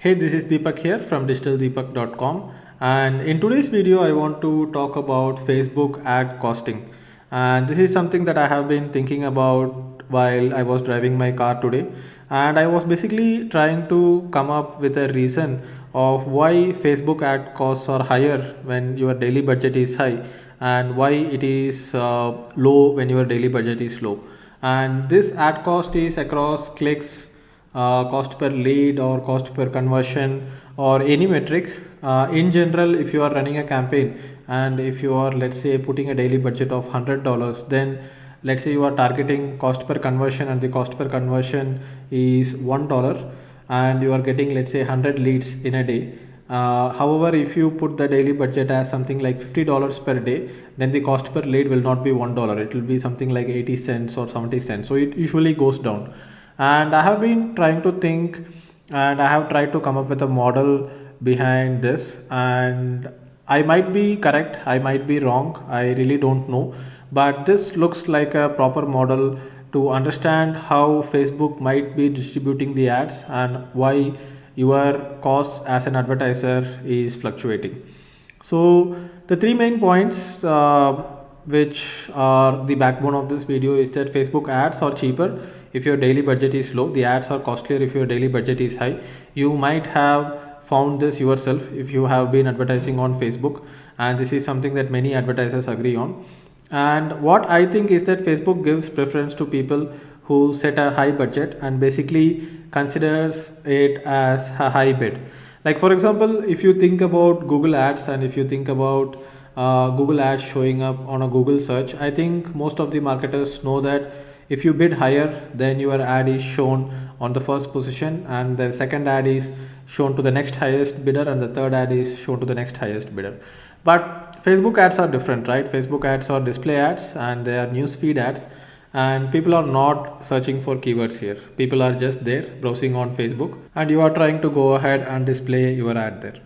Hey, this is Deepak here from digitaldeepak.com, and in today's video I want to talk about Facebook ad costing. And this is something that I have been thinking about while I was driving my car today, and I was basically trying to come up with a reason of why Facebook ad costs are higher when your daily budget is high and why it is low when your daily budget is low. And this ad cost is across clicks, cost per lead or cost per conversion or any metric. In general, if you are running a campaign and if you are, let's say, putting a daily budget of $100, then let's say you are targeting cost per conversion and the cost per conversion is $1 and you are getting, let's say, 100 leads in a day. However, if you put the daily budget as something like $50 per day, then the cost per lead will not be $1. It will be something like 80 cents or 70 cents. So it usually goes down. And I have been trying to think and I have tried to come up with a model behind this. And I might be correct, I might be wrong, I really don't know. But this looks like a proper model to understand how Facebook might be distributing the ads and why your costs as an advertiser is fluctuating. So the three main points which are the backbone of this video is that Facebook ads are cheaper if your daily budget is low. The ads are costlier if your daily budget is high. You might have found this yourself if you have been advertising on Facebook, and this is something that many advertisers agree on. And what I think is that Facebook gives preference to people who set a high budget and basically considers it as a high bid. Like for example, if you think about Google ads and if you think about Google ads showing up on a Google search, I think most of the marketers know that if you bid higher, then your ad is shown on the first position and the second ad is shown to the next highest bidder and the third ad is shown to the next highest bidder. But Facebook ads are different, right? Facebook ads are display ads and they are newsfeed ads, and people are not searching for keywords here. People are just there browsing on Facebook and you are trying to go ahead and display your ad there.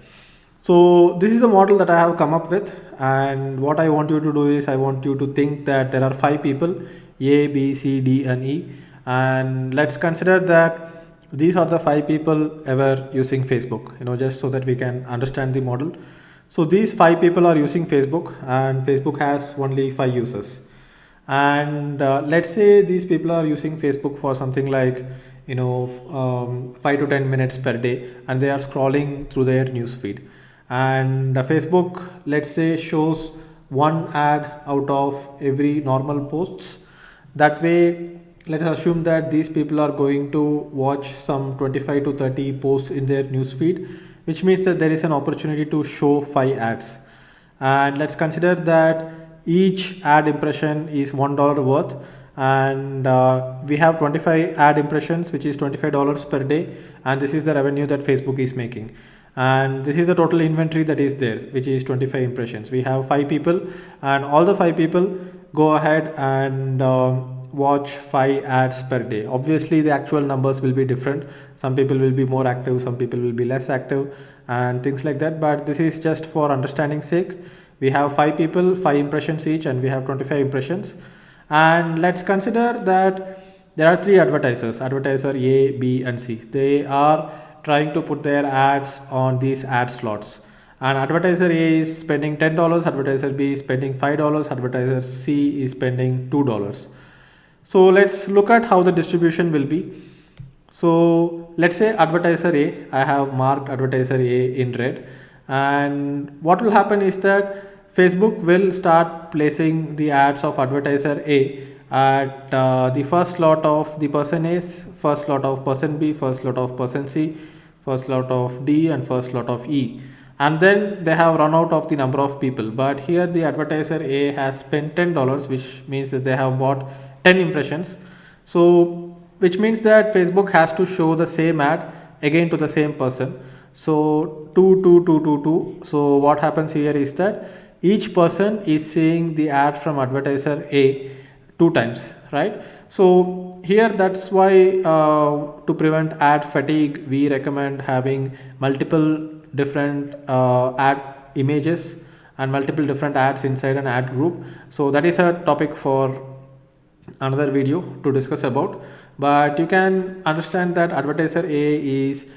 So this is the model that I have come up with, and what I want you to do is I want you to think that there are 5 people, A, B, C, D and E, and let's consider that these are the 5 people ever using Facebook, just so that we can understand the model. So these 5 people are using Facebook and Facebook has only 5 users. And let's say these people are using Facebook for something like 5 to 10 minutes per day and they are scrolling through their news feed. And Facebook, let's say, shows one ad out of every normal posts. That way, let's assume that these people are going to watch some 25 to 30 posts in their newsfeed, which means that there is an opportunity to show 5 ads. And let's consider that each ad impression is $1 worth, and we have 25 ad impressions, which is $25 per day, and this is the revenue that Facebook is making. And this is the total inventory that is there, which is 25 impressions. We have 5 people and all the 5 people go ahead and watch 5 ads per day. Obviously the actual numbers will be different. Some people will be more active, some people will be less active and things like that, but this is just for understanding sake. We have 5 people, 5 impressions each, and we have 25 impressions. And let's consider that there are 3 advertisers, advertiser A, B and C. They are trying to put their ads on these ad slots, and advertiser A is spending $10, advertiser B is spending $5, advertiser C is spending $2. So let's look at how the distribution will be. So let's say advertiser A, I have marked advertiser A in red, and what will happen is that Facebook will start placing the ads of advertiser A at the first slot of the person A, first slot of person B, first slot of person C, first slot of D and first slot of E, and then they have run out of the number of people. But here the advertiser A has spent $10, which means that they have bought 10 impressions. So which means that Facebook has to show the same ad again to the same person. So 2 2 2 2 2. So what happens here is that each person is seeing the ad from advertiser A 2 times, right? So here that's why to prevent ad fatigue, we recommend having multiple different ad images and multiple different ads inside an ad group. So that is a topic for another video to discuss about, but you can understand that advertiser A is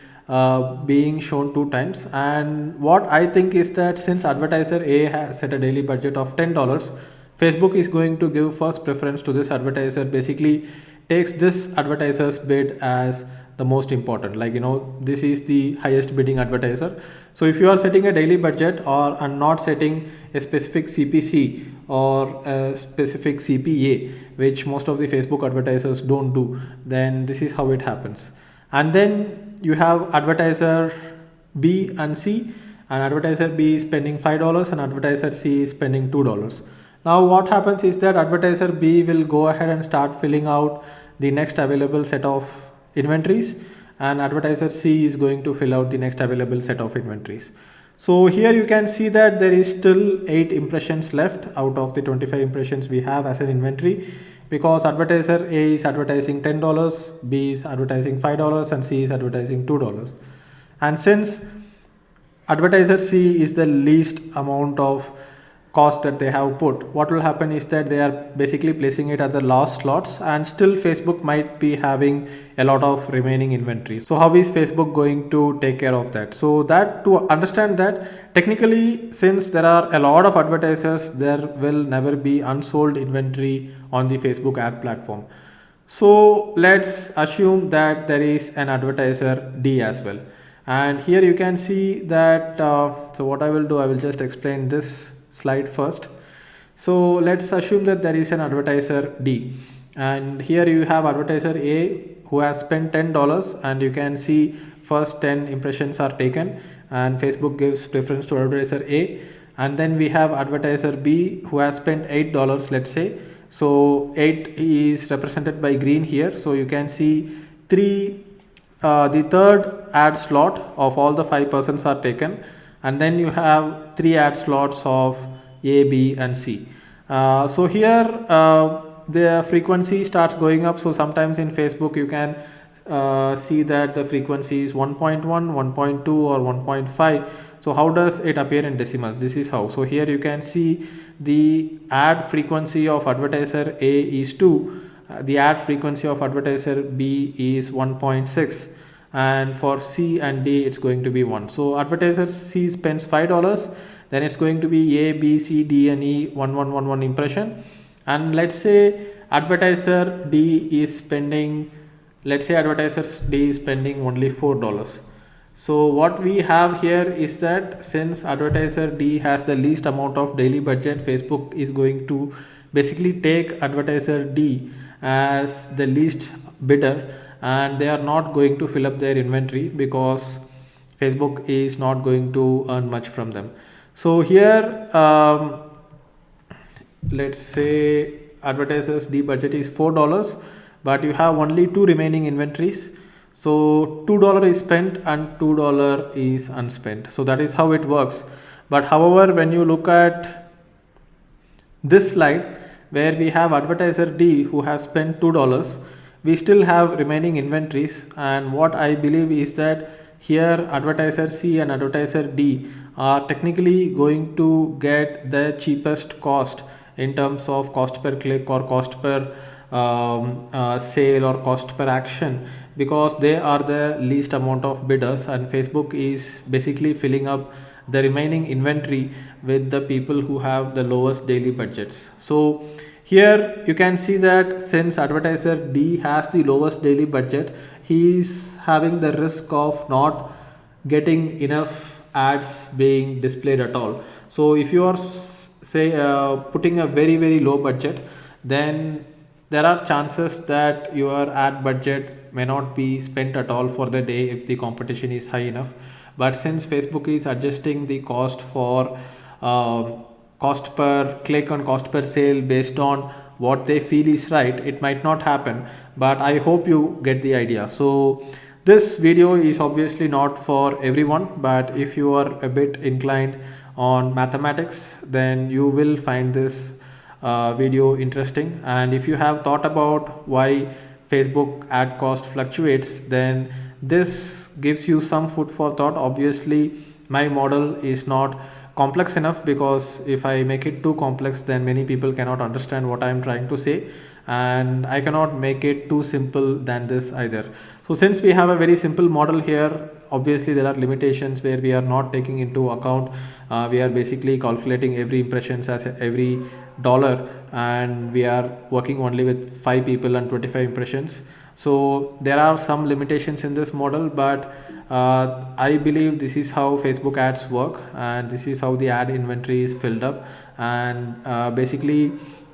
being shown 2 times. And what I think is that since advertiser A has set a daily budget of $10, Facebook is going to give first preference to this advertiser, basically takes this advertiser's bid as the most important, like, this is the highest bidding advertiser. So if you are setting a daily budget or are not setting a specific CPC or a specific CPA, which most of the Facebook advertisers don't do, then this is how it happens. And then you have advertiser B and C, and advertiser B is spending $5 and advertiser C is spending $2. Now what happens is that advertiser B will go ahead and start filling out the next available set of inventories, and advertiser C is going to fill out the next available set of inventories. So here you can see that there is still 8 impressions left out of the 25 impressions we have as an inventory, because advertiser A is advertising $10, B is advertising $5, and C is advertising $2. And since advertiser C is the least amount of cost that they have put, what will happen is that they are basically placing it at the last slots, and still Facebook might be having a lot of remaining inventory. So how is Facebook going to take care of that? So that, to understand that, technically, since there are a lot of advertisers, there will never be unsold inventory on the Facebook ad platform. So let's assume that there is an advertiser D as well. And here you can see that, so what I will do, I will just explain this slide first. So let's assume that there is an advertiser D, and here you have advertiser A who has spent $10, and you can see first 10 impressions are taken and Facebook gives preference to advertiser A. And then we have advertiser B who has spent $8, let's say. So 8 is represented by green here. So you can see the third ad slot of all the 5 persons are taken, and then you have 3 ad slots of A, B and C. So here the frequency starts going up. So sometimes in Facebook you can see that the frequency is 1.1, 1.2 or 1.5. So how does it appear in decimals? This is how. So here you can see the ad frequency of advertiser A is 2, the ad frequency of advertiser B is 1.6, and for C and D it's going to be 1. So advertiser C spends $5, then it's going to be A, B, C, D and E 1111 impression. And let's say advertiser D is spending, let's say advertiser D is spending only $4. So what we have here is that since advertiser D has the least amount of daily budget, Facebook is going to basically take advertiser D as the least bidder, and they are not going to fill up their inventory because Facebook is not going to earn much from them. So here let's say advertisers D budget is $4, but you have only 2 remaining inventories. So $2 is spent and $2 is unspent. So that is how it works. But however, when you look at this slide where we have advertiser D who has spent $2, we still have remaining inventories, and what I believe is that here advertiser C and advertiser D are technically going to get the cheapest cost in terms of cost per click or cost per sale or cost per action, because they are the least amount of bidders, and Facebook is basically filling up the remaining inventory with the people who have the lowest daily budgets. So here you can see that since advertiser D has the lowest daily budget, he is having the risk of not getting enough ads being displayed at all. So if you are say putting a very low budget, then there are chances that your ad budget may not be spent at all for the day if the competition is high enough. But since Facebook is adjusting the cost for cost per click and cost per sale based on what they feel is right, it might not happen, but I hope you get the idea. So this video is obviously not for everyone, but if you are a bit inclined on mathematics, then you will find this video interesting. And if you have thought about why Facebook ad cost fluctuates, then this gives you some food for thought. Obviously my model is not complex enough, because if I make it too complex, then many people cannot understand what I am trying to say, and I cannot make it too simple than this either. So since we have a very simple model here, obviously there are limitations where we are not taking into account, we are basically calculating every impressions as every dollar, and we are working only with 5 people and 25 impressions. So there are some limitations in this model, but I believe this is how Facebook ads work, and this is how the ad inventory is filled up. And basically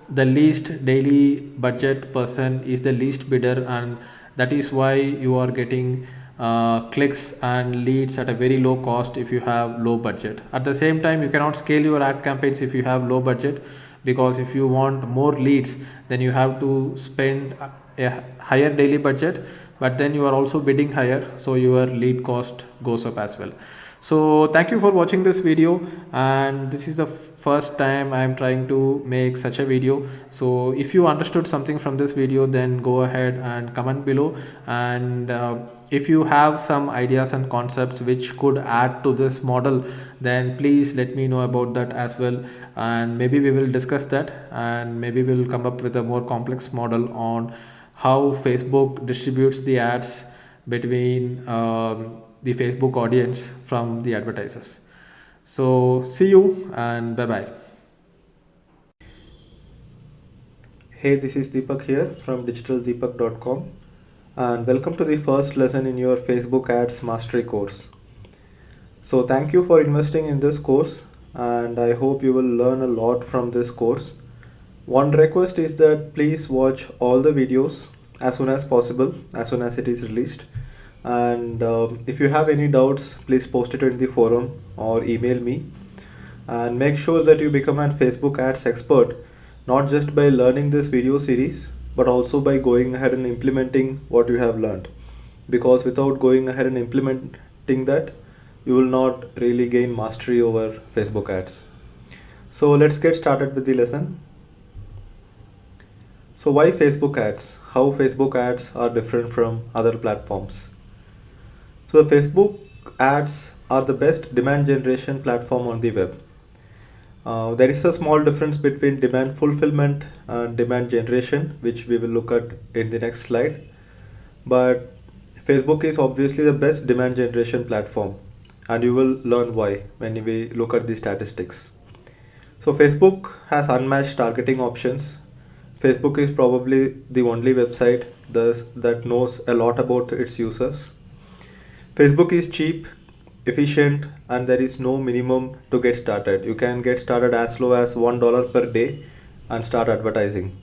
the least daily budget person is the least bidder, and that is why you are getting clicks and leads at a very low cost if you have low budget. At the same time, you cannot scale your ad campaigns if you have low budget, because if you want more leads, then you have to spend a higher daily budget, but then you are also bidding higher, so your lead cost goes up as well. So thank you for watching this video, and this is the first time I am trying to make such a video. So if you understood something from this video, then go ahead and comment below, and if you have some ideas and concepts which could add to this model, then please let me know about that as well, and maybe we will discuss that, and maybe we'll come up with a more complex model on how Facebook distributes the ads between the Facebook audience from the advertisers. So see you and bye bye. Hey, this is Deepak here from digitaldeepak.com, and welcome to the first lesson in your Facebook ads mastery course. So thank you for investing in this course, and I hope you will learn a lot from this course. One request is that please watch all the videos as soon as possible, as soon as it is released. And if you have any doubts, please post it in the forum or email me. And make sure that you become a Facebook ads expert, not just by learning this video series, but also by going ahead and implementing what you have learned. Because without going ahead and implementing that, you will not really gain mastery over Facebook ads. So let's get started with the lesson. So why Facebook ads? How Facebook ads are different from other platforms? So the Facebook ads are the best demand generation platform on the web. There is a small difference between demand fulfillment and demand generation, which we will look at in the next slide. But Facebook is obviously the best demand generation platform, and you will learn why when we look at the statistics. So Facebook has unmatched targeting options. Facebook is probably the only website that knows a lot about its users. Facebook is cheap, efficient, and there is no minimum to get started. You can get started as low as $1 per day and start advertising.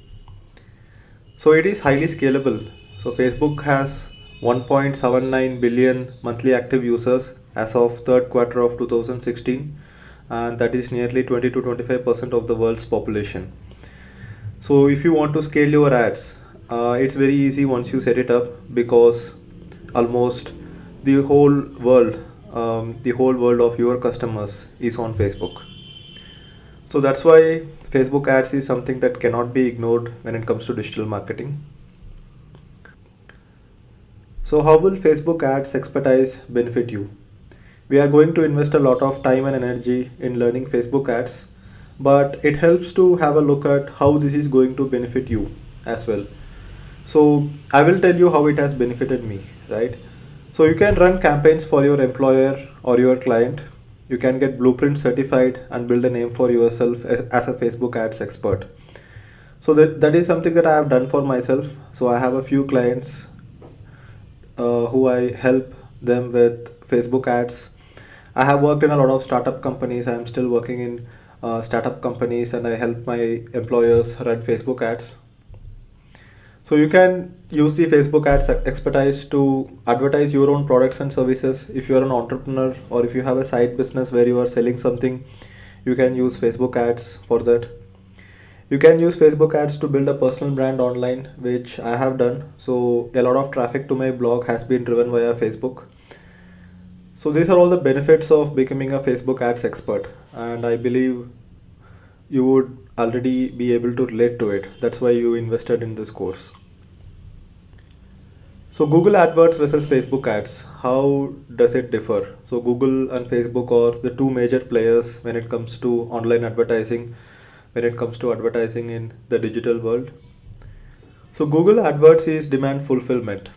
So it is highly scalable. So Facebook has 1.79 billion monthly active users as of third quarter of 2016, and that is nearly 20 to 25% of the world's population. So if you want to scale your ads, it's very easy once you set it up, because almost the whole world of your customers is on Facebook. So that's why Facebook ads is something that cannot be ignored when it comes to digital marketing. So how will Facebook ads expertise benefit you? We are going to invest a lot of time and energy in learning Facebook ads, but it helps to have a look at how this is going to benefit you as well. So I will tell you how it has benefited me, right? So you can run campaigns for your employer or your client. You can get blueprint certified and build a name for yourself as a Facebook ads expert. So that is something that I have done for myself. So I have a few clients who I help them with Facebook ads. I have worked in a lot of startup companies. I am still working in startup companies, and I help my employers run Facebook ads. So you can use the Facebook ads expertise to advertise your own products and services. If you are an entrepreneur or if you have a side business where you are selling something, you can use Facebook ads for that. You can use Facebook ads to build a personal brand online, which I have done. So a lot of traffic to my blog has been driven via Facebook. So these are all the benefits of becoming a Facebook ads expert, and I believe you would already be able to relate to it. That's why you invested in this course. So Google AdWords versus Facebook ads, how does it differ? So Google and Facebook are the two major players when it comes to online advertising, when it comes to advertising in the digital world. So Google AdWords is demand fulfillment.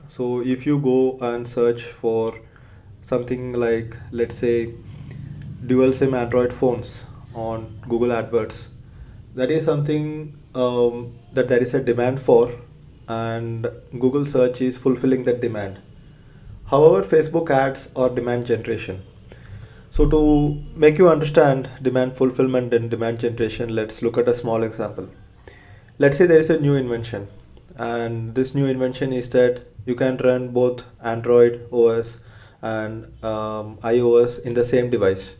So if you go and search for something like, let's say, dual SIM Android phones on Google AdWords, that is something that there is a demand for, and Google search is fulfilling that demand. However, Facebook ads are demand generation. So to make you understand demand fulfillment and demand generation, let's look at a small example. Let's say there is a new invention, and this new invention is that you can run both Android OS and iOS in the same device.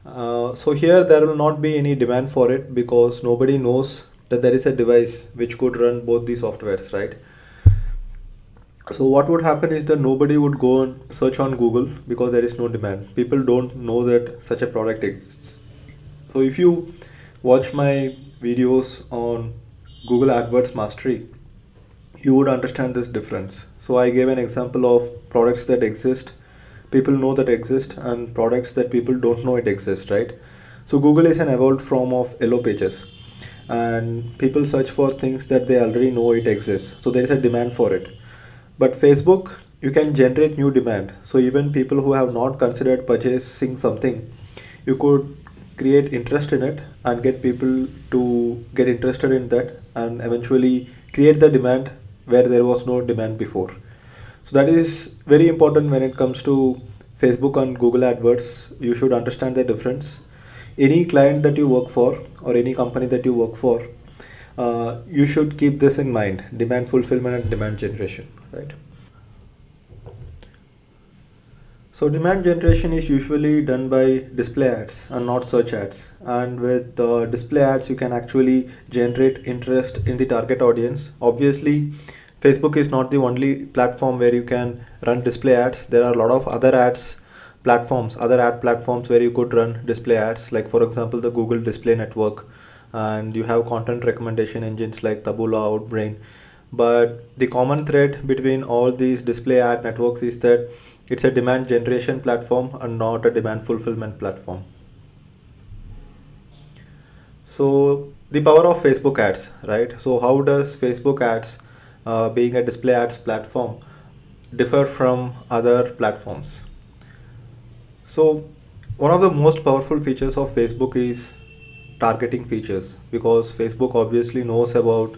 So here there will not be any demand for it because nobody knows that there is a device which could run both the softwares, right? So what would happen is that nobody would go and search on Google because there is no demand. People don't know that such a product exists. So if you watch my videos on Google AdWords Mastery, you would understand this difference. So I gave an example of products that exist, people know that exist, and products that people don't know it exists, right? So Google is an evolved form of Yellow Pages, and people search for things that they already know it exists. So there is a demand for it. But Facebook, you can generate new demand. So even people who have not considered purchasing something, you could create interest in it and get people to get interested in that and eventually create the demand where there was no demand before. So that is very important when it comes to Facebook and Google AdWords. You should understand the difference. Any client that you work for or any company that you work for, you should keep this in mind: demand fulfillment and demand generation, right? So demand generation is usually done by display ads and not search ads. And with display ads, you can actually generate interest in the target audience. Obviously, Facebook is not the only platform where you can run display ads. There are a lot of other other ad platforms where you could run display ads, like for example, the Google Display Network, and you have content recommendation engines like Taboola, Outbrain. But the common thread between all these display ad networks is that it's a demand generation platform and not a demand fulfillment platform. So the power of Facebook ads, right? So how does Facebook ads, being a display ads platform, differ from other platforms? So one of the most powerful features of Facebook is targeting features, because Facebook obviously knows about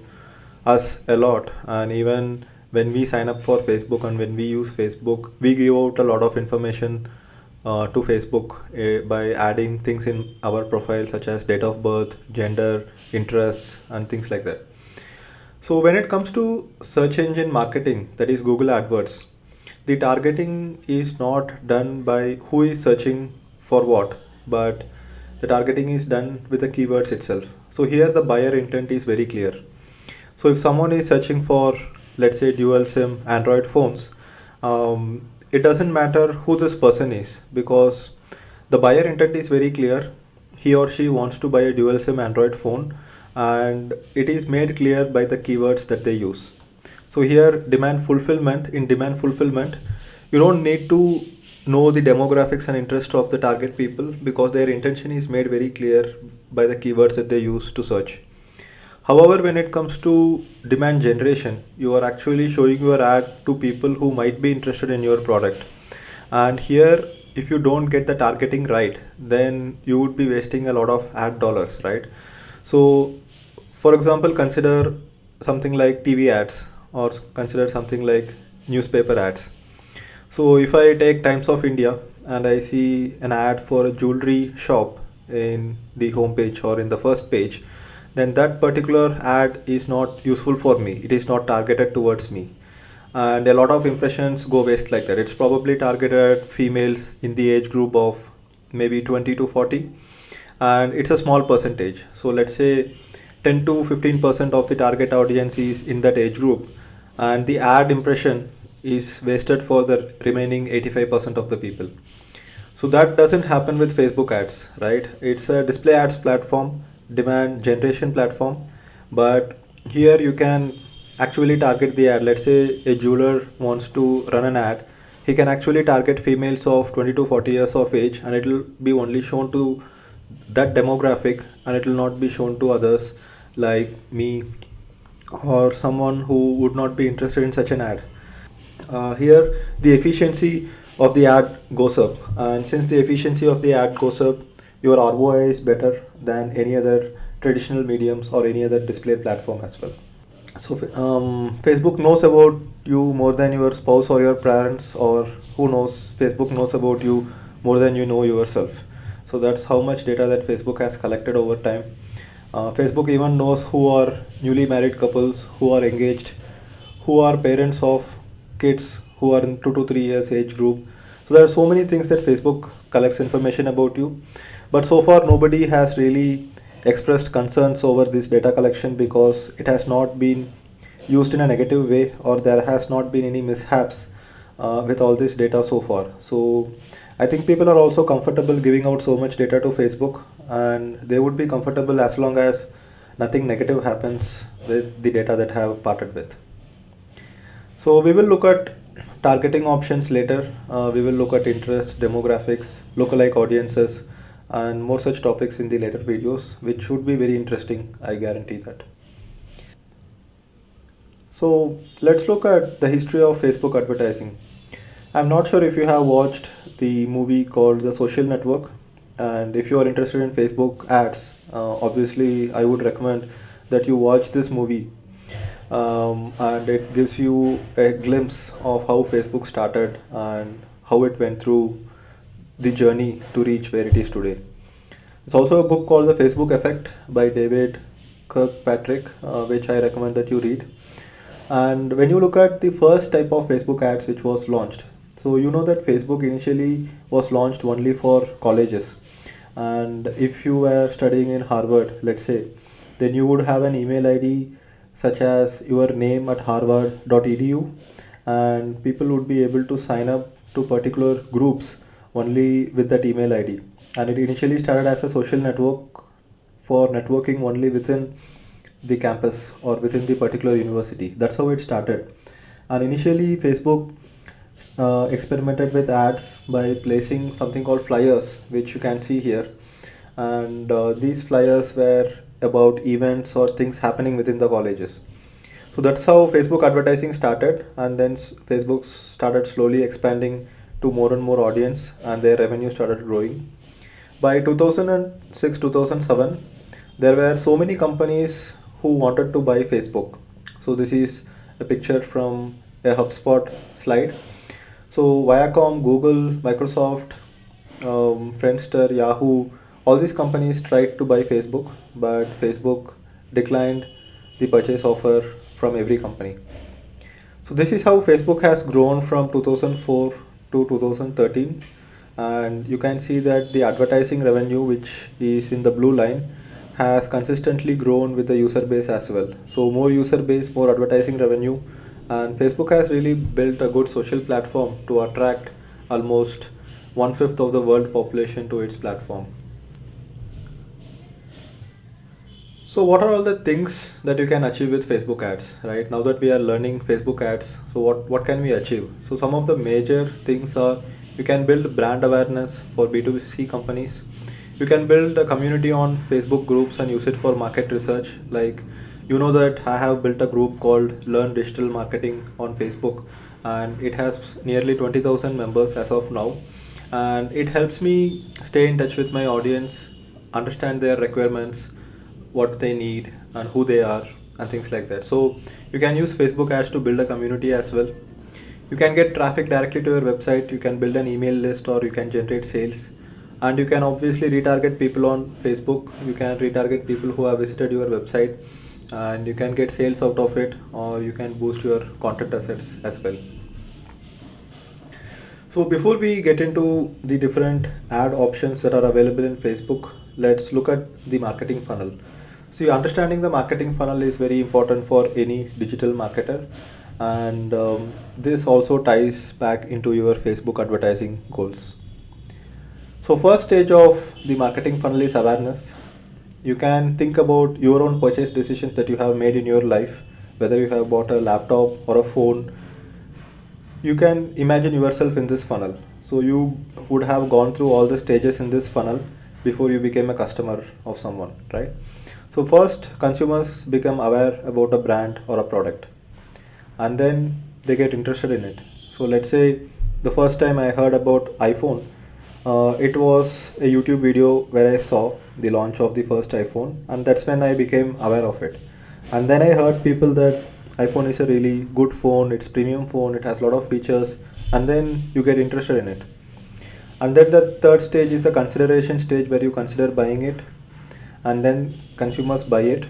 us a lot, and even when we sign up for Facebook and when we use Facebook, we give out a lot of information to Facebook by adding things in our profile such as date of birth, gender, interests, and things like that. So when it comes to search engine marketing, that is Google AdWords, the targeting is not done by who is searching for what, but the targeting is done with the keywords itself. So here the buyer intent is very clear. So if someone is searching for, let's say, dual SIM Android phones, it doesn't matter who this person is, because the buyer intent is very clear. He or she wants to buy a dual SIM Android phone, and it is made clear by the keywords that they use. So here demand fulfillment, you don't need to know the demographics and interest of the target people, because their intention is made very clear by the keywords that they use to search. However, when it comes to demand generation, you are actually showing your ad to people who might be interested in your product. And here, if you don't get the targeting right, then you would be wasting a lot of ad dollars, right? So, for example, consider something like TV ads, or consider something like newspaper ads. So if I take Times of India and I see an ad for a jewelry shop in the homepage or in the first page, then that particular ad is not useful for me. It is not targeted towards me. And a lot of impressions go waste like that. It's probably targeted at females in the age group of maybe 20 to 40. And it's a small percentage. So let's say 10 to 15% of the target audience is in that age group. And the ad impression is wasted for the remaining 85% of the people. So that doesn't happen with Facebook ads, right? It's a display ads platform, demand generation platform, but here you can actually target the ad. Let's say a jeweler wants to run an ad. He can actually target females of 20 to 40 years of age, and it will be only shown to that demographic, and it will not be shown to others like me or someone who would not be interested in such an ad. Here the efficiency of the ad goes up, and since the efficiency of the ad goes up, your ROI is better than any other traditional mediums or any other display platform as well. So Facebook knows about you more than your spouse or your parents, or who knows, Facebook knows about you more than you know yourself. So that's how much data that Facebook has collected over time. Facebook even knows who are newly married couples, who are engaged, who are parents of kids who are in 2 to 3 years age group. So there are so many things that Facebook collects information about you, but so far nobody has really expressed concerns over this data collection because it has not been used in a negative way, or there has not been any mishaps with all this data so far. So I think people are also comfortable giving out so much data to Facebook, and they would be comfortable as long as nothing negative happens with the data that have parted with. So we will look at targeting options later. We will look at interests, demographics, lookalike audiences, and more such topics in the later videos, which should be very interesting, I guarantee that. So let's look at the history of Facebook advertising. I'm not sure if you have watched the movie called The Social Network, and if you are interested in Facebook ads, obviously I would recommend that you watch this movie, and it gives you a glimpse of how Facebook started and how it went through the journey to reach where it is today. There's also a book called The Facebook Effect by David Kirkpatrick, which I recommend that you read. And when you look at the first type of Facebook ads which was launched, so you know that Facebook initially was launched only for colleges. And if you were studying in Harvard, let's say, then you would have an email ID such as your name at harvard.edu, and people would be able to sign up to particular groups only with that email ID. And it initially started as a social network for networking only within the campus or within the particular university. That's how it started. And initially Facebook experimented with ads by placing something called flyers, which you can see here. And these flyers were about events or things happening within the colleges. So that's how Facebook advertising started, and then Facebook started slowly expanding to more and more audience, and their revenue started growing. By 2006 2007, there were so many companies who wanted to buy Facebook. So this is a picture from a HubSpot slide. So Viacom, Google, Microsoft, Friendster, Yahoo, all these companies tried to buy Facebook, but Facebook declined the purchase offer from every company. So this is how Facebook has grown from 2004 to 2013, and you can see that the advertising revenue, which is in the blue line, has consistently grown with the user base as well. So more user base, more advertising revenue, and Facebook has really built a good social platform to attract almost 1/5 of the world population to its platform. So what are all the things that you can achieve with Facebook ads, right? Now that we are learning Facebook ads, so what can we achieve? So some of the major things are, you can build brand awareness for B2C companies. You can build a community on Facebook groups and use it for market research. Like, you know that I have built a group called Learn Digital Marketing on Facebook, and it has nearly 20,000 members as of now. And it helps me stay in touch with my audience, understand their requirements, what they need and who they are, and things like that. So you can use Facebook ads to build a community as well. You can get traffic directly to your website, you can build an email list, or you can generate sales. And you can obviously retarget people on Facebook. You can retarget people who have visited your website, and you can get sales out of it, or you can boost your content assets as well. So before we get into the different ad options that are available in Facebook, let's look at the marketing funnel. See, understanding the marketing funnel is very important for any digital marketer, and this also ties back into your Facebook advertising goals. So first stage of the marketing funnel is awareness. You can think about your own purchase decisions that you have made in your life, whether you have bought a laptop or a phone. You can imagine yourself in this funnel. So you would have gone through all the stages in this funnel before you became a customer of someone, right? So first, consumers become aware about a brand or a product, and then they get interested in it. So let's say the first time I heard about iPhone, it was a YouTube video where I saw the launch of the first iPhone, and that's when I became aware of it. And then I heard people that iPhone is a really good phone, it's premium phone, it has a lot of features, and then you get interested in it. And then the third stage is the consideration stage where you consider buying it, and then consumers buy it.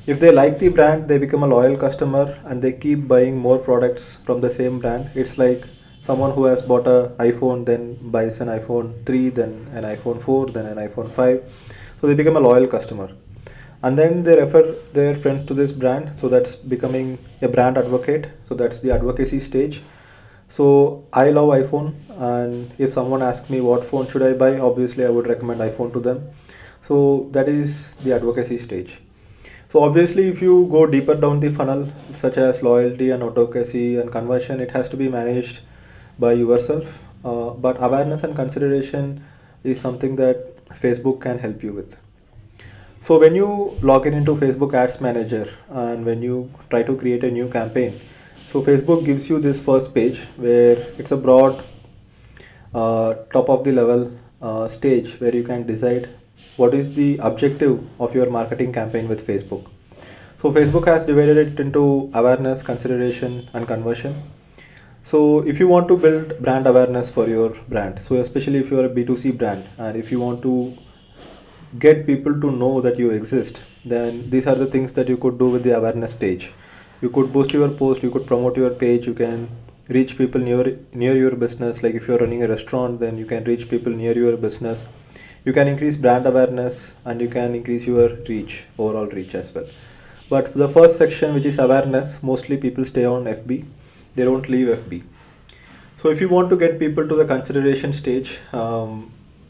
If they like the brand, they become a loyal customer and they keep buying more products from the same brand. It's like someone who has bought an iPhone, then buys an iPhone 3, then an iPhone 4, then an iPhone 5. So they become a loyal customer. And then they refer their friends to this brand. So that's becoming a brand advocate. So that's the advocacy stage. So I love iPhone, and if someone asks me what phone should I buy, obviously I would recommend iPhone to them. So that is the advocacy stage. So obviously if you go deeper down the funnel, such as loyalty and advocacy and conversion, it has to be managed by yourself. But awareness and consideration is something that Facebook can help you with. So when you log in into Facebook Ads Manager and when you try to create a new campaign, so Facebook gives you this first page where it's a broad top of the level stage where you can decide what is the objective of your marketing campaign with Facebook. So Facebook has divided it into awareness, consideration, and conversion. So if you want to build brand awareness for your brand, so especially if you're a B2C brand and if you want to get people to know that you exist, then these are the things that you could do with the awareness stage. You could boost your post, you could promote your page, you can reach people near your business. Like if you're running a restaurant, then you can reach people near your business. You can increase brand awareness and you can increase your reach, overall reach as well. But for the first section, which is awareness, mostly people stay on FB, they don't leave FB. So if you want to get people to the consideration stage,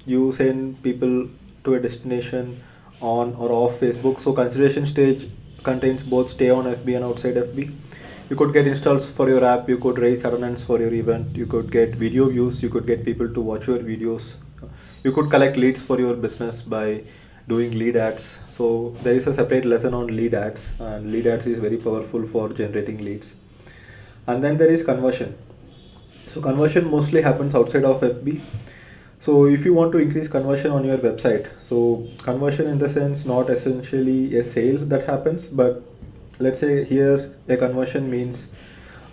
you send people to a destination on or off Facebook. So consideration stage contains both stay on FB and outside FB. You could get installs for your app, you could raise attendance for your event, you could get video views, you could get people to watch your videos. You could collect leads for your business by doing lead ads. So there is a separate lesson on lead ads, and lead ads is very powerful for generating leads. And then there is conversion. So conversion mostly happens outside of FB. So if you want to increase conversion on your website, so conversion in the sense not essentially a sale that happens, but let's say here a conversion means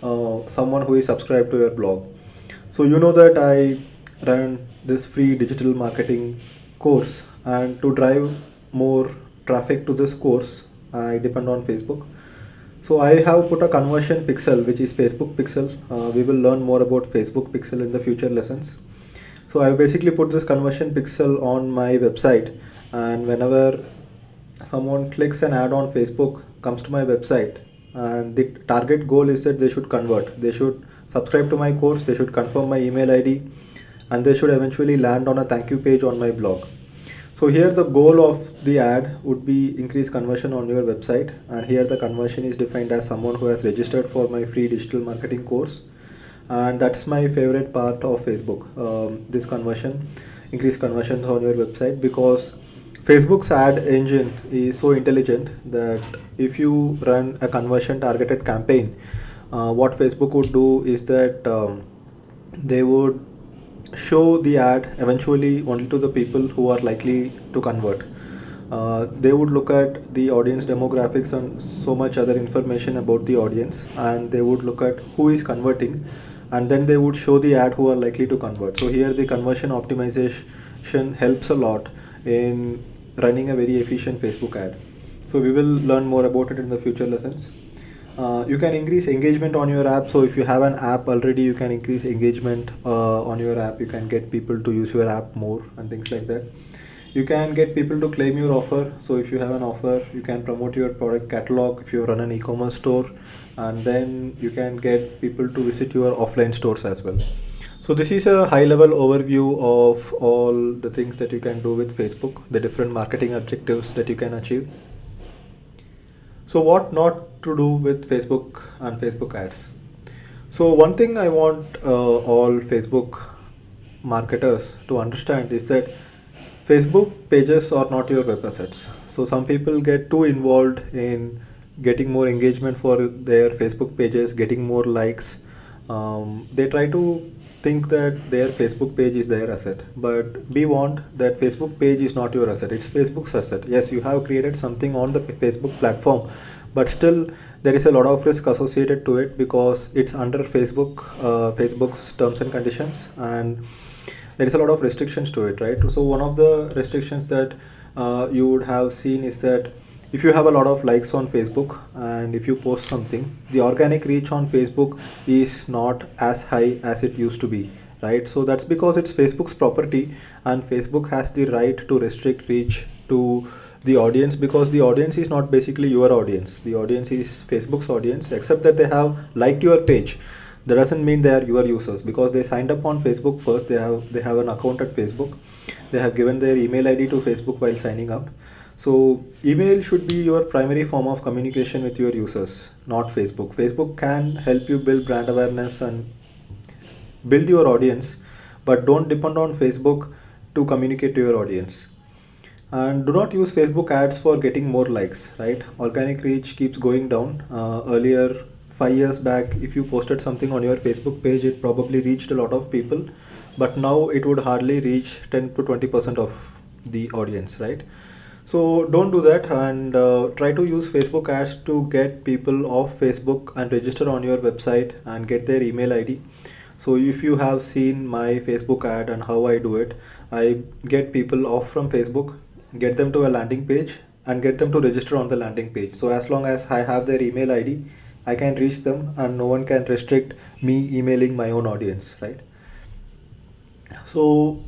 someone who is subscribed to your blog. So you know that I run this free digital marketing course, and to drive more traffic to this course I depend on Facebook. So I have put a conversion pixel, which is Facebook pixel. We will learn more about Facebook pixel in the future lessons. So I basically put this conversion pixel on my website, and whenever someone clicks an ad on Facebook, comes to my website, and the target goal is that they should convert, they should subscribe to my course, they should confirm my email ID, and they should eventually land on a thank you page on my blog. So here the goal of the ad would be increase conversion on your website, and here the conversion is defined as someone who has registered for my free digital marketing course. And that's my favorite part of Facebook, this conversion, increase conversions on your website, because Facebook's ad engine is so intelligent that if you run a conversion targeted campaign, what Facebook would do is that they would show the ad eventually only to the people who are likely to convert. They would look at the audience demographics and so much other information about the audience, and they would look at who is converting, and then they would show the ad who are likely to convert. So here the conversion optimization helps a lot in running a very efficient Facebook ad. So we will learn more about it in the future lessons. You can increase engagement on your app. So if you have an app already, you can increase engagement on your app. You can get people to use your app more and things like that. You can get people to claim your offer. So if you have an offer, you can promote your product catalog if you run an e-commerce store, and then you can get people to visit your offline stores as well. So this is a high level overview of all the things that you can do with Facebook, the different marketing objectives that you can achieve. So what not to do with Facebook and Facebook ads? So one thing I want all Facebook marketers to understand is that Facebook pages are not your web assets. So some people get too involved in getting more engagement for their Facebook pages, getting more likes. They try to think that their Facebook page is their asset, but be warned that Facebook page is not your asset, it's Facebook's asset. Yes, you have created something on the Facebook platform, but still there is a lot of risk associated to it because it's under Facebook's terms and conditions, and there is a lot of restrictions to it, right? So one of the restrictions that you would have seen is that if you have a lot of likes on Facebook and if you post something, the organic reach on Facebook is not as high as it used to be, right? So that's because it's Facebook's property, and Facebook has the right to restrict reach to the audience, because the audience is not basically your audience. The audience is Facebook's audience, except that they have liked your page. That doesn't mean they are your users, because they signed up on Facebook first. They have an account at Facebook. They have given their email ID to Facebook while signing up. So email should be your primary form of communication with your users, not Facebook. Facebook can help you build brand awareness and build your audience, but don't depend on Facebook to communicate to your audience. And do not use Facebook ads for getting more likes, right? Organic reach keeps going down. Earlier, 5 years back, if you posted something on your Facebook page, it probably reached a lot of people, but now it would hardly reach 10 to 20% of the audience, right? So don't do that, and try to use Facebook ads to get people off Facebook and register on your website and get their email ID. So if you have seen my Facebook ad and how I do it, I get people off from Facebook, get them to a landing page and get them to register on the landing page. So as long as I have their email ID, I can reach them and no one can restrict me emailing my own audience, right? So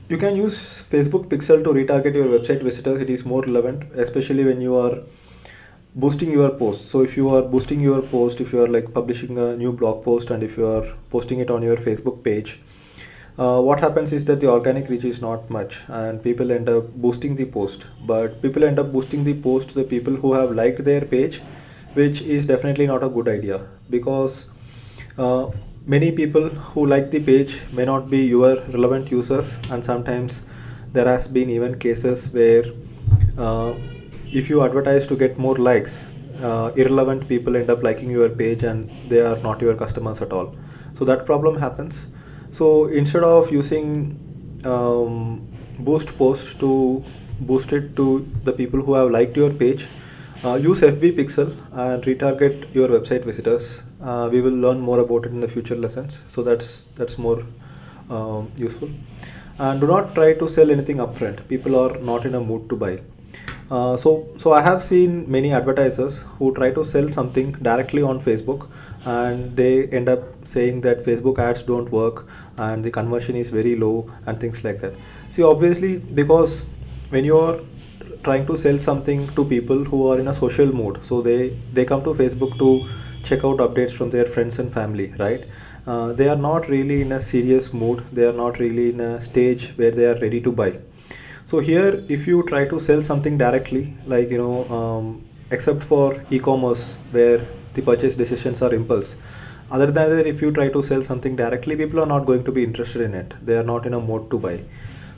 you can use Facebook Pixel to retarget your website visitors. It is more relevant, especially when you are boosting your post. So if you are boosting your post, if you are like publishing a new blog post and if you are posting it on your Facebook page, what happens is that the organic reach is not much and people end up boosting the post. But people end up boosting the post to the people who have liked their page, which is definitely not a good idea, because many people who like the page may not be your relevant users, and sometimes there has been even cases where if you advertise to get more likes, irrelevant people end up liking your page and they are not your customers at all. So that problem happens. So instead of using boost post to boost it to the people who have liked your page, use FB Pixel and retarget your website visitors. We will learn more about it in the future lessons, so that's more useful. And do not try to sell anything upfront. People are not in a mood to buy. So I have seen many advertisers who try to sell something directly on Facebook, and they end up saying that Facebook ads don't work and the conversion is very low and things like that. See, obviously, because when you're trying to sell something to people who are in a social mood, so they come to Facebook to check out updates from their friends and family, right? They are not really in a serious mood. They are not really in a stage where they are ready to buy. So here, if you try to sell something directly, like except for e-commerce where the purchase decisions are impulse, other than that, if you try to sell something directly, people are not going to be interested in it. They are not in a mode to buy.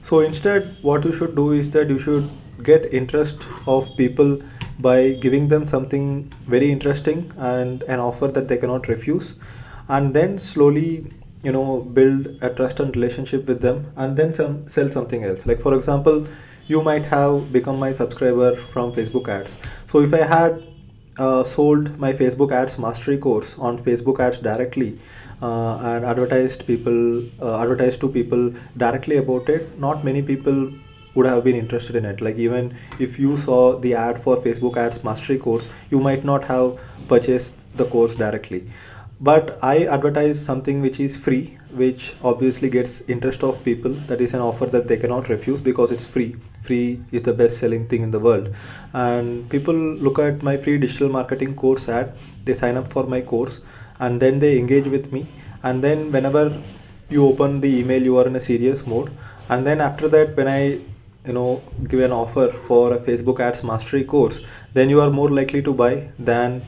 So instead, what you should do is that you should get interest of people by giving them something very interesting and an offer that they cannot refuse, and then slowly build a trust and relationship with them, and then sell something else. Like for example, you might have become my subscriber from Facebook ads. So if I had sold my Facebook ads mastery course on Facebook ads directly, and advertised to people directly about it, not many people would have been interested in it. Like even if you saw the ad for Facebook ads mastery course, you might not have purchased the course directly. But I advertise something which is free, which obviously gets interest of people. That is an offer that they cannot refuse because it's free. Free is the best selling thing in the world. And people look at my free digital marketing course ad, they sign up for my course, and then they engage with me. And then whenever you open the email, you are in a serious mode. And then after that, when I give an offer for a Facebook ads mastery course, then you are more likely to buy than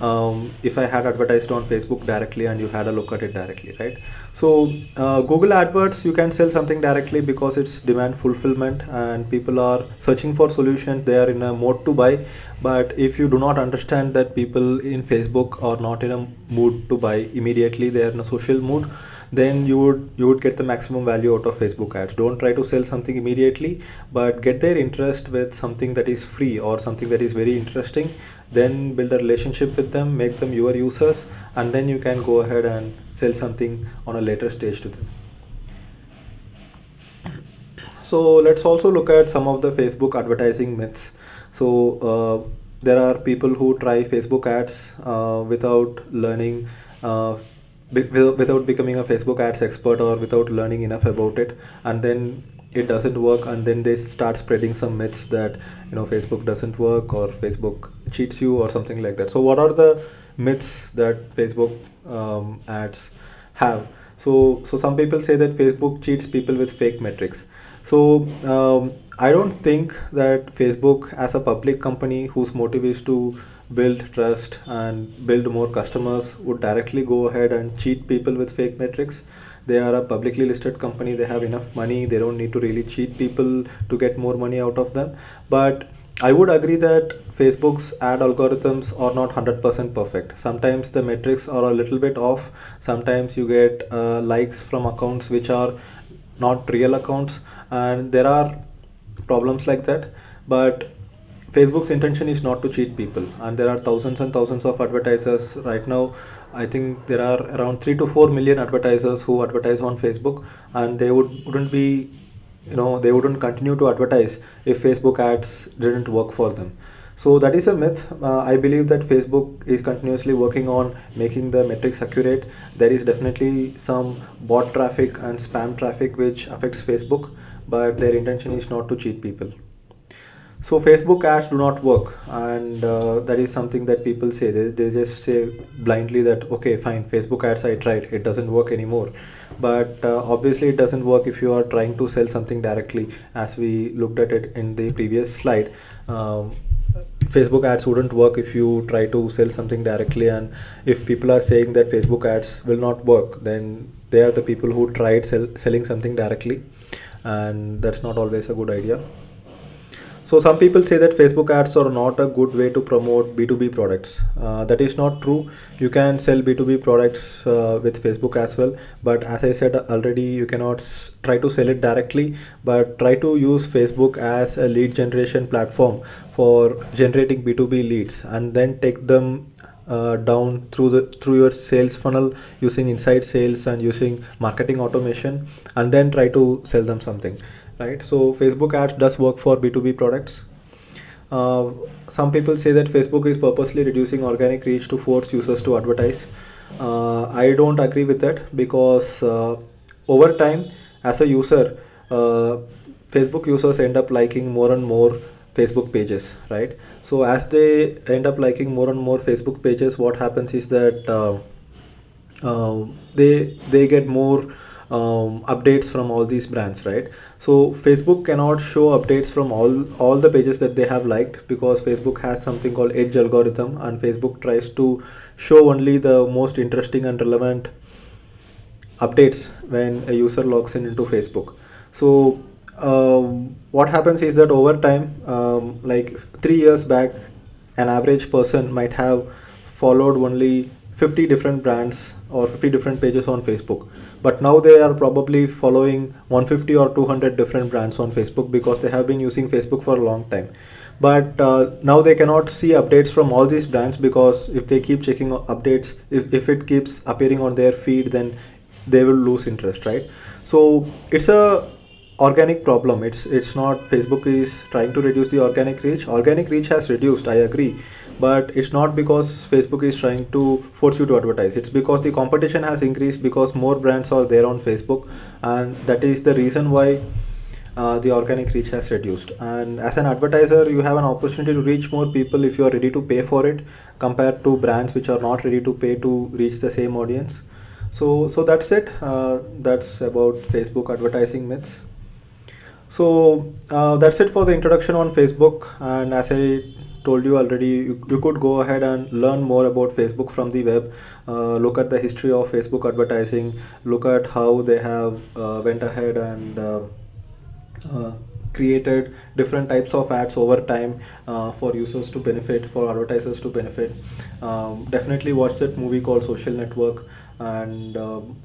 if I had advertised on Facebook directly and you had a look at it directly, right? So Google AdWords, you can sell something directly because it's demand fulfillment and people are searching for solutions. They are in a mode to buy. But if you do not understand that people in Facebook are not in a mood to buy immediately, they are in a social mood, then you would get the maximum value out of Facebook ads. Don't try to sell something immediately, but get their interest with something that is free or something that is very interesting. Then build a relationship with them, make them your users, and then you can go ahead and sell something on a later stage to them. So let's also look at some of the Facebook advertising myths. So there are people who try Facebook ads without learning, without becoming a Facebook ads expert or without learning enough about it, and then it doesn't work, and then they start spreading some myths that Facebook doesn't work or Facebook cheats you or something like that. So what are the myths that Facebook ads have? So some people say that Facebook cheats people with fake metrics. So I don't think that Facebook, as a public company whose motive is to build trust and build more customers, would directly go ahead and cheat people with fake metrics. They are a publicly listed company. They have enough money. They don't need to really cheat people to get more money out of them. But I would agree that Facebook's ad algorithms are not 100% perfect. Sometimes the metrics are a little bit off. Sometimes you get likes from accounts which are not real accounts, and there are problems like that. But Facebook's intention is not to cheat people, and there are thousands and thousands of advertisers right now. I think there are around 3 to 4 million advertisers who advertise on Facebook, and wouldn't be, they wouldn't continue to advertise if Facebook ads didn't work for them. So that is a myth. I believe that Facebook is continuously working on making the metrics accurate. There is definitely some bot traffic and spam traffic which affects Facebook, but their intention is not to cheat people. So Facebook ads do not work, and that is something that people say. They just say blindly that, okay, fine, Facebook ads I tried, it doesn't work anymore. But obviously it doesn't work if you are trying to sell something directly, as we looked at it in the previous slide. Facebook ads wouldn't work if you try to sell something directly, and if people are saying that Facebook ads will not work, then they are the people who tried selling something directly, and that's not always a good idea. So some people say that Facebook ads are not a good way to promote B2B products. That is not true. You can sell B2B products with Facebook as well. But as I said already, you cannot try to sell it directly, but try to use Facebook as a lead generation platform for generating B2B leads, and then take them down through your sales funnel using inside sales and using marketing automation, and then try to sell them something. Right, so Facebook ads does work for B2B products. Some people say that Facebook is purposely reducing organic reach to force users to advertise. I don't agree with that, because over time, as a user, Facebook users end up liking more and more Facebook pages, right? So as they end up liking more and more Facebook pages, what happens is that they get more updates from all these brands, right? So Facebook cannot show updates from all the pages that they have liked, because Facebook has something called edge algorithm, and Facebook tries to show only the most interesting and relevant updates when a user logs in into Facebook. So what happens is that over time, like 3 years back, an average person might have followed only 50 different brands or 50 different pages on Facebook, but now they are probably following 150 or 200 different brands on Facebook, because they have been using Facebook for a long time. But now they cannot see updates from all these brands, because if they keep checking updates, if it keeps appearing on their feed, then they will lose interest, right? So it's a organic problem. It's not Facebook is trying to reduce the organic reach. Organic reach has reduced, I agree, but it's not because Facebook is trying to force you to advertise. It's because the competition has increased, because more brands are there on Facebook, and that is the reason why the organic reach has reduced. And as an advertiser, you have an opportunity to reach more people if you are ready to pay for it, compared to brands which are not ready to pay to reach the same audience. So that's it. That's about Facebook advertising myths. So that's it for the introduction on Facebook. And as I told you already, you could go ahead and learn more about Facebook from the web. Look at the history of Facebook advertising, look at how they have went ahead and uh, created different types of ads over time for users to benefit, for advertisers to benefit. Definitely watch that movie called Social Network, and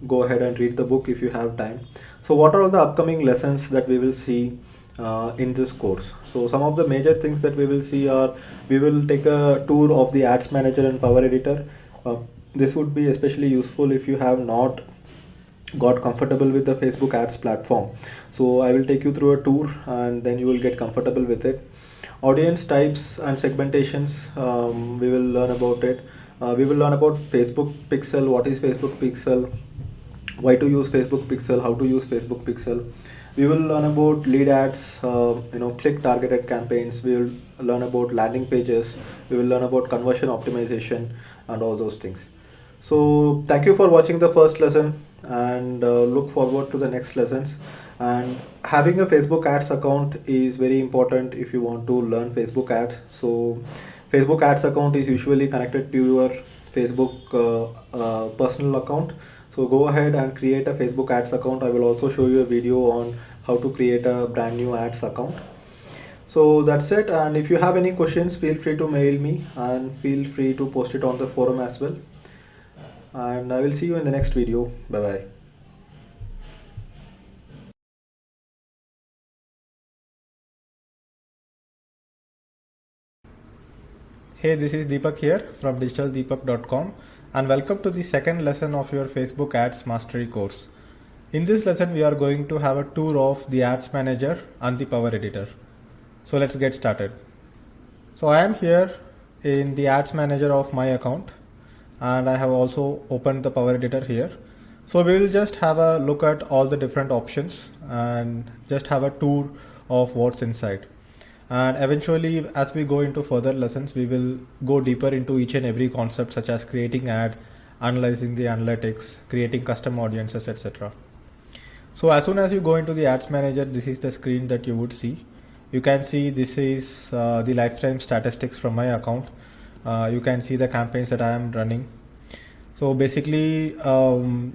go ahead and read the book if you have time. So what are all the upcoming lessons that we will see in this course? So some of the major things that we will see are, we will take a tour of the Ads Manager and Power Editor. This would be especially useful if you have not got comfortable with the Facebook ads platform. So I will take you through a tour and then you will get comfortable with it. Audience types and segmentations, we will learn about it. We will learn about Facebook pixel, what is Facebook pixel, why to use Facebook pixel, how to use Facebook pixel. We will learn about lead ads, click targeted campaigns. We will learn about landing pages. We will learn about conversion optimization and all those things. So thank you for watching the first lesson, and look forward to the next lessons. And having a Facebook ads account is very important if you want to learn Facebook ads. So Facebook ads account is usually connected to your Facebook personal account. So go ahead and create a Facebook ads account. I will also show you a video on how to create a brand new ads account. So that's it, and if you have any questions, feel free to mail me and feel free to post it on the forum as well. And I will see you in the next video. Bye bye. Hey, this is Deepak here from digitaldeepak.com, and welcome to the second lesson of your Facebook Ads Mastery course. In this lesson, we are going to have a tour of the Ads Manager and the Power Editor. So let's get started. So I am here in the Ads Manager of my account, and I have also opened the Power Editor here. So we will just have a look at all the different options and just have a tour of what's inside. And eventually, as we go into further lessons, we will go deeper into each and every concept, such as creating ad, analyzing the analytics, creating custom audiences, etc. So as soon as you go into the Ads Manager, this is the screen that you would see. You can see this is the lifetime statistics from my account. You can see the campaigns that I am running. So basically,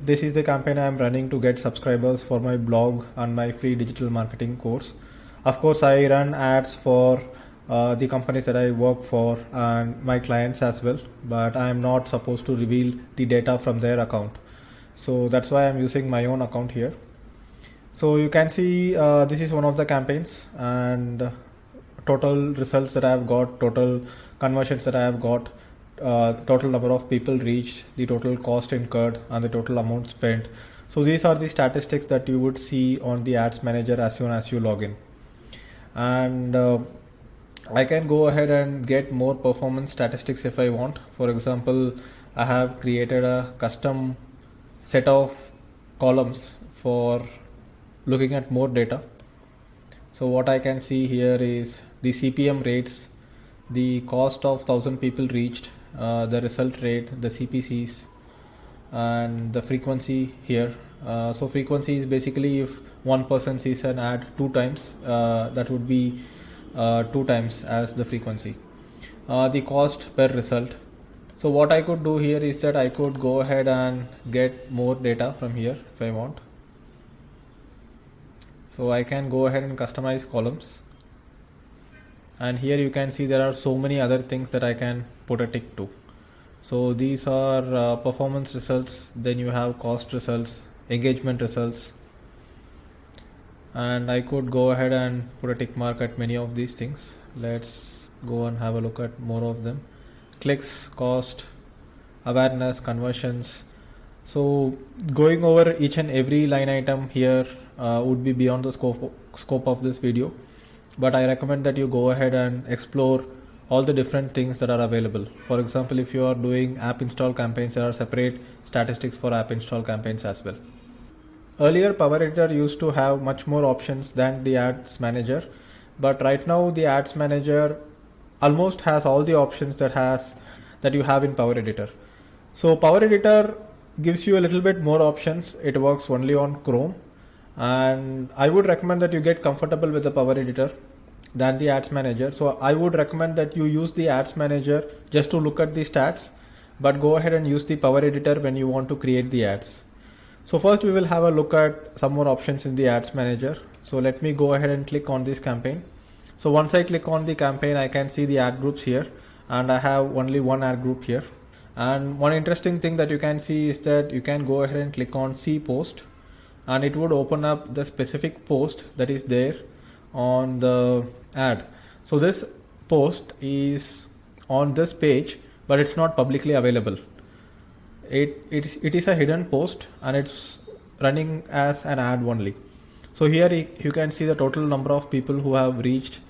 this is the campaign I am running to get subscribers for my blog and my free digital marketing course. Of course, I run ads for the companies that I work for and my clients as well, but I am not supposed to reveal the data from their account. So that's why I'm using my own account here. So you can see this is one of the campaigns, and total results that I have got, total conversions that I have got, total number of people reached, the total cost incurred, and the total amount spent. So these are the statistics that you would see on the Ads Manager as soon as you log in. And I can go ahead and get more performance statistics if I want. For example, I have created a custom set of columns for looking at more data. So what I can see here is the CPM rates, the cost of 1,000 people reached, the result rate, the CPCs, and the frequency here. So frequency is basically if one person sees an ad 2 times, that would be 2 times as the frequency. The cost per result. So what I could do here is that I could go ahead and get more data from here if I want. So I can go ahead and customize columns, and here you can see there are so many other things that I can put a tick to. So these are performance results, then you have cost results, engagement results, and I could go ahead and put a tick mark at many of these things. Let's go and have a look at more of them. Clicks, cost, awareness, conversions. So going over each and every line item here would be beyond the scope of this video, but I recommend that you go ahead and explore all the different things that are available. For example, if you are doing app install campaigns, there are separate statistics for app install campaigns as well. Earlier, Power Editor used to have much more options than the Ads Manager, but right now the Ads Manager almost has all the options that you have in Power Editor. So Power Editor gives you a little bit more options. It works only on Chrome, and I would recommend that you get comfortable with the Power Editor. than the ads manager. So I would recommend that you use the ads manager just to look at the stats, but go ahead and use the Power Editor when you want to create the ads. So first we will have a look at some more options in the ads manager. So let me go ahead and click on this campaign. So once I click on the campaign, I can see the ad groups here, and I have only one ad group here. And one interesting thing that you can see is that you can go ahead and click on see post, and it would open up the specific post that is there on the ad. So this post is on this page, but it's not publicly available. It is a hidden post, and it's running as an ad only. So here you can see the total number of people who have reached,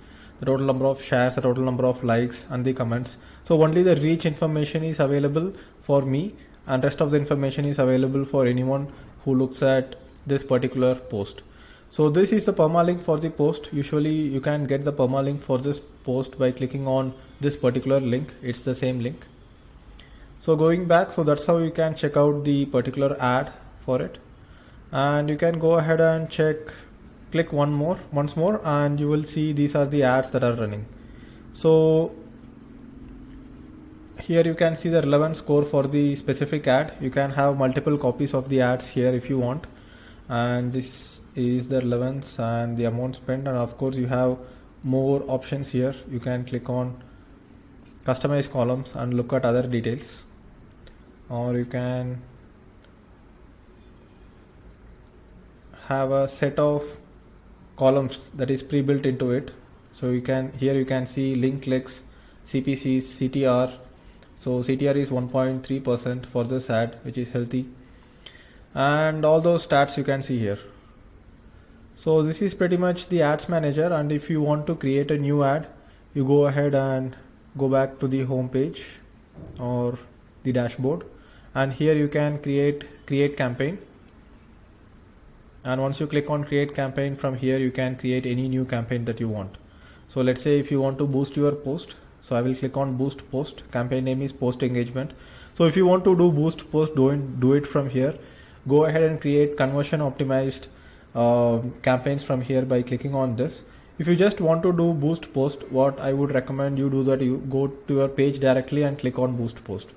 the total number of shares, the total number of likes, and the comments. So only the reach information is available for me, and rest of the information is available for anyone who looks at this particular post. So this is the permalink for the post. Usually you can get the permalink for this post by clicking on this particular link. It's the same link. So going back, so that's how you can check out the particular ad for it. And you can go ahead and click once more, and you will see these are the ads that are running. So here you can see the relevance score for the specific ad. You can have multiple copies of the ads here if you want, and this is the relevance and the amount spent. And of course you have more options here. You can click on customize columns and look at other details, or you can have a set of columns that is pre-built into it. So you can see link clicks, CPCs, CTR. So CTR is 1.3% for this ad, which is healthy, and all those stats you can see here. So this is pretty much the ads manager. And if you want to create a new ad, you go ahead and go back to the home page or the dashboard, and here you can create campaign. And once you click on create campaign, from here you can create any new campaign that you want. So let's say if you want to boost your post, so I will click on boost post. Campaign name is post engagement. So if you want to do boost post, do it from here. Go ahead and create conversion optimized campaigns from here by clicking on this. If you just want to do boost post, what I would recommend you do that you go to your page directly and click on boost post.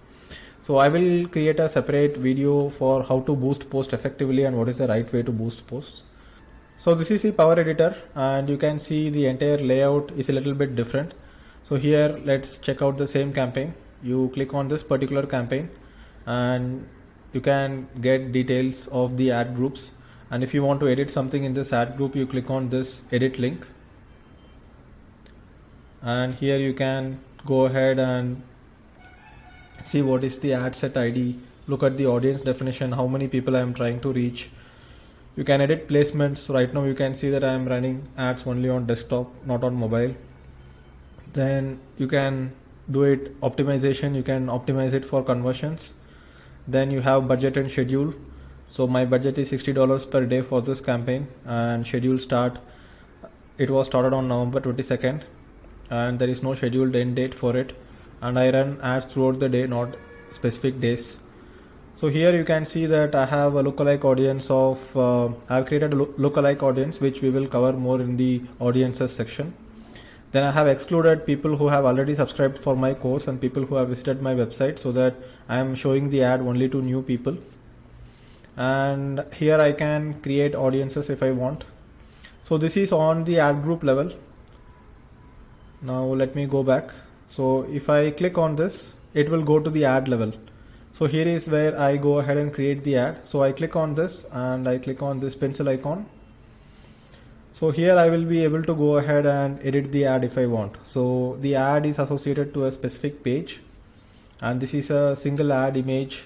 So I will create a separate video for how to boost post effectively and what is the right way to boost posts. So this is the Power Editor, and you can see the entire layout is a little bit different. So here let's check out the same campaign. You click on this particular campaign and you can get details of the ad groups. And if you want to edit something in this ad group, you click on this edit link, and here you can go ahead and see what is the ad set ID, look at the audience definition, how many people I am trying to reach. You can edit placements. Right now you can see that I am running ads only on desktop, not on mobile. Then you can do it optimization. You can optimize it for conversions. Then you have budget and schedule. So my budget is $60 per day for this campaign, and schedule start, it was started on November 22nd, and there is no scheduled end date for it. And I run ads throughout the day, not specific days. So here you can see that I have a lookalike audience of, I've created a lookalike audience, which we will cover more in the audiences section. Then I have excluded people who have already subscribed for my course and people who have visited my website, so that I am showing the ad only to new people. And here I can create audiences if I want. So this is on the ad group level. Now let me go back. So if I click on this, it will go to the ad level. So here is where I go ahead and create the ad. So I click on this and I click on this pencil icon. So here I will be able to go ahead and edit the ad if I want. So the ad is associated to a specific page, and this is a single ad image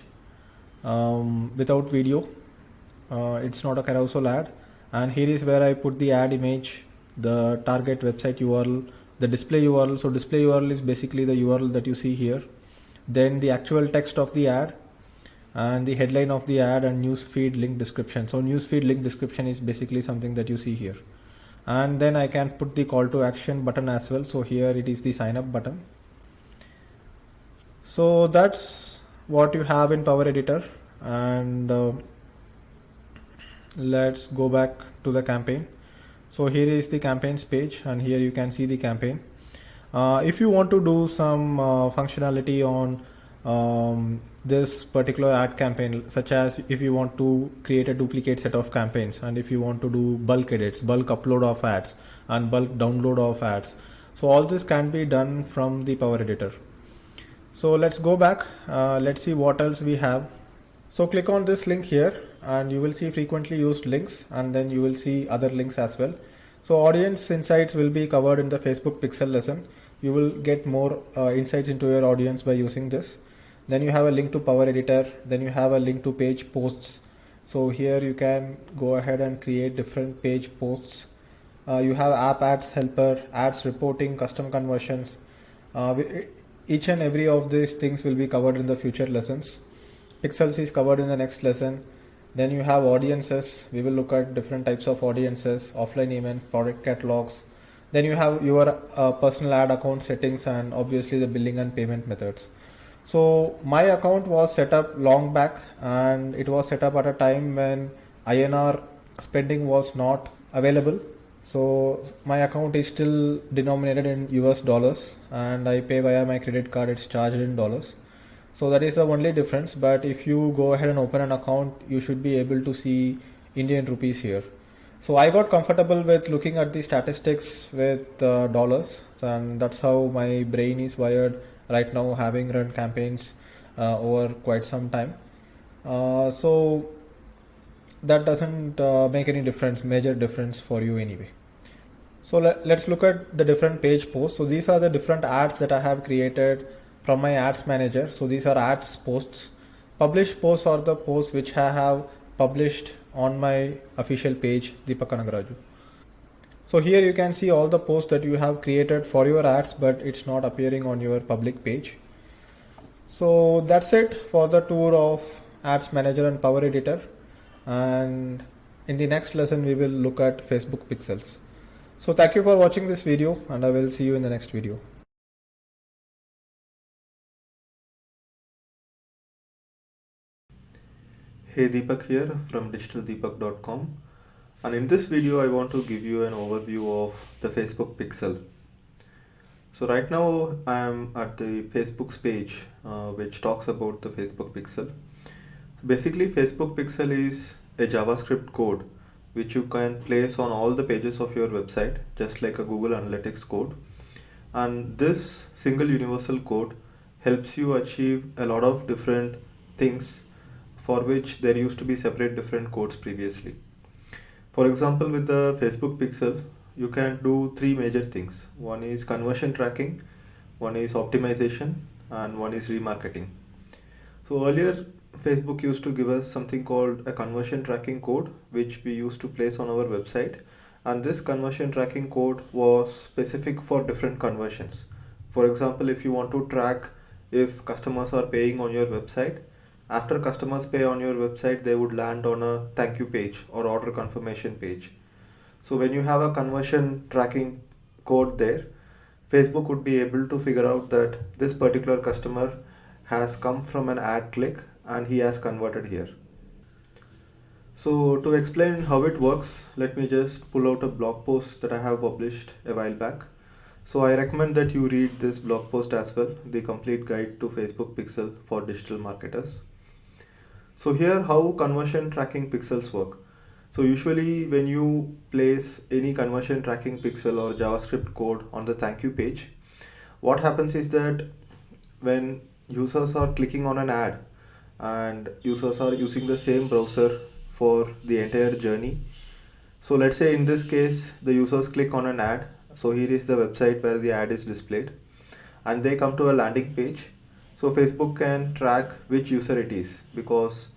without video. It's not a carousel ad. And here is where I put the ad image, the target website URL, the display URL. So display URL is basically the URL that you see here. Then the actual text of the ad, and the headline of the ad, and newsfeed link description. So newsfeed link description is basically something that you see here. And then I can put the call to action button as well. So here it is the sign up button. So that's what you have in Power Editor. And let's go back to the campaign. So here is the campaigns page, and here you can see the campaign. If you want to do some functionality on this particular ad campaign, such as if you want to create a duplicate set of campaigns, and if you want to do bulk edits, bulk upload of ads, and bulk download of ads, so all this can be done from the Power Editor. So let's go back. Let's see what else we have. So click on this link here and you will see frequently used links, and then you will see other links as well. So audience insights will be covered in the Facebook pixel lesson. You will get more insights into your audience by using this. Then you have a link to Power Editor. Then you have a link to page posts. So here you can go ahead and create different page posts. You have app ads helper, ads reporting, custom conversions. Each and every of these things will be covered in the future lessons. Pixels is covered in the next lesson. Then you have audiences. We will look at different types of audiences, offline events, product catalogs. Then you have your personal ad account settings, and obviously the billing and payment methods. So my account was set up long back, and it was set up at a time when INR spending was not available. So my account is still denominated in US dollars, and I pay via my credit card. It's charged in dollars. So that is the only difference. But if you go ahead and open an account, you should be able to see Indian rupees here. So I got comfortable with looking at the statistics with dollars, and that's how my brain is wired right now, having run campaigns over quite some time. So that doesn't make any difference, major difference for you anyway. So let's look at the different page posts. So these are the different ads that I have created from my ads manager. So these are ads posts. Published posts are the posts which I have published on my official page, Deepak Anagaraju. So here you can see all the posts that you have created for your ads, but it's not appearing on your public page. So that's it for the tour of Ads Manager and Power Editor. And in the next lesson, we will look at Facebook pixels. So thank you for watching this video, and I will see you in the next video. Hey, Deepak here from digitaldeepak.com, and in this video I want to give you an overview of the Facebook pixel. So right now I am at the Facebook's page which talks about the Facebook pixel. Basically, Facebook pixel is a JavaScript code which you can place on all the pages of your website, just like a Google Analytics code. And this single universal code helps you achieve a lot of different things for which there used to be separate different codes previously. For example, with the Facebook pixel, you can do three major things. One is conversion tracking, one is optimization, and one is remarketing. So earlier, Facebook used to give us something called a conversion tracking code, which we used to place on our website. And this conversion tracking code was specific for different conversions. For example, if you want to track if customers are paying on your website, after customers pay on your website, they would land on a thank you page or order confirmation page. So when you have a conversion tracking code there, Facebook would be able to figure out that this particular customer has come from an ad click and he has converted here. So to explain how it works, let me just pull out a blog post that I have published a while back. So I recommend that you read this blog post as well, the complete guide to Facebook pixel for digital marketers. So here how conversion tracking pixels work. So usually when you place any conversion tracking pixel or JavaScript code on the thank you page, what happens is that when users are clicking on an ad and users are using the same browser for the entire journey. So let's say in this case, the users click on an ad. So here is the website where the ad is displayed and they come to a landing page. So Facebook can track which user it is because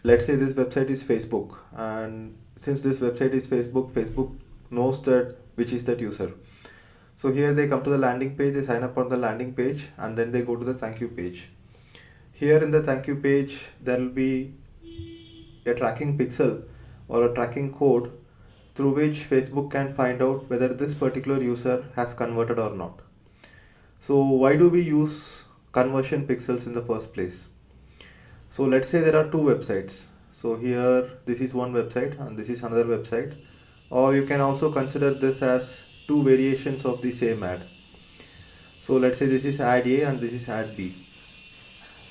let's say this website is Facebook, and since this website is Facebook, Facebook knows that which is that user. So here they come to the landing page, they sign up on the landing page, and then they go to the thank you page. Here in the thank you page, there will be a tracking pixel or a tracking code through which Facebook can find out whether this particular user has converted or not. So why do we use conversion pixels in the first place? So let's say there are two websites. So here this is one website and this is another website, or you can also consider this as two variations of the same ad. So let's say this is ad A and this is ad B,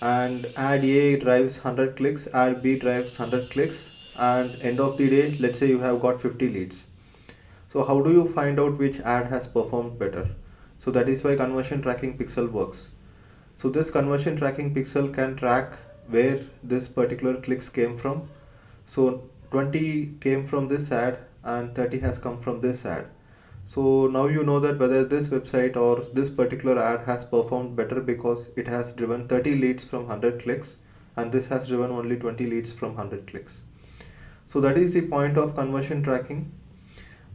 and ad A drives 100 clicks, ad B drives 100 clicks, and end of the day, let's say you have got 50 leads. So how do you find out which ad has performed better? So that is why conversion tracking pixel works. So this conversion tracking pixel can track where this particular clicks came from. So 20 came from this ad and 30 has come from this ad. So now you know that whether this website or this particular ad has performed better because it has driven 30 leads from 100 clicks and this has driven only 20 leads from 100 clicks. So that is the point of conversion tracking.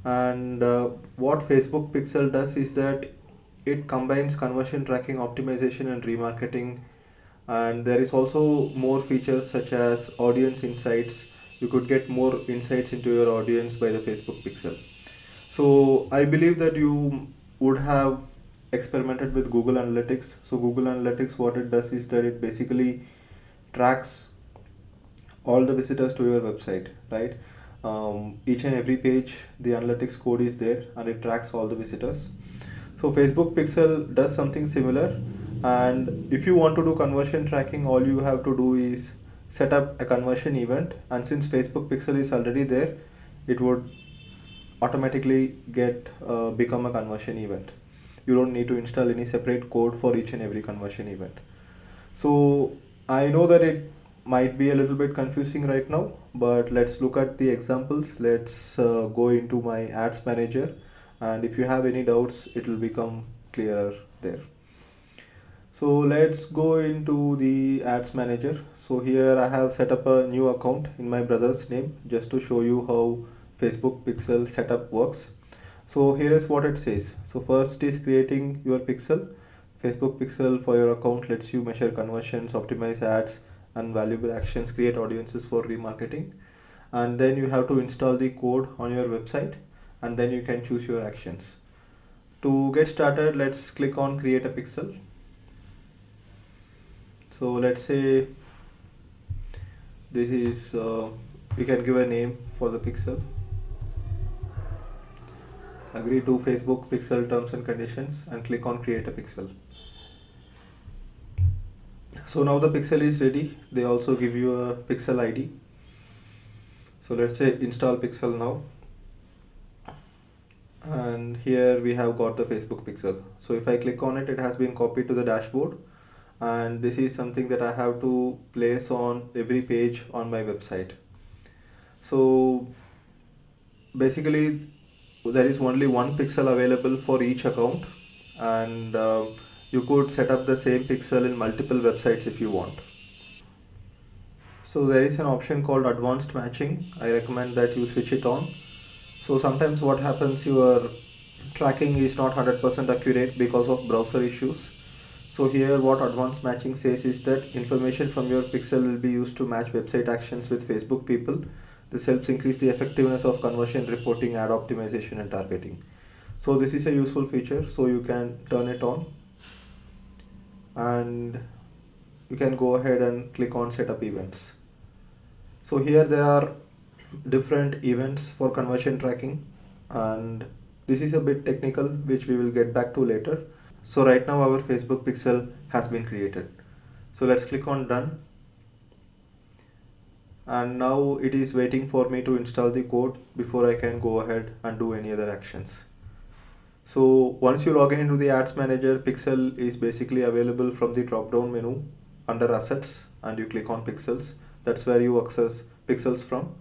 And what Facebook Pixel does is that it combines conversion tracking, optimization and remarketing, and there is also more features such as audience insights. You could get more insights into your audience by the Facebook Pixel. So I believe that you would have experimented with Google Analytics. So Google Analytics, what it does is that it basically tracks all the visitors to your website, right? Each and every page, the analytics code is there and it tracks all the visitors. So Facebook Pixel does something similar, and if you want to do conversion tracking, all you have to do is set up a conversion event, and since Facebook Pixel is already there, it would automatically become a conversion event. You don't need to install any separate code for each and every conversion event. So I know that it might be a little bit confusing right now, but let's look at the examples. Let's go into my ads manager, and if you have any doubts, it will become clearer there. So let's go into the ads manager. So here I have set up a new account in my brother's name just to show you how Facebook Pixel setup works. So here is what it says. So first is creating your pixel. Facebook Pixel for your account lets you measure conversions, optimize ads and valuable actions, create audiences for remarketing. And then you have to install the code on your website, and then you can choose your actions. To get started, let's click on create a pixel. So let's say this is, we can give a name for the pixel. Agree to Facebook Pixel terms and conditions and click on create a pixel. So now the pixel is ready. They also give you a pixel ID. So let's say install pixel now. And here we have got the Facebook Pixel. So if I click on it, it has been copied to the dashboard, and this is something that I have to place on every page on my website. So basically there is only one pixel available for each account, and you could set up the same pixel in multiple websites if you want. So there is an option called advanced matching. I recommend that you switch it on. So sometimes what happens, your tracking is not 100% accurate because of browser issues. So here what advanced matching says is that information from your pixel will be used to match website actions with Facebook people. This helps increase the effectiveness of conversion reporting, ad optimization and targeting. So this is a useful feature, so you can turn it on and you can go ahead and click on setup events. So here there are different events for conversion tracking, and this is a bit technical which we will get back to later. So right now our Facebook pixel has been created. So let's click on done, and now it is waiting for me to install the code before I can go ahead and do any other actions. So once you log in into the ads manager, pixel is basically available from the drop down menu under assets, and you click on pixels. That's where you access pixels from.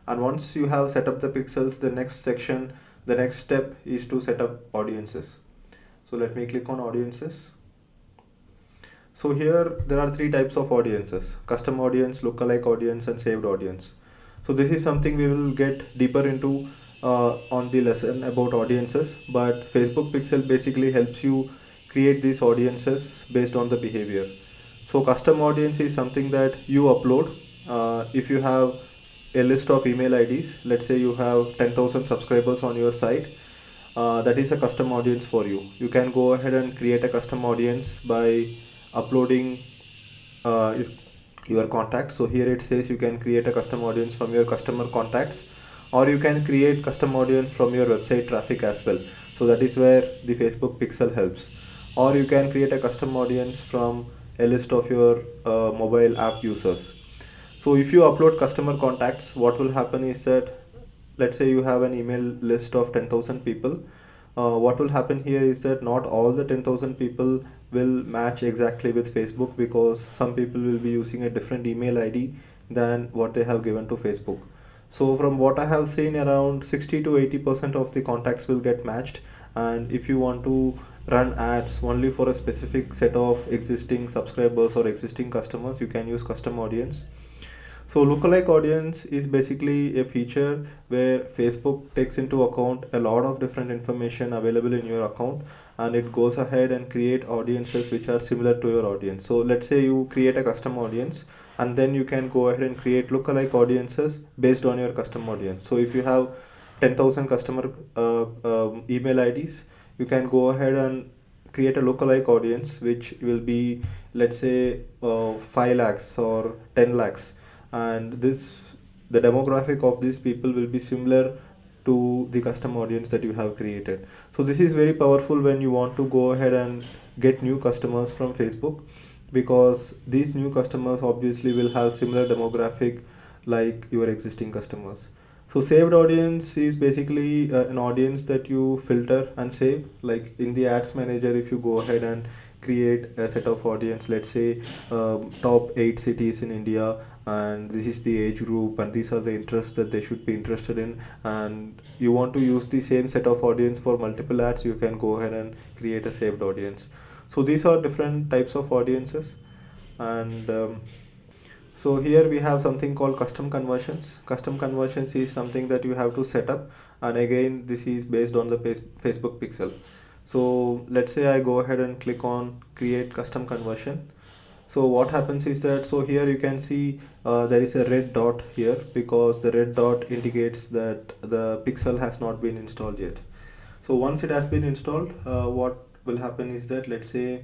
And once you have set up the pixels, the next step is to set up audiences. So let me click on audiences. So here there are three types of audiences: custom audience, lookalike audience and saved audience. So this is something we will get deeper into on the lesson about audiences, but Facebook Pixel basically helps you create these audiences based on the behavior. So custom audience is something that you upload. If you have a list of email IDs, let's say you have 10,000 subscribers on your site, that is a custom audience for you. You can go ahead and create a custom audience by uploading your contacts. So here it says you can create a custom audience from your customer contacts, or you can create custom audience from your website traffic as well. So that is where the Facebook pixel helps. Or you can create a custom audience from a list of your mobile app users. So if you upload customer contacts, what will happen is that, let's say you have an email list of 10,000 people. What will happen here is that not all the 10,000 people will match exactly with Facebook, because some people will be using a different email ID than what they have given to Facebook. So from what I have seen, around 60 to 80% of the contacts will get matched. And if you want to run ads only for a specific set of existing subscribers or existing customers, you can use custom audience. So lookalike audience is basically a feature where Facebook takes into account a lot of different information available in your account, and it goes ahead and create audiences which are similar to your audience. So let's say you create a custom audience, and then you can go ahead and create lookalike audiences based on your custom audience. So if you have 10,000 customer email IDs, you can go ahead and create a lookalike audience which will be, let's say, 5 lakhs or 10 lakhs, and the demographic of these people will be similar to the custom audience that you have created. So this is very powerful when you want to go ahead and get new customers from Facebook, because these new customers obviously will have similar demographic like your existing customers. So saved audience is basically an audience that you filter and save. Like in the ads manager, if you go ahead and create a set of audience, let's say top 8 cities in India, and this is the age group, and these are the interests that they should be interested in, and you want to use the same set of audience for multiple ads, you can go ahead and create a saved audience. So these are different types of audiences. And so here we have something called custom conversions. Custom conversions is something that you have to set up, and again this is based on the Facebook pixel. So let's say I go ahead and click on create custom conversion. So what happens is that, so here you can see there is a red dot here, because the red dot indicates that the pixel has not been installed yet. So once it has been installed, what will happen is that, let's say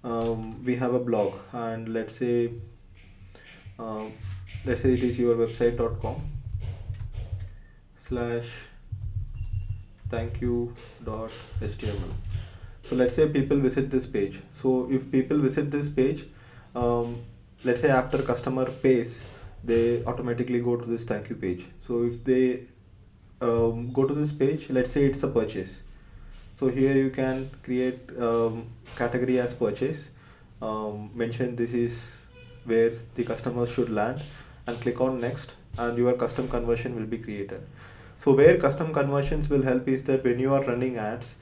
we have a blog, and let's say it is your website.com / thankyou.html. So let's say people visit this page. So if people visit this page, let's say after customer pays, they automatically go to this thank you page. So if they go to this page, let's say it's a purchase. So here you can create category as purchase, mention this is where the customer should land, and click on next, and your custom conversion will be created. So where custom conversions will help is that when you are running ads,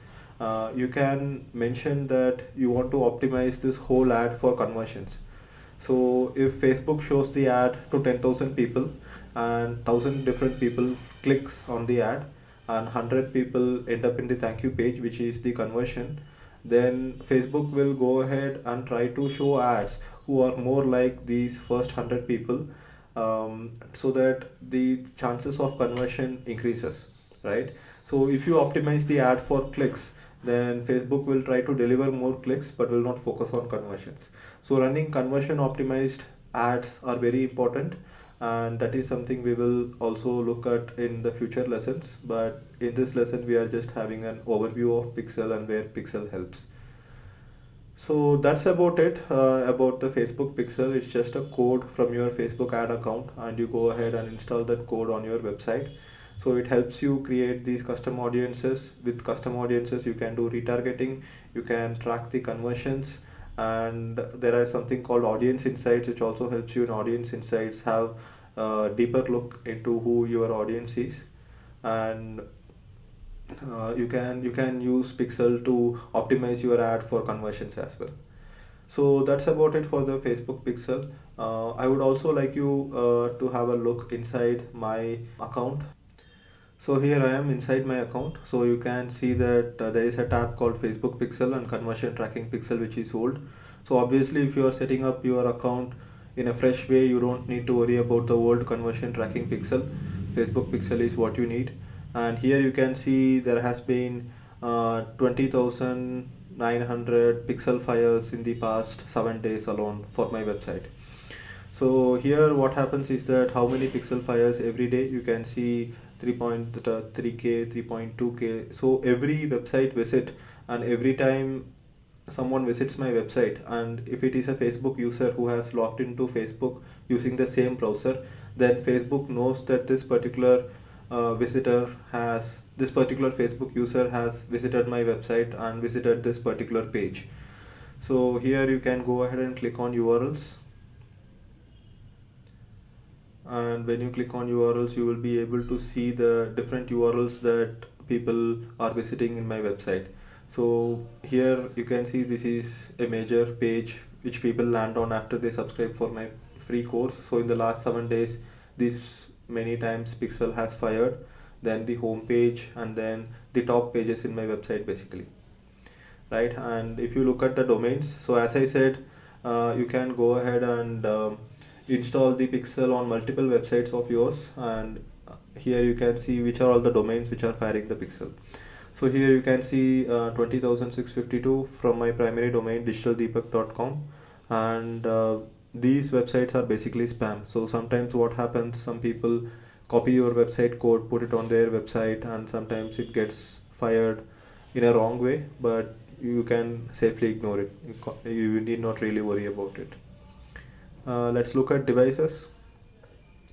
you can mention that you want to optimize this whole ad for conversions. So if Facebook shows the ad to 10,000 people, and 1,000 different people clicks on the ad, and 100 people end up in the thank you page, which is the conversion, then Facebook will go ahead and try to show ads who are more like these first 100 people, so that the chances of conversion increases, right? So if you optimize the ad for clicks, then Facebook will try to deliver more clicks but will not focus on conversions. So running conversion optimized ads are very important, and that is something we will also look at in the future lessons, but in this lesson we are just having an overview of pixel and where pixel helps. So that's about it about the Facebook pixel. It's just a code from your Facebook ad account, and you go ahead and install that code on your website. So it helps you create these custom audiences. With custom audiences you can do retargeting, you can track the conversions, and there are something called audience insights, which also helps you in audience insights have a deeper look into who your audience is. And you can use pixel to optimize your ad for conversions as well. So that's about it for the Facebook pixel. I would also like you to have a look inside my account. So here I am inside my account. So you can see that there is a tab called Facebook pixel and conversion tracking pixel, which is old. So obviously if you are setting up your account in a fresh way, you don't need to worry about the old conversion tracking pixel. Facebook pixel is what you need. And here you can see there has been 20,900 pixel fires in the past 7 days alone for my website. So here what happens is that how many pixel fires every day. You can see 3.3k, 3.2k. So every website visit, and every time someone visits my website, and if it is a Facebook user who has logged into Facebook using the same browser, then Facebook knows that this particular this particular Facebook user has visited my website and visited this particular page. So here you can go ahead and click on URLs, and when you click on URLs you will be able to see the different URLs that people are visiting in my website. So here you can see this is a major page which people land on after they subscribe for my free course. So in the last 7 days, this many times pixel has fired, then the home page, and then the top pages in my website basically, right? And if you look at the domains, so as I said, you can go ahead and install the pixel on multiple websites of yours, and here you can see which are all the domains which are firing the pixel. So here you can see 20,652 from my primary domain digitaldeepak.com, and these websites are basically spam. So sometimes what happens, some people copy your website code, put it on their website, and sometimes it gets fired in a wrong way, but you can safely ignore it. You need not really worry about it. Let's look at devices.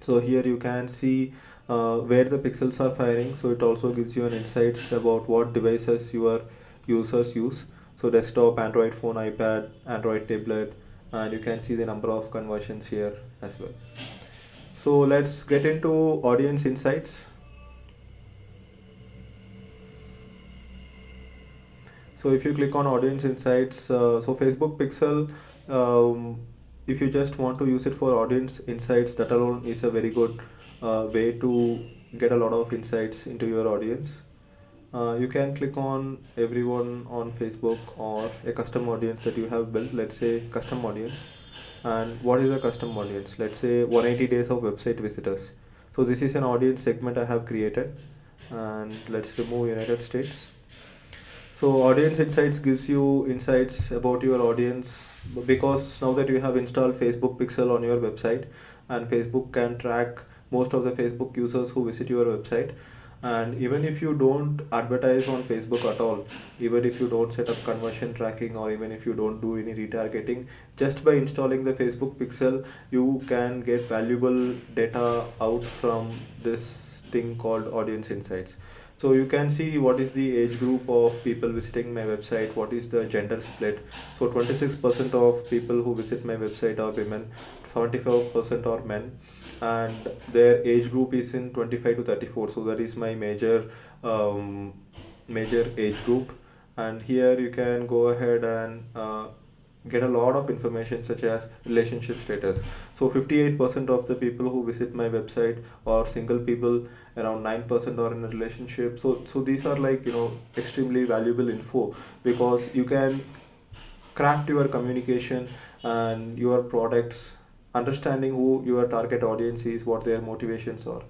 So here you can see where the pixels are firing. So it also gives you an insights about what devices your users use. So desktop, Android phone, iPad, Android tablet, and you can see the number of conversions here as well. So let's get into audience insights. So if you click on audience insights, so Facebook pixel, if you just want to use it for audience insights, that alone is a very good way to get a lot of insights into your audience. You can click on everyone on Facebook or a custom audience that you have built. Let's say custom audience. And what is a custom audience? Let's say 180 days of website visitors. So this is an audience segment I have created, and let's remove United States. So audience insights gives you insights about your audience, because now that you have installed Facebook pixel on your website, and Facebook can track most of the Facebook users who visit your website. And even if you don't advertise on Facebook at all, even if you don't set up conversion tracking, or even if you don't do any retargeting, just by installing the Facebook pixel, you can get valuable data out from this thing called audience insights. So you can see what is the age group of people visiting my website, what is the gender split. So 26% of people who visit my website are women, 75% are men, and their age group is in 25 to 34. So that is my major age group. And here you can go ahead and get a lot of information such as relationship status. So 58% of the people who visit my website are single people, around 9% are in a relationship. So these are like, extremely valuable info, because you can craft your communication and your products understanding who your target audience is, what their motivations are.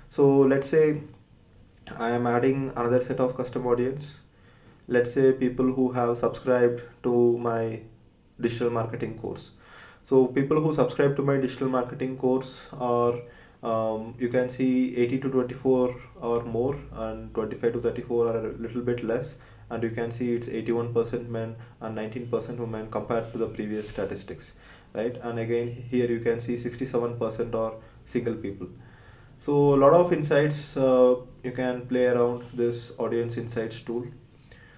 So let's say I am adding another set of custom audience. Let's say people who have subscribed to my digital marketing course. So people who subscribe to my digital marketing course are you can see 80 to 24 or more, and 25 to 34 are a little bit less, and you can see it's 81% men and 19% women compared to the previous statistics, right? And again here you can see 67% are single people. So a lot of insights, you can play around this audience insights tool.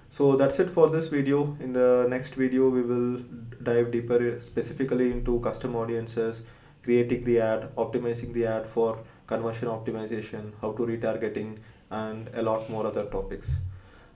So that's it for this video. In the next video we will dive deeper specifically into custom audiences, creating the ad, optimizing the ad for conversion optimization, how to retargeting, and a lot more other topics.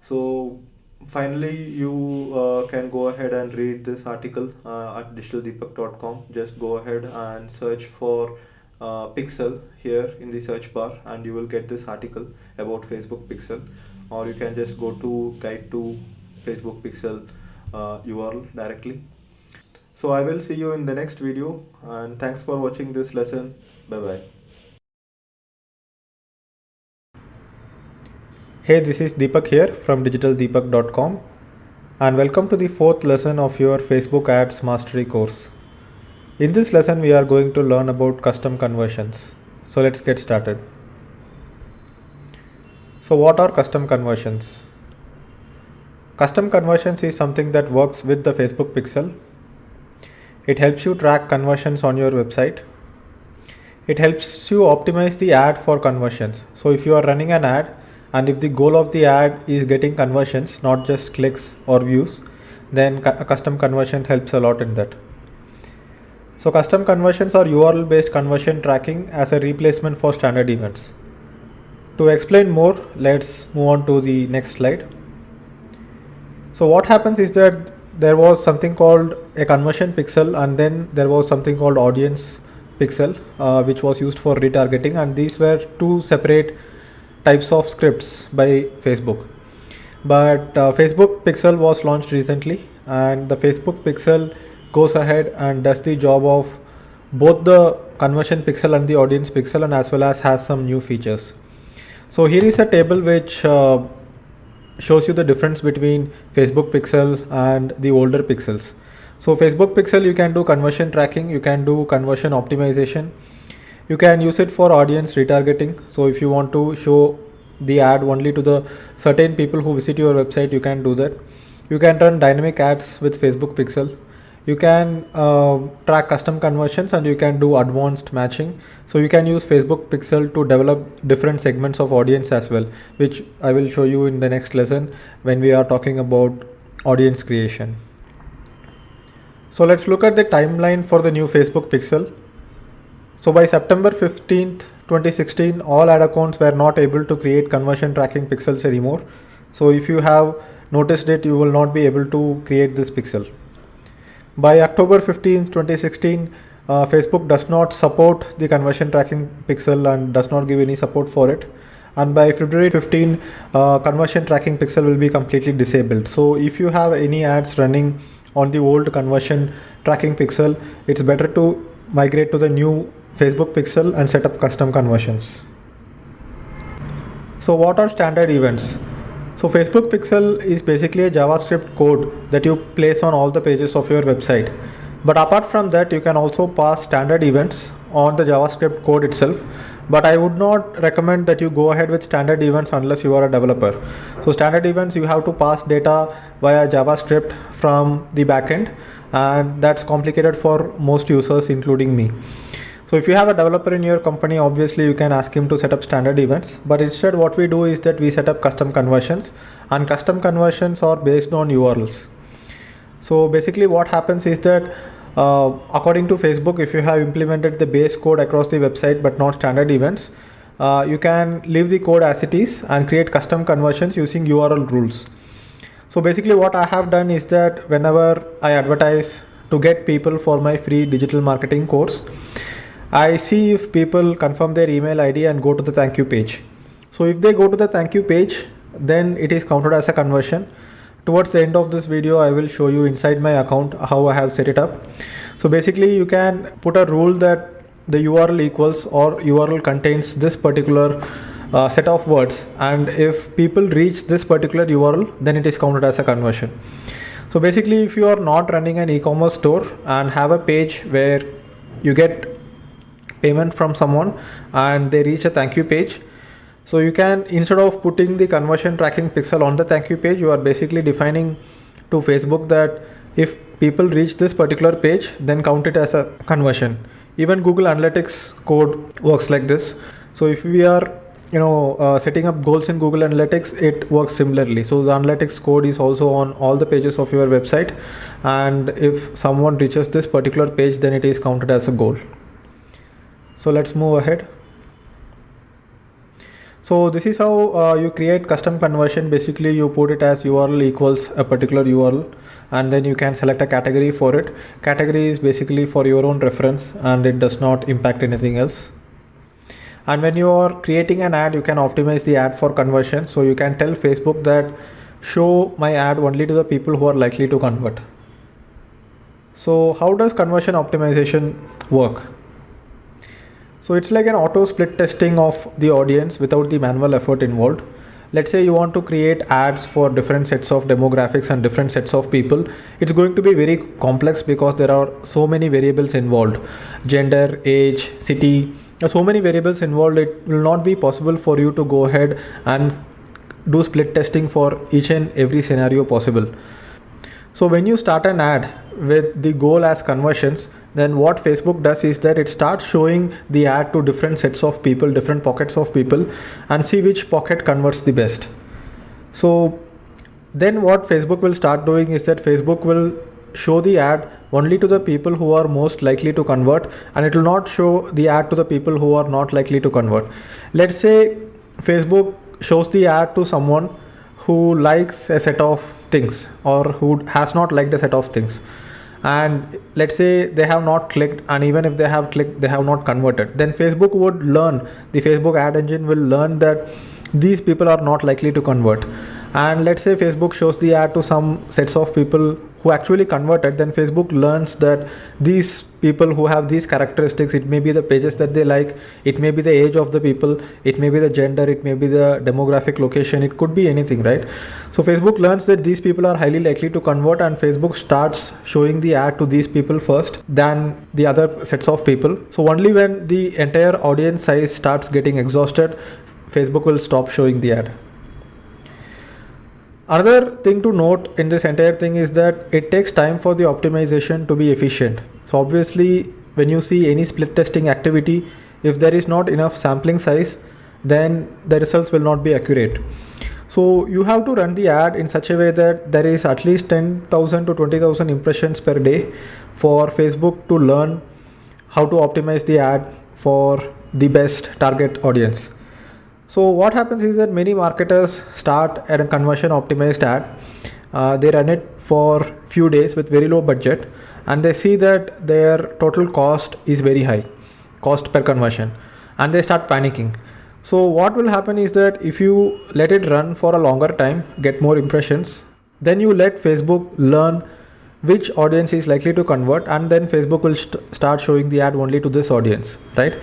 So finally you can go ahead and read this article at digitaldeepak.com. Just go ahead and search for pixel here in the search bar, and you will get this article about Facebook pixel, or you can just go to guide to Facebook pixel URL directly. So I will see you in the next video, and thanks for watching this lesson. Bye bye. Hey, this is Deepak here from digitaldeepak.com, and welcome to the fourth lesson of your Facebook Ads Mastery course. In this lesson, we are going to learn about custom conversions. So let's get started. So what are custom conversions? Custom conversions is something that works with the Facebook pixel. It helps you track conversions on your website. It helps you optimize the ad for conversions. So if you are running an ad and if the goal of the ad is getting conversions, not just clicks or views, then a custom conversion helps a lot in that. So custom conversions are URL based conversion tracking as a replacement for standard events. To explain more, let's move on to the next slide. So what happens is that there was something called a conversion pixel, and then there was something called audience pixel, which was used for retargeting, and these were two separate types of scripts by Facebook. But Facebook pixel was launched recently, and the Facebook pixel goes ahead and does the job of both the conversion pixel and the audience pixel, and as well as has some new features. So here is a table which shows you the difference between Facebook pixel and the older pixels. So Facebook pixel, you can do conversion tracking, you can do conversion optimization, you can use it for audience retargeting. So if you want to show the ad only to the certain people who visit your website, you can do that. You can run dynamic ads with Facebook pixel. You can track custom conversions, and you can do advanced matching. So you can use Facebook pixel to develop different segments of audience as well, which I will show you in the next lesson when we are talking about audience creation. So let's look at the timeline for the new Facebook pixel. So by September 15th, 2016, all ad accounts were not able to create conversion tracking pixels anymore. So if you have noticed it, you will not be able to create this pixel. By October 15th, 2016, Facebook does not support the conversion tracking pixel and does not give any support for it. And by February 15, conversion tracking pixel will be completely disabled. So if you have any ads running on the old conversion tracking pixel, it's better to migrate to the new Facebook pixel and set up custom conversions. So what are standard events? So Facebook pixel is basically a JavaScript code that you place on all the pages of your website. But apart from that, you can also pass standard events on the JavaScript code itself. But I would not recommend that you go ahead with standard events unless you are a developer. So standard events, you have to pass data via JavaScript from the backend, and that's complicated for most users, including me. So if you have a developer in your company, obviously you can ask him to set up standard events, but instead what we do is that we set up custom conversions, and custom conversions are based on URLs. So basically what happens is that according to Facebook, if you have implemented the base code across the website but not standard events, you can leave the code as it is and create custom conversions using URL rules. So basically what I have done is that whenever I advertise to get people for my free digital marketing course, I see if people confirm their email ID and go to the thank you page. So if they go to the thank you page, then it is counted as a conversion. Towards the end of this video, I will show you inside my account how I have set it up. So basically you can put a rule that the URL equals or URL contains this particular set of words, and if people reach this particular URL, then it is counted as a conversion. So basically if you are not running an e-commerce store and have a page where you get payment from someone and they reach a thank you page, so you can, instead of putting the conversion tracking pixel on the thank you page, you are basically defining to Facebook that if people reach this particular page, then count it as a conversion. Even Google Analytics code works like this. So if we are setting up goals in Google Analytics, it works similarly. So the analytics code is also on all the pages of your website, and if someone reaches this particular page, then it is counted as a goal. So let's move ahead. So this is how you create custom conversion. Basically you put it as URL equals a particular URL, and then you can select a category for it. Category is basically for your own reference and it does not impact anything else. And when you are creating an ad, you can optimize the ad for conversion. So you can tell Facebook that show my ad only to the people who are likely to convert. So how does conversion optimization work? So it's like an auto split testing of the audience without the manual effort involved. let's say you want to create ads for different sets of demographics and different sets of people. It's going to be very complex because there are so many variables involved: gender, age, city. There are so many variables involved. It will not be possible for you to go ahead and do split testing for each and every scenario possible. So when you start an ad with the goal as conversions, then what Facebook does is that it starts showing the ad to different sets of people, different pockets of people, and see which pocket converts the best. So then what Facebook will start doing is that Facebook will show the ad only to the people who are most likely to convert, and it will not show the ad to the people who are not likely to convert. Let's say Facebook shows the ad to someone who likes a set of things or who has not liked a set of things, and let's say they have not clicked, and even if they have clicked, they have not converted. Then Facebook would learn, the Facebook ad engine will learn that these people are not likely to convert. And let's say Facebook shows the ad to some sets of people who actually converted, then Facebook learns that these people who have these characteristics, it may be the pages that they like, it may be the age of the people, it may be the gender, it may be the demographic location, it could be anything, right? So Facebook learns that these people are highly likely to convert, and Facebook starts showing the ad to these people first than the other sets of people. So only when the entire audience size starts getting exhausted, Facebook will stop showing the ad. Another thing to note in this entire thing is that it takes time for the optimization to be efficient. So obviously, when you see any split testing activity, if there is not enough sampling size, then the results will not be accurate. So you have to run the ad in such a way that there is at least 10,000 to 20,000 impressions per day for Facebook to learn how to optimize the ad for the best target audience. So what happens is that many marketers start at a conversion optimized ad. They run it for few days with very low budget, and they see that their total cost is very high, cost per conversion, and they start panicking. So what will happen is that if you let it run for a longer time, get more impressions, then you let Facebook learn which audience is likely to convert, and then Facebook will start showing the ad only to this audience, right?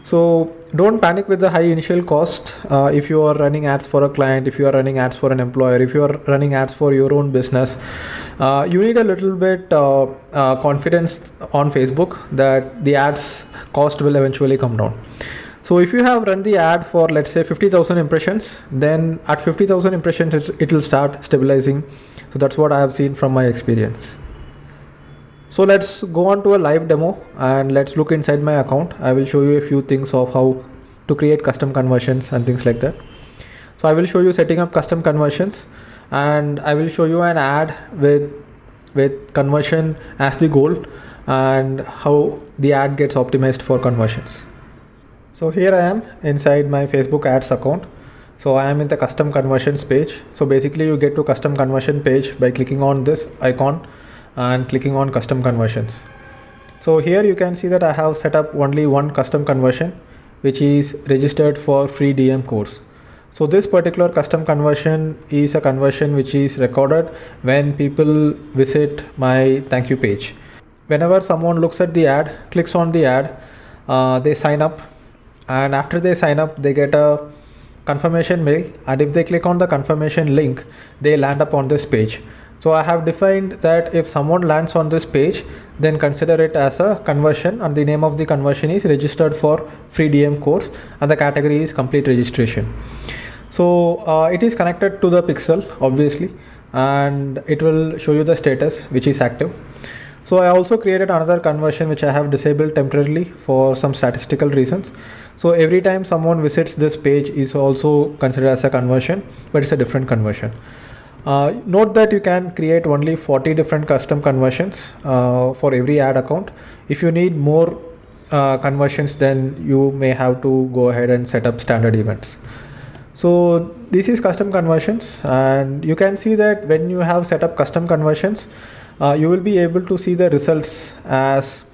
So don't panic with the high initial cost. If you are running ads for a client, if you are running ads for an employer, if you are running ads for your own business, you need a little bit confidence on Facebook that the ads cost will eventually come down. So if you have run the ad for, let's say, 50,000 impressions, then at 50,000 impressions it will start stabilizing. So that's what I have seen from my experience. So let's go on to a live demo and let's look inside my account. I will show you a few things of how to create custom conversions and things like that. So I will show you setting up custom conversions, and I will show you an ad with conversion as the goal and how the ad gets optimized for conversions. So here I am inside my Facebook ads account. So I am in the custom conversions page. So basically you get to custom conversion page by clicking on this icon and clicking on custom conversions. So here you can see that I have set up only one custom conversion, which is registered for free DM course. So this particular custom conversion is a conversion which is recorded when people visit my thank you page. Whenever someone looks at the ad, clicks on the ad, they sign up, and after they sign up they get a confirmation mail, and if they click on the confirmation link, they land up on this page. So I have defined that if someone lands on this page, then consider it as a conversion, and the name of the conversion is registered for free DM course, and the category is complete registration. So it is connected to the pixel obviously, and it will show you the status which is active. So I also created another conversion which I have disabled temporarily for some statistical reasons. So every time someone visits this page is also considered as a conversion, but it's a different conversion. Note that you can create only 40 different custom conversions for every ad account. If you need more conversions, then you may have to go ahead and set up standard events. So this is custom conversions, and you can see that when you have set up custom conversions, you will be able to see the results as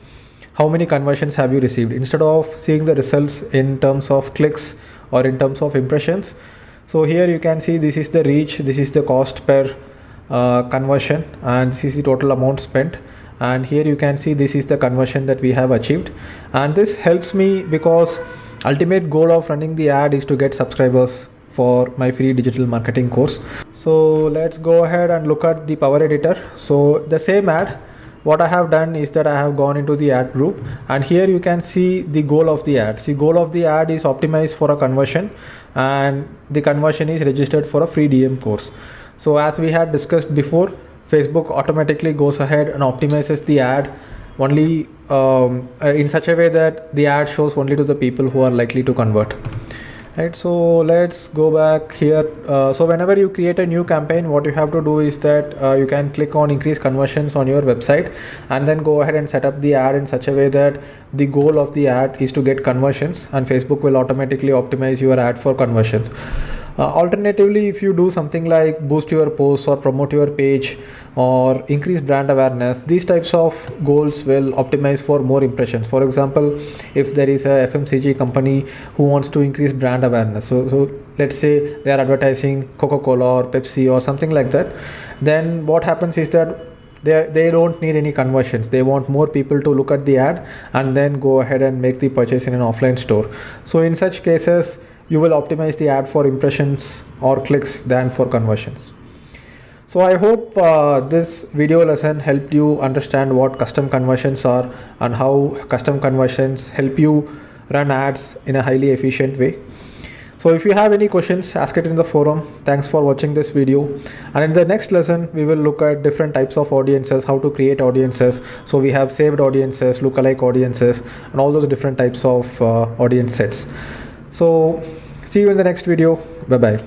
how many conversions have you received, instead of seeing the results in terms of clicks or in terms of impressions. So here you can see this is the reach, this is the cost per conversion, and this is the total amount spent, and here you can see this is the conversion that we have achieved. And this helps me because ultimate goal of running the ad is to get subscribers for my free digital marketing course. So let's go ahead and look at the Power Editor. So the same ad, what I have done is that I have gone into the ad group, and here you can see the goal of the ad. See, goal of the ad is optimized for a conversion, and the conversion is registered for a free DM course. So as we had discussed before, Facebook automatically goes ahead and optimizes the ad only in such a way that the ad shows only to the people who are likely to convert. Right, so let's go back here. So whenever you create a new campaign, what you have to do is that you can click on increase conversions on your website, and then go ahead and set up the ad in such a way that the goal of the ad is to get conversions, and Facebook will automatically optimize your ad for conversions. Alternatively, if you do something like boost your posts or promote your page or increase brand awareness, these types of goals will optimize for more impressions. For example, if there is a FMCG company who wants to increase brand awareness, so let's say they are advertising Coca-Cola or Pepsi or something like that, then what happens is that they don't need any conversions. They want more people to look at the ad and then go ahead and make the purchase in an offline store. So in such cases, you will optimize the ad for impressions or clicks than for conversions. So I hope this video lesson helped you understand what custom conversions are and how custom conversions help you run ads in a highly efficient way. So if you have any questions, ask it in the forum. Thanks for watching this video. And in the next lesson, we will look at different types of audiences, how to create audiences. So we have saved audiences, lookalike audiences, and all those different types of audience sets. So see you in the next video. Bye bye.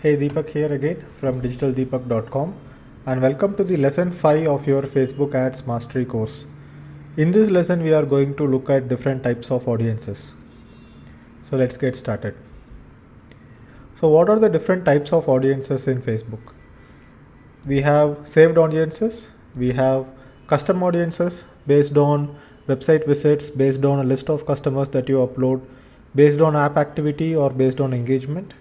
Hey, Deepak here again from digitaldeepak.com, and welcome to the lesson 5 of your Facebook ads mastery course. In this lesson, we are going to look at different types of audiences. So let's get started. So what are the different types of audiences in Facebook? We have saved audiences, we have custom audiences based on website visits, based on a list of customers that you upload, based on app activity or based on engagement.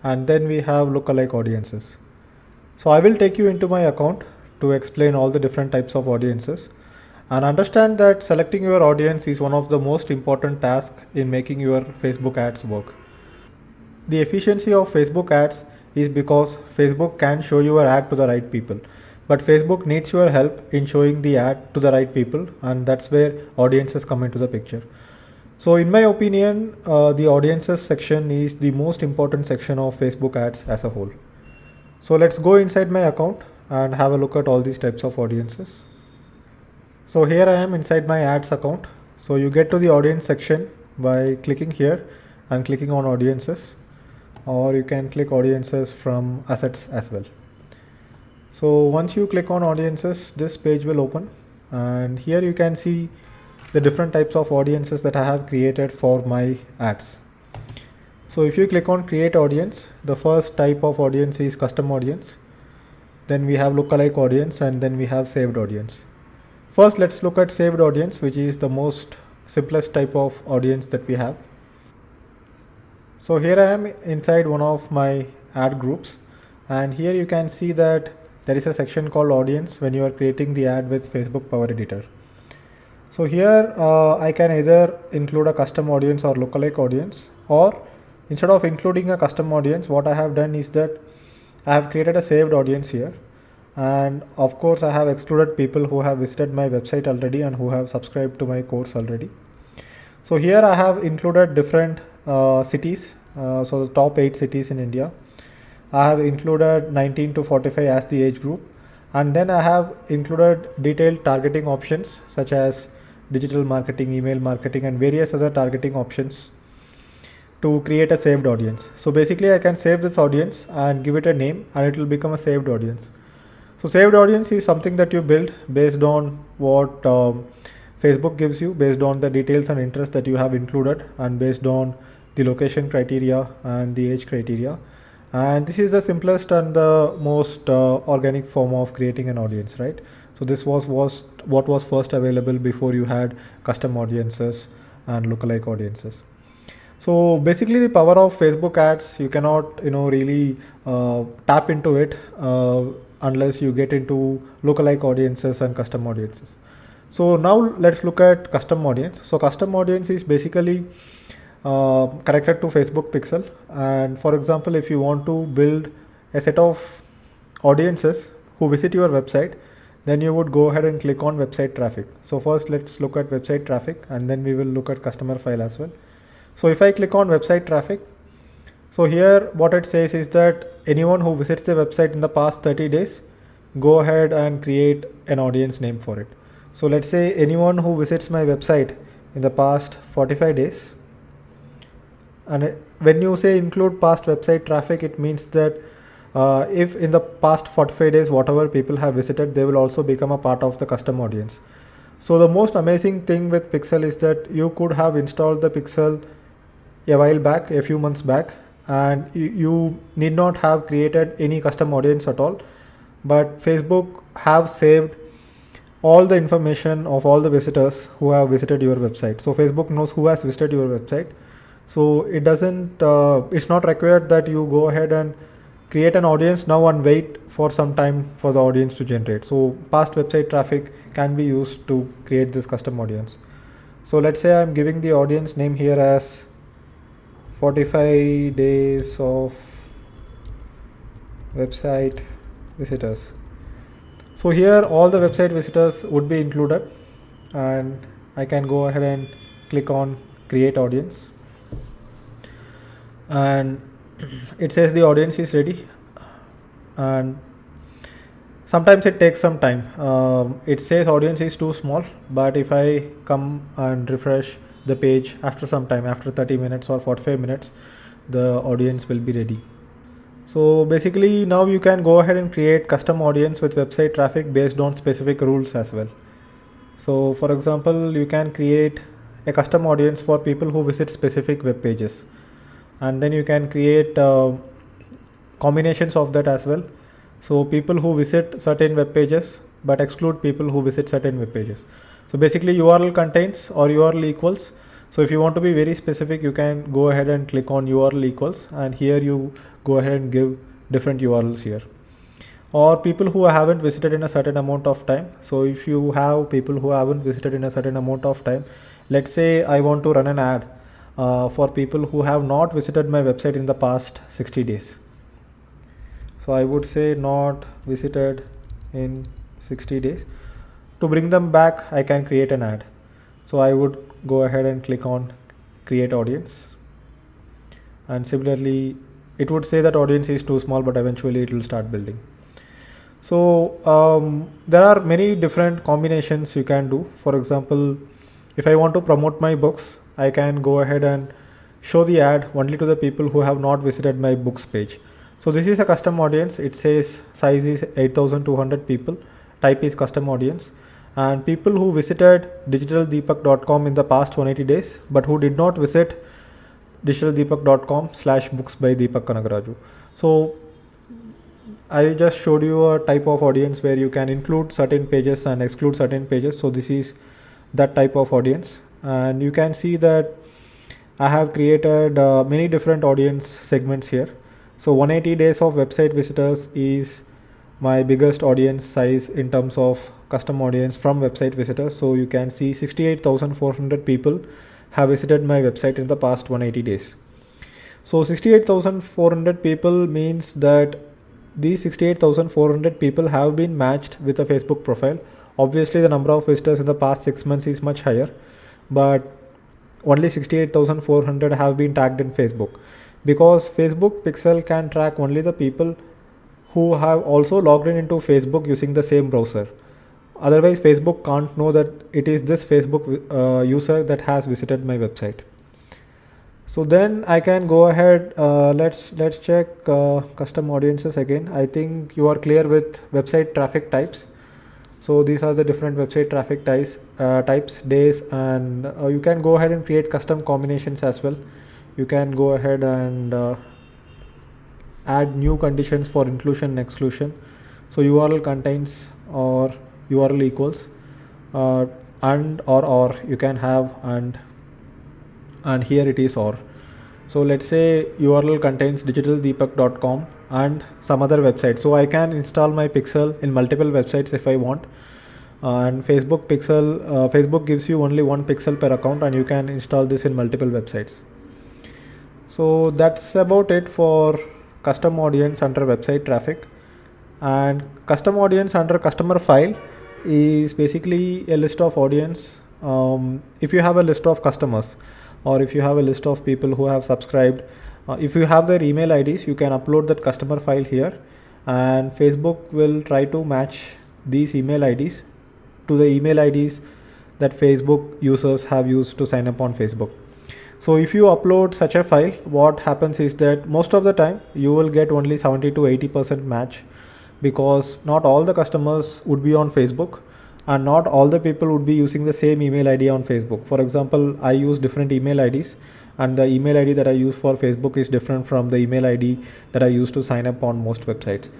And then we have lookalike audiences. So I will take you into my account to explain all the different types of audiences, and understand that selecting your audience is one of the most important tasks in making your Facebook ads work. The efficiency of Facebook ads is because Facebook can show your ad to the right people, but Facebook needs your help in showing the ad to the right people, and that's where audiences come into the picture. So in my opinion, the audiences section is the most important section of Facebook ads as a whole. So let's go inside my account and have a look at all these types of audiences. So here I am inside my ads account. So you get to the audience section by clicking here and clicking on audiences, or you can click audiences from assets as well. So once you click on audiences, this page will open, and here you can see the different types of audiences that I have created for my ads. So if you click on create audience, the first type of audience is custom audience. Then we have lookalike audience, and then we have saved audience. First, let's look at saved audience, which is the most simplest type of audience that we have. So here I am inside one of my ad groups, and here you can see that there is a section called audience when you are creating the ad with Facebook Power Editor. So here I can either include a custom audience or lookalike audience, or instead of including a custom audience, what I have done is that I have created a saved audience here, and of course I have excluded people who have visited my website already and who have subscribed to my course already. So here I have included different cities, so the top 8 cities in India. I have included 19 to 45 as the age group, and then I have included detailed targeting options such as digital marketing, email marketing, and various other targeting options to create a saved audience. So basically I can save this audience and give it a name, and it will become a saved audience. So saved audience is something that you build based on what Facebook gives you, based on the details and interests that you have included, and based on the location criteria and the age criteria. And this is the simplest and the most organic form of creating an audience, right? So this was what was first available before you had custom audiences and lookalike audiences. So basically the power of Facebook ads, you cannot really tap into it unless you get into lookalike audiences and custom audiences. So now let's look at custom audience. So custom audience is basically connected to Facebook pixel, and for example, if you want to build a set of audiences who visit your website, then you would go ahead and click on website traffic. So first let's look at website traffic, and then we will look at customer file as well. So if I click on website traffic, so here what it says is that anyone who visits the website in the past 30 days, go ahead and create an audience name for it. So let's say anyone who visits my website in the past 45 days, and when you say include past website traffic, it means that if in the past 45 days whatever people have visited, they will also become a part of the custom audience. So the most amazing thing with Pixel is that you could have installed the Pixel a while back, a few months back, and you need not have created any custom audience at all, but Facebook have saved all the information of all the visitors who have visited your website. So Facebook knows who has visited your website. So it doesn't, it's not required that you go ahead and create an audience now and wait for some time for the audience to generate. So past website traffic can be used to create this custom audience. So let's say I'm giving the audience name here as 45 days of website visitors. So here all the website visitors would be included, and I can go ahead and click on create audience, and it says the audience is ready, and sometimes it takes some time. It says audience is too small, but if I come and refresh the page after some time, after 30 minutes or 45 minutes, the audience will be ready. So basically now you can go ahead and create custom audience with website traffic based on specific rules as well. So for example, you can create a custom audience for people who visit specific web pages, and then you can create combinations of that as well. So people who visit certain web pages but exclude people who visit certain web pages. So basically URL contains or URL equals. So if you want to be very specific, you can go ahead and click on URL equals, and here you go ahead and give different URLs here. Or people who haven't visited in a certain amount of time. So if you have people who haven't visited in a certain amount of time, let's say I want to run an ad for people who have not visited my website in the past 60 days. So I would say not visited in 60 days. To bring them back, I can create an ad. So I would go ahead and click on create audience, and similarly it would say that audience is too small, but eventually it will start building. So there are many different combinations you can do. For example, if I want to promote my books, I can go ahead and show the ad only to the people who have not visited my books page. So this is a custom audience. It says size is 8,200 people, type is custom audience, and people who visited digitaldeepak.com in the past 180 days but who did not visit digitaldeepak.com/books by Deepak Kanagaraju. So I just showed you a type of audience where you can include certain pages and exclude certain pages. So this is that type of audience, and you can see that I have created many different audience segments here. So 180 days of website visitors is my biggest audience size in terms of custom audience from website visitors. So you can see 68,400 people have visited my website in the past 180 days. So 68,400 people means that these 68,400 people have been matched with a Facebook profile. Obviously the number of visitors in the past 6 months is much higher, but only 68,400 have been tagged in Facebook, because Facebook Pixel can track only the people who have also logged in into Facebook using the same browser. Otherwise Facebook can't know that it is this Facebook user that has visited my website. So then I can go ahead, let's check custom audiences again. I think you are clear with website traffic types. So these are the different website traffic types, days, and you can go ahead and create custom combinations as well. You can go ahead and add new conditions for inclusion and exclusion. So URL contains or URL equals, and or you can have and here it is or. So let's say URL contains digitaldeepak.com and some other website. So I can install my Pixel in multiple websites if I want, And Facebook gives you only 1 pixel per account, and you can install this in multiple websites. So that's about it for custom audience under website traffic. And custom audience under customer file is basically a list of audience. If you have a list of customers, or if you have a list of people who have subscribed, if you have their email IDs, you can upload that customer file here, and Facebook will try to match these email IDs to the email IDs that Facebook users have used to sign up on Facebook. So if you upload such a file, what happens is that most of the time you will get only 70 to 80% match, because not all the customers would be on Facebook, and not all the people would be using the same email ID on Facebook. For example, I use different email IDs, and the email ID that I use for Facebook is different from the email ID that I use to sign up on most websites.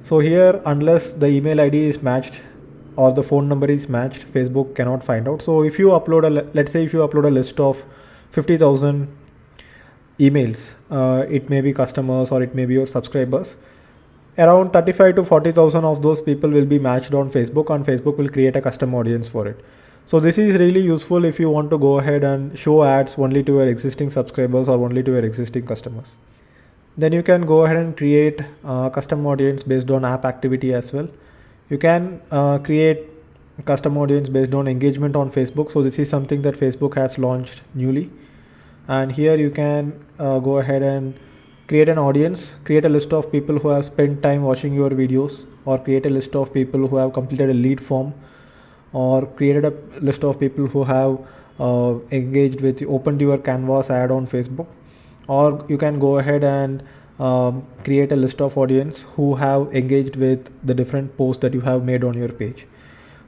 So here, unless the email ID is matched or the phone number is matched, Facebook cannot find out. So if you upload let's say if you upload a list of 50,000 emails, it may be customers or it may be your subscribers, around 35 to 40,000 of those people will be matched on Facebook, and Facebook will create a custom audience for it. So this is really useful if you want to go ahead and show ads only to your existing subscribers or only to your existing customers. Then you can go ahead and create custom audience based on app activity as well. You can create custom audience based on engagement on Facebook. So this is something that Facebook has launched newly, and here you can go ahead and create an audience, create a list of people who have spent time watching your videos, or create a list of people who have completed a lead form, or created a list of people who have engaged with, opened your canvas ad on Facebook. Or you can go ahead and create a list of audience who have engaged with the different posts that you have made on your page.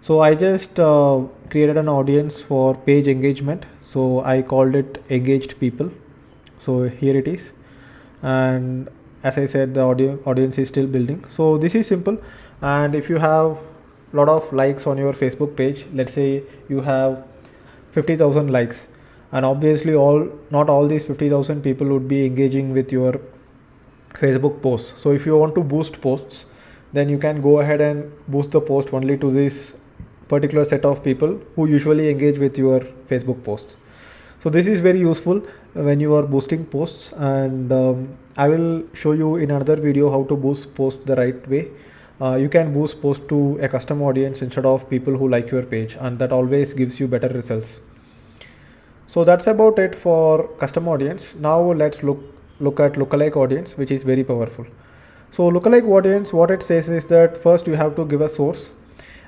So I just created an audience for page engagement, so I called it engaged people. So here it is, and as I said, the audience is still building. So this is simple. And if you have lot of likes on your Facebook page, let's say you have 50,000 likes, and obviously not all these 50,000 people would be engaging with your Facebook posts. So if you want to boost posts, then you can go ahead and boost the post only to this particular set of people who usually engage with your Facebook posts. So this is very useful when you are boosting posts, and I will show you in another video how to boost posts the right way. You can boost posts to a custom audience instead of people who like your page, and that always gives you better results. So that's about it for custom audience. Now let's look at lookalike audience, which is very powerful. So lookalike audience, what it says is that first you have to give a source.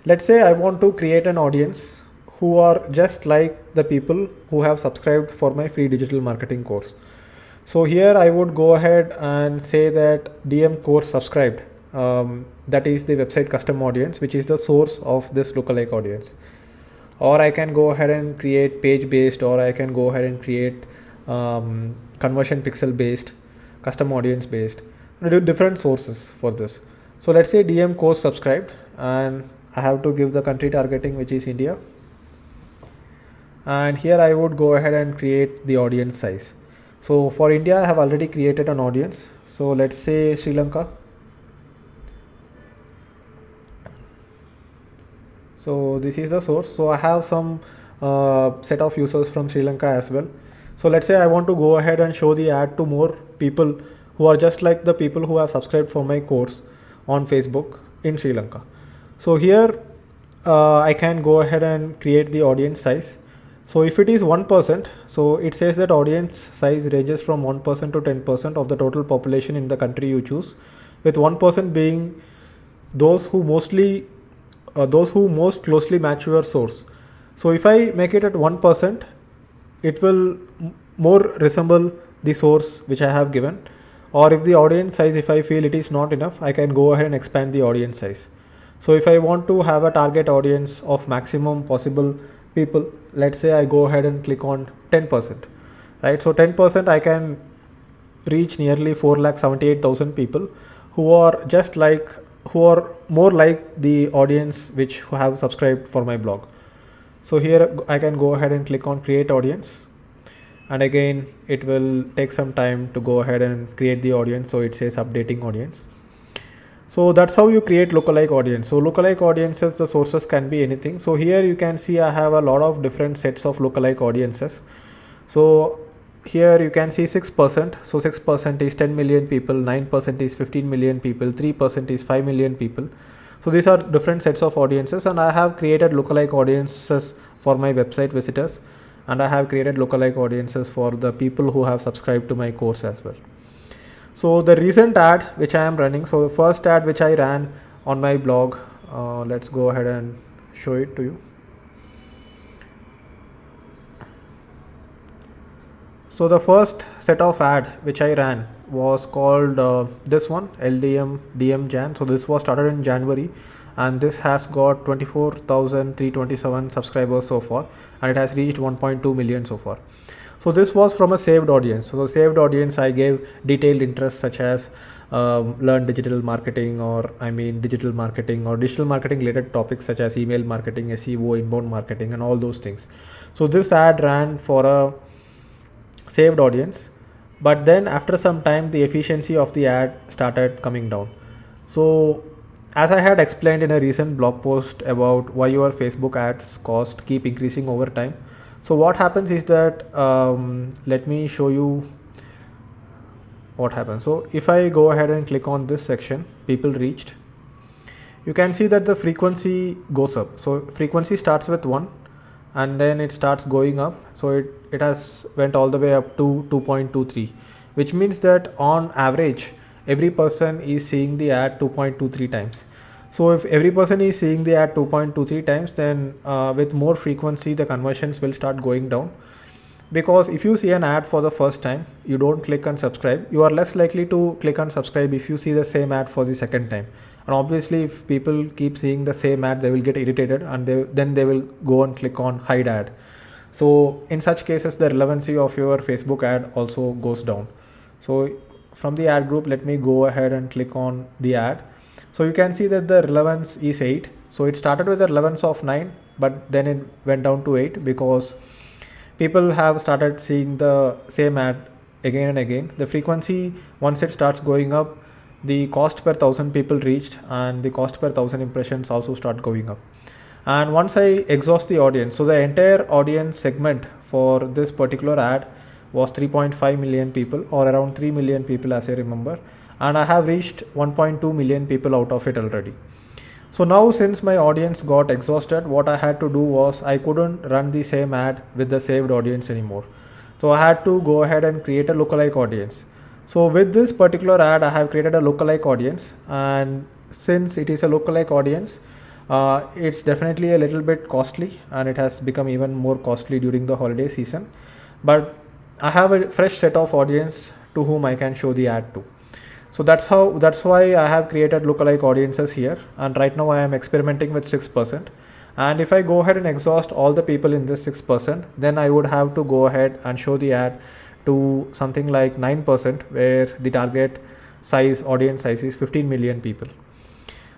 Let's say I want to create an audience who are just like the people who have subscribed for my free digital marketing course. So here I would go ahead and say that DM course subscribed. That is the website custom audience, which is the source of this lookalike audience. Or I can go ahead and create page based, or I can go ahead and create conversion pixel based, custom audience based, different sources for this. So let's say DM course subscribed, and I have to give the country targeting, which is India. And here I would go ahead and create the audience size. So for India, I have already created an audience. So let's say Sri Lanka. So this is the source. So I have some set of users from Sri Lanka as well. So let's say I want to go ahead and show the ad to more people who are just like the people who have subscribed for my course on Facebook in Sri Lanka. So here I can go ahead and create the audience size. So if it is 1%, so it says that audience size ranges from 1% to 10% of the total population in the country you choose, with 1% being those who most closely match your source. So if I make it at 1%, it will more resemble the source which I have given. Or if the audience size, if I feel it is not enough, I can go ahead and expand the audience size. So if I want to have a target audience of maximum possible people, let's say I go ahead and click on 10%, right? So 10%, I can reach nearly 4,78,000 people who are more like the audience who have subscribed for my blog. So here I can go ahead and click on create audience, and again it will take some time to go ahead and create the audience. So it says updating audience. So that's how you create lookalike audience. So lookalike audiences, the sources can be anything. So here you can see I have a lot of different sets of lookalike audiences. So here you can see 6%. So 6% is 10 million people, 9% is 15 million people, 3% is 5 million people. So these are different sets of audiences, and I have created lookalike audiences for my website visitors, and I have created lookalike audiences for the people who have subscribed to my course as well. So the recent ad which I am running, so the first ad which I ran on my blog, let's go ahead and show it to you. So the first set of ad which I ran was called this one, LDM DM Jan. So this was started in January, and this has got 24,327 subscribers so far, and it has reached 1.2 million so far. So this was from a saved audience. So the saved audience, I gave detailed interests such as learn digital marketing, or digital marketing or digital marketing related topics such as email marketing, SEO, inbound marketing, and all those things. So this ad ran for a saved audience, but then after some time the efficiency of the ad started coming down. So as I had explained in a recent blog post about why your Facebook ads cost keep increasing over time. So what happens is that let me show you what happens. So if I go ahead and click on this section, people reached, you can see that the frequency goes up. So frequency starts with 1 and then it starts going up. So it has went all the way up to 2.23, which means that on average every person is seeing the ad 2.23 times. So if every person is seeing the ad 2.23 times, then with more frequency the conversions will start going down, because if you see an ad for the first time, you don't click and subscribe. You are less likely to click and subscribe if you see the same ad for the second time. And obviously if people keep seeing the same ad, they will get irritated, and then they will go and click on hide ad. So in such cases the relevancy of your Facebook ad also goes down. So from the ad group, let me go ahead and click on the ad. So you can see that the relevance is 8. So it started with a relevance of 9, but then it went down to 8 because people have started seeing the same ad again and again. The frequency, once it starts going up, the cost per 1,000 people reached, and the cost per 1,000 impressions also start going up. And once I exhaust the audience, so the entire audience segment for this particular ad was 3.5 million people, or around 3 million people as I remember, and I have reached 1.2 million people out of it already. So now since my audience got exhausted, what I had to do was I couldn't run the same ad with the saved audience anymore. So I had to go ahead and create a lookalike audience. So with this particular ad, I have created a lookalike audience, and since it is a lookalike audience, it's definitely a little bit costly, and it has become even more costly during the holiday season. But I have a fresh set of audience to whom I can show the ad to. So that's why I have created lookalike audiences here, and right now I am experimenting with 6%. And if I go ahead and exhaust all the people in this 6%, then I would have to go ahead and show the ad to something like 9%, where the target audience size is 15 million people.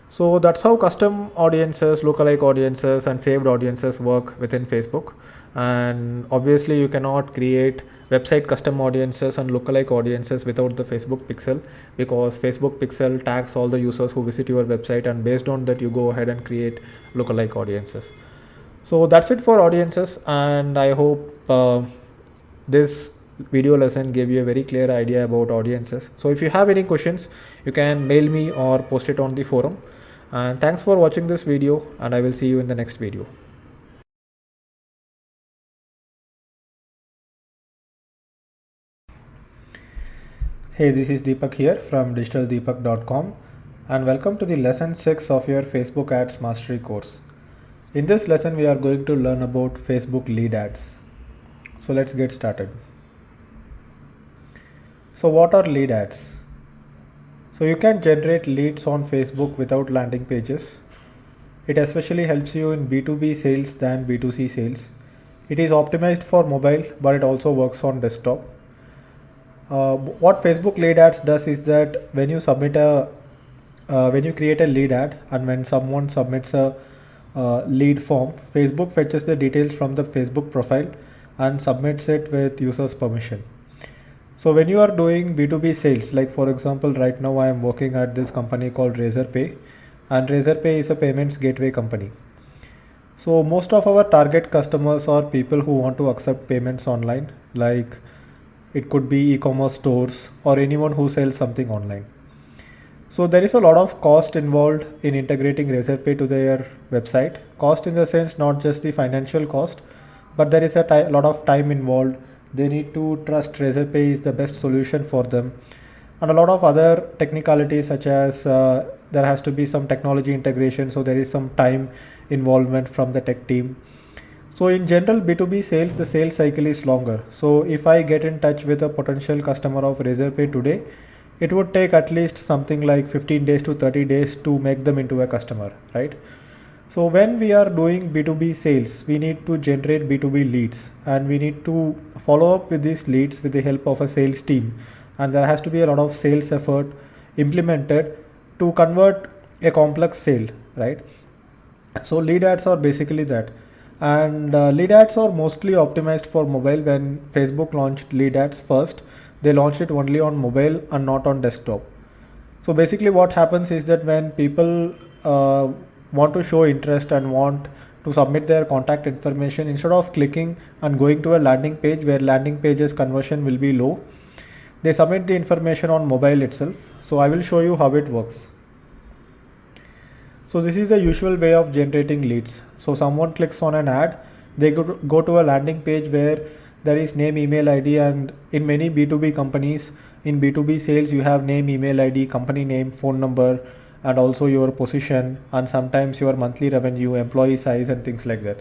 So that's how custom audiences, lookalike audiences, and saved audiences work within Facebook. And obviously you cannot create website custom audiences and lookalike audiences without the Facebook pixel, because Facebook pixel tags all the users who visit your website, and based on that you go ahead and create lookalike audiences. So that's it for audiences, and I hope this video lesson gave you a very clear idea about audiences. So if you have any questions, you can mail me or post it on the forum. And thanks for watching this video, and I will see you in the next video. Hey, this is Deepak here from digitaldeepak.com, and welcome to the lesson 6 of your Facebook ads mastery course. In this lesson we are going to learn about Facebook lead ads. So let's get started. So what are lead ads? So you can generate leads on Facebook without landing pages. It especially helps you in B2B sales than B2C sales. It is optimized for mobile, but it also works on desktop. What Facebook lead ads does is that when you create a lead ad, and when someone submits a lead form, Facebook fetches the details from the Facebook profile and submits it with user's permission. So when you are doing B2B sales, like for example, right now I am working at this company called Razorpay, and Razorpay is a payments gateway company. So most of our target customers are people who want to accept payments online, like it could be e-commerce stores or anyone who sells something online. So there is a lot of cost involved in integrating Razorpay to their website. Cost in the sense not just the financial cost, but there is a lot of time involved. They need to trust Razorpay is the best solution for them, and a lot of other technicalities such as there has to be some technology integration, so there is some time involvement from the tech team. So in general, B2B sales, the sales cycle is longer. So if I get in touch with a potential customer of Razorpay today, it would take at least something like 15 days to 30 days to make them into a customer, right? So when we are doing B2B sales, we need to generate B2B leads, and we need to follow up with these leads with the help of a sales team. And there has to be a lot of sales effort implemented to convert a complex sale, right? So lead ads are basically that. And lead ads are mostly optimized for mobile. When Facebook launched lead ads first, they launched it only on mobile and not on desktop. So basically what happens is that when people want to show interest and want to submit their contact information, instead of clicking and going to a landing page where landing pages conversion will be low, they submit the information on mobile itself. So I will show you how it works. So this is the usual way of generating leads. So someone clicks on an ad, they go to a landing page where there is name, email ID, and in many B2B companies, in B2B sales, you have name, email ID, company name, phone number, and also your position, and sometimes your monthly revenue, employee size, and things like that.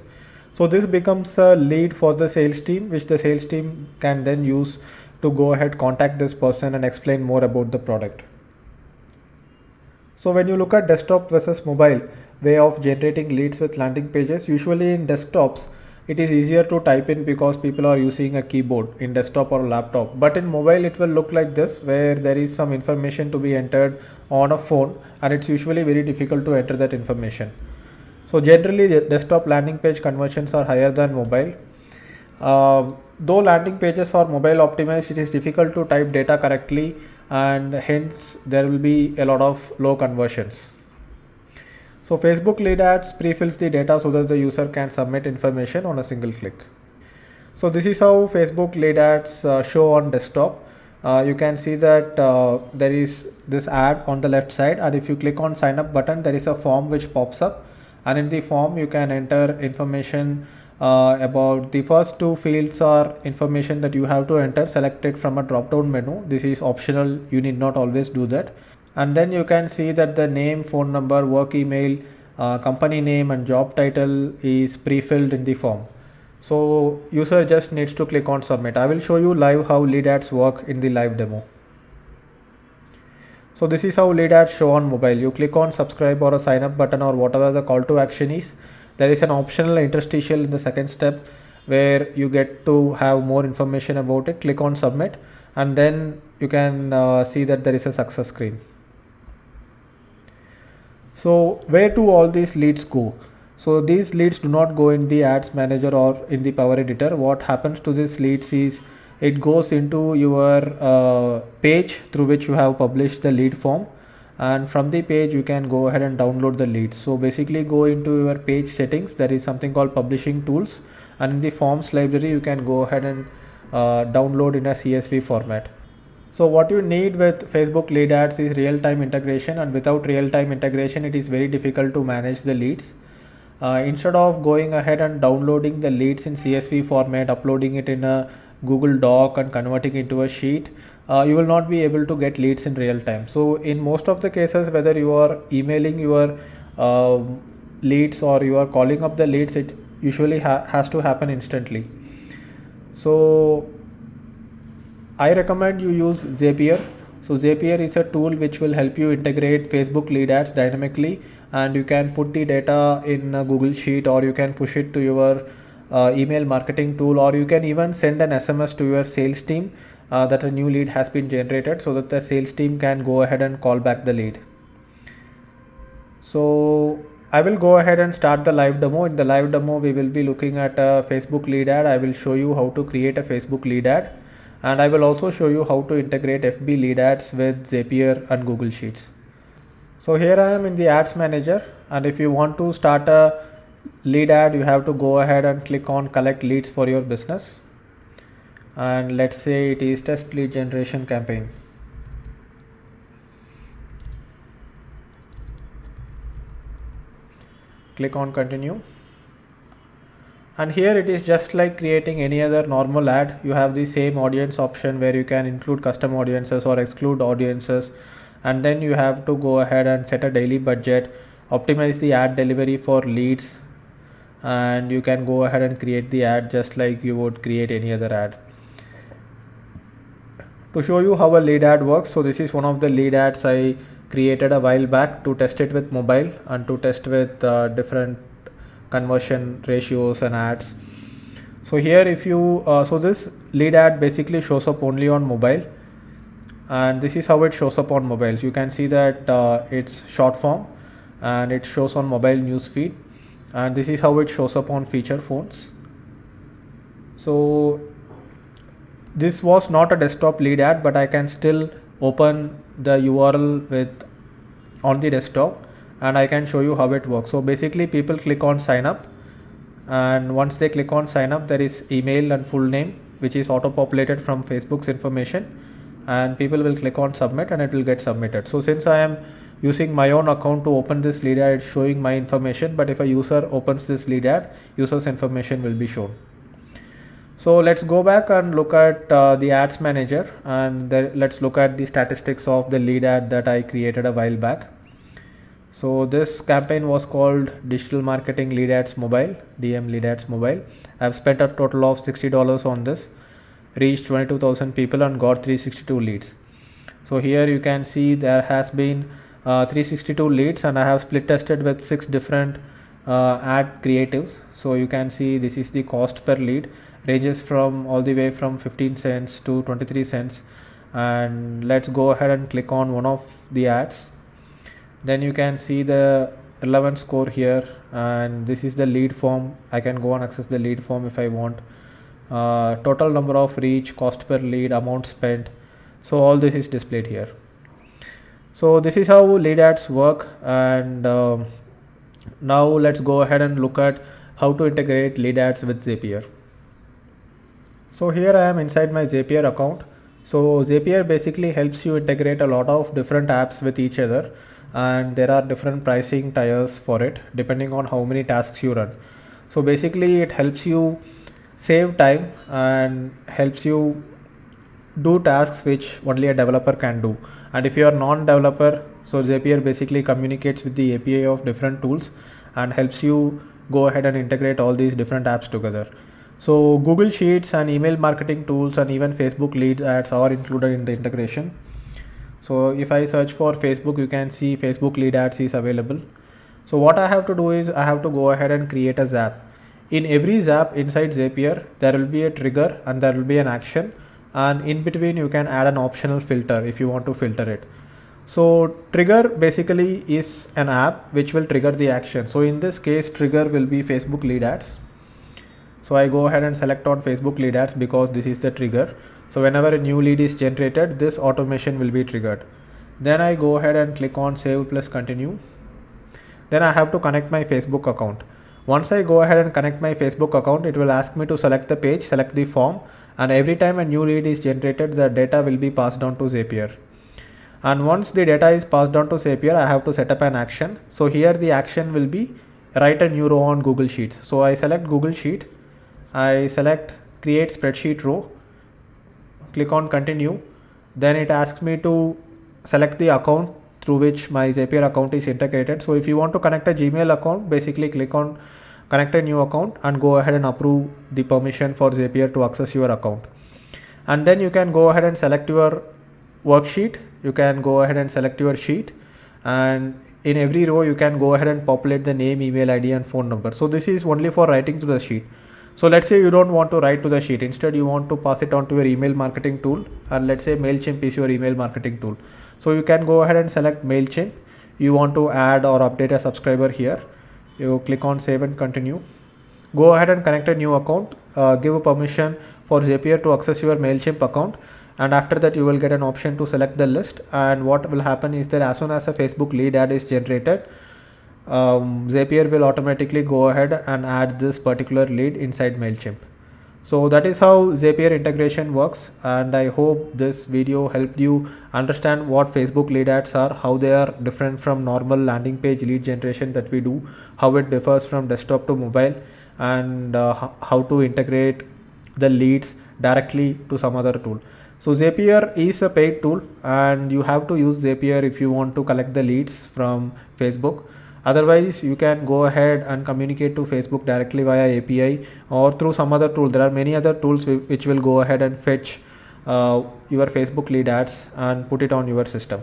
So this becomes a lead for the sales team, which the sales team can then use to go ahead, contact this person and explain more about the product. So when you look at desktop versus mobile way of generating leads with landing pages, usually in desktops, it is easier to type in because people are using a keyboard in desktop or laptop. But in mobile, it will look like this, where there is some information to be entered on a phone, and it's usually very difficult to enter that information. So generally, the desktop landing page conversions are higher than mobile. Though landing pages are mobile optimized, it is difficult to type data correctly, and hence there will be a lot of low conversions. So Facebook lead ads pre-fills the data so that the user can submit information on a single click. So this is how Facebook lead ads show on desktop. You can see that there is this ad on the left side, and if you click on sign up button, there is a form which pops up, and in the form you can enter information about the first two fields are information that you have to enter selected from a drop down menu. This is optional, you need not always do that. And then you can see that the name, phone number, work email, company name, and job title is pre-filled in the form. So user just needs to click on submit. I will show you live how lead ads work in the live demo. So this is how lead ads show on mobile. You click on subscribe or a sign up button or whatever the call to action is. There is an optional interstitial in the second step where you get to have more information about it. Click on submit, and then you can see that there is a success screen. So where do all these leads go? So these leads do not go in the ads manager or in the Power Editor. What happens to these leads is it goes into your page through which you have published the lead form, and from the page you can go ahead and download the leads. So basically go into your page settings, there is something called publishing tools, and in the forms library you can go ahead and download in a CSV format. So what you need with Facebook lead ads is real-time integration, and without real-time integration it is very difficult to manage the leads. Instead of going ahead and downloading the leads in CSV format, uploading it in a Google Doc and converting it into a sheet, you will not be able to get leads in real time. So in most of the cases, whether you are emailing your leads or you are calling up the leads, it usually has to happen instantly. So I recommend you use Zapier. So Zapier is a tool which will help you integrate Facebook lead ads dynamically, and you can put the data in a Google Sheet, or you can push it to your email marketing tool, or you can even send an SMS to your sales team that a new lead has been generated, so that the sales team can go ahead and call back the lead. So I will go ahead and start the live demo. In the live demo, we will be looking at a Facebook lead ad. I will show you how to create a Facebook lead ad. And I will also show you how to integrate FB lead ads with Zapier and Google Sheets. So here I am in the ads manager, and if you want to start a lead ad, you have to go ahead and click on collect leads for your business. And let's say it is test lead generation campaign. Click on continue. And here it is just like creating any other normal ad. You have the same audience option where you can include custom audiences or exclude audiences, and then you have to go ahead and set a daily budget, optimize the ad delivery for leads, and you can go ahead and create the ad just like you would create any other ad. To show you how a lead ad works, so this is one of the lead ads I created a while back to test it with mobile and to test with different conversion ratios and ads. So here if you so this lead ad basically shows up only on mobile, and this is how it shows up on mobiles. You can see that it's short form and it shows on mobile news feed, and this is how it shows up on feature phones. So this was not a desktop lead ad, but I can still open the URL with on the desktop and I can show you how it works. So basically people click on sign up, and once they click on sign up, there is email and full name which is auto populated from Facebook's information, and people will click on submit and it will get submitted. So since I am using my own account to open this lead ad, it's showing my information, but if a user opens this lead ad, user's information will be shown. So let's go back and look at the ads manager, and let's look at the statistics of the lead ad that I created a while back. So this campaign was called Digital Marketing Lead Ads Mobile, DM Lead Ads Mobile. I've spent a total of $60 on this, reached 22,000 people and got 362 leads. So here you can see there has been 362 leads, and I have split tested with 6 different ad creatives. So you can see this is the cost per lead, ranges from all the way from 15 cents to 23 cents. And let's go ahead and click on one of the ads. Then you can see the relevant score here, and this is the lead form. I can go and access the lead form if I want. Total number of reach, cost per lead, amount spent. So all this is displayed here. So this is how lead ads work, and now let's go ahead and look at how to integrate lead ads with Zapier. So here I am inside my Zapier account. So Zapier basically helps you integrate a lot of different apps with each other, and there are different pricing tiers for it depending on how many tasks you run. So basically it helps you save time and helps you do tasks which only a developer can do. And if you are non-developer, so Zapier basically communicates with the API of different tools and helps you go ahead and integrate all these different apps together. So Google Sheets and email marketing tools and even Facebook lead ads are included in the integration. So if I search for Facebook, you can see Facebook lead ads is available. So what I have to do is I have to go ahead and create a zap. In every zap inside Zapier, there will be a trigger and there will be an action, and in between you can add an optional filter if you want to filter it. So trigger basically is an app which will trigger the action. So in this case, trigger will be Facebook lead ads. So I go ahead and select on Facebook lead ads because this is the trigger. So whenever a new lead is generated, this automation will be triggered. Then I go ahead and click on save plus continue. Then I have to connect my Facebook account. Once I go ahead and connect my Facebook account, it will ask me to select the page, select the form, and every time a new lead is generated, the data will be passed on to Zapier. And once the data is passed on to Zapier, I have to set up an action. So here the action will be write a new row on Google Sheets. So I select Google Sheet, I select create spreadsheet row, click on continue. Then it asks me to select the account through which my Zapier account is integrated. So if you want to connect a Gmail account, basically click on connect a new account and go ahead and approve the permission for Zapier to access your account. And then you can go ahead and select your worksheet. You can go ahead and select your sheet, and in every row you can go ahead and populate the name, email ID and phone number. So this is only for writing to the sheet. So let's say you don't want to write to the sheet. Instead, you want to pass it on to your email marketing tool, and let's say MailChimp is your email marketing tool. So you can go ahead and select MailChimp. You want to add or update a subscriber here. You click on save and continue. Go ahead and connect a new account. Give a permission for Zapier to access your MailChimp account, and after that you will get an option to select the list. And what will happen is that as soon as a Facebook lead ad is generated, Zapier will automatically go ahead and add this particular lead inside MailChimp. So that is how Zapier integration works, and I hope this video helped you understand what Facebook lead ads are, how they are different from normal landing page lead generation that we do, how it differs from desktop to mobile, and how to integrate the leads directly to some other tool. So Zapier is a paid tool, and you have to use Zapier if you want to collect the leads from Facebook. Otherwise, you can go ahead and communicate to Facebook directly via API or through some other tool. There are many other tools which will go ahead and fetch your Facebook lead ads and put it on your system.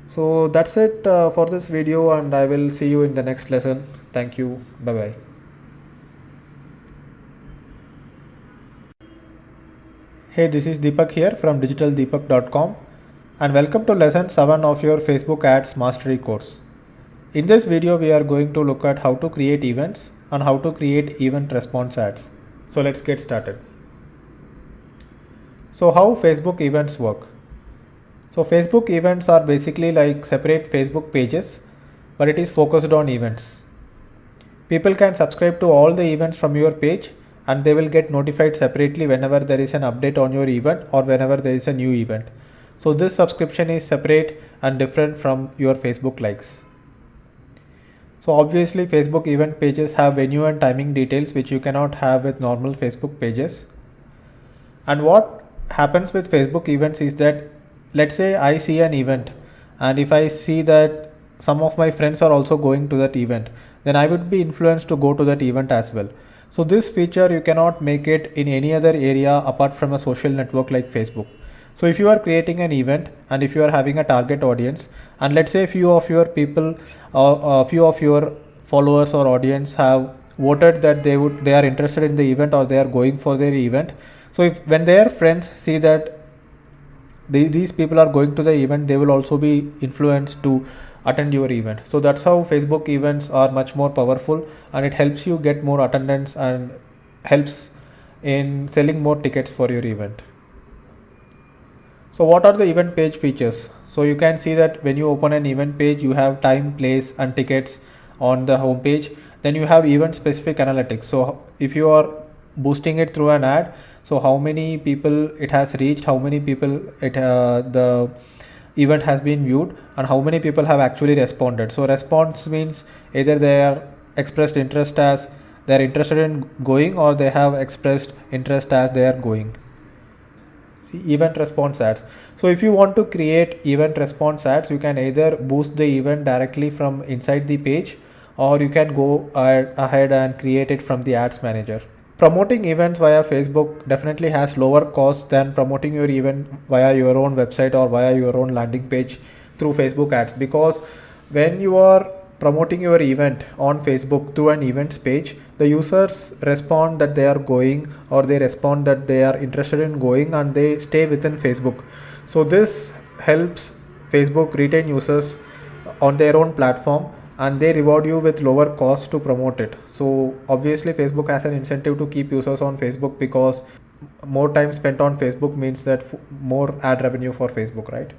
So that's it for this video, and I will see you in the next lesson. Thank you. Bye bye. Hey, this is Deepak here from digitaldeepak.com, and welcome to lesson 7 of your Facebook ads mastery course. In this video, we are going to look at how to create events and how to create event response ads. So let's get started. So how Facebook events work? So Facebook events are basically like separate Facebook pages, but it is focused on events. People can subscribe to all the events from your page, and they will get notified separately whenever there is an update on your event or whenever there is a new event. So this subscription is separate and different from your Facebook likes. So obviously Facebook event pages have venue and timing details which you cannot have with normal Facebook pages. And what happens with Facebook events is that, let's say I see an event, and if I see that some of my friends are also going to that event, then I would be influenced to go to that event as well. So this feature you cannot make it in any other area apart from a social network like Facebook. So if you are creating an event and if you are having a target audience, and let's say a few of your people or a few of your followers or audience have voted that they are interested in the event or they are going for their event. So if when their friends see that these people are going to the event, they will also be influenced to attend your event. So that's how Facebook events are much more powerful, and it helps you get more attendance and helps in selling more tickets for your event. So what are the event page features? So you can see that when you open an event page, you have time, place and tickets on the home page. Then you have event specific analytics. So if you are boosting it through an ad, so how many people it has reached, how many people the event has been viewed, and how many people have actually responded. So response means either they are expressed interest as they are interested in going, or they have expressed interest as they are going. Event response ads. So if you want to create event response ads, you can either boost the event directly from inside the page, or you can go ahead and create it from the ads manager. Promoting events via Facebook definitely has lower costs than promoting your event via your own website or via your own landing page through Facebook ads, because when you are promoting your event on Facebook through an events page, the users respond that they are going, or they respond that they are interested in going, and they stay within Facebook. So this helps Facebook retain users on their own platform, and they reward you with lower costs to promote it. So obviously Facebook has an incentive to keep users on Facebook, because more time spent on Facebook means that more ad revenue for Facebook, right?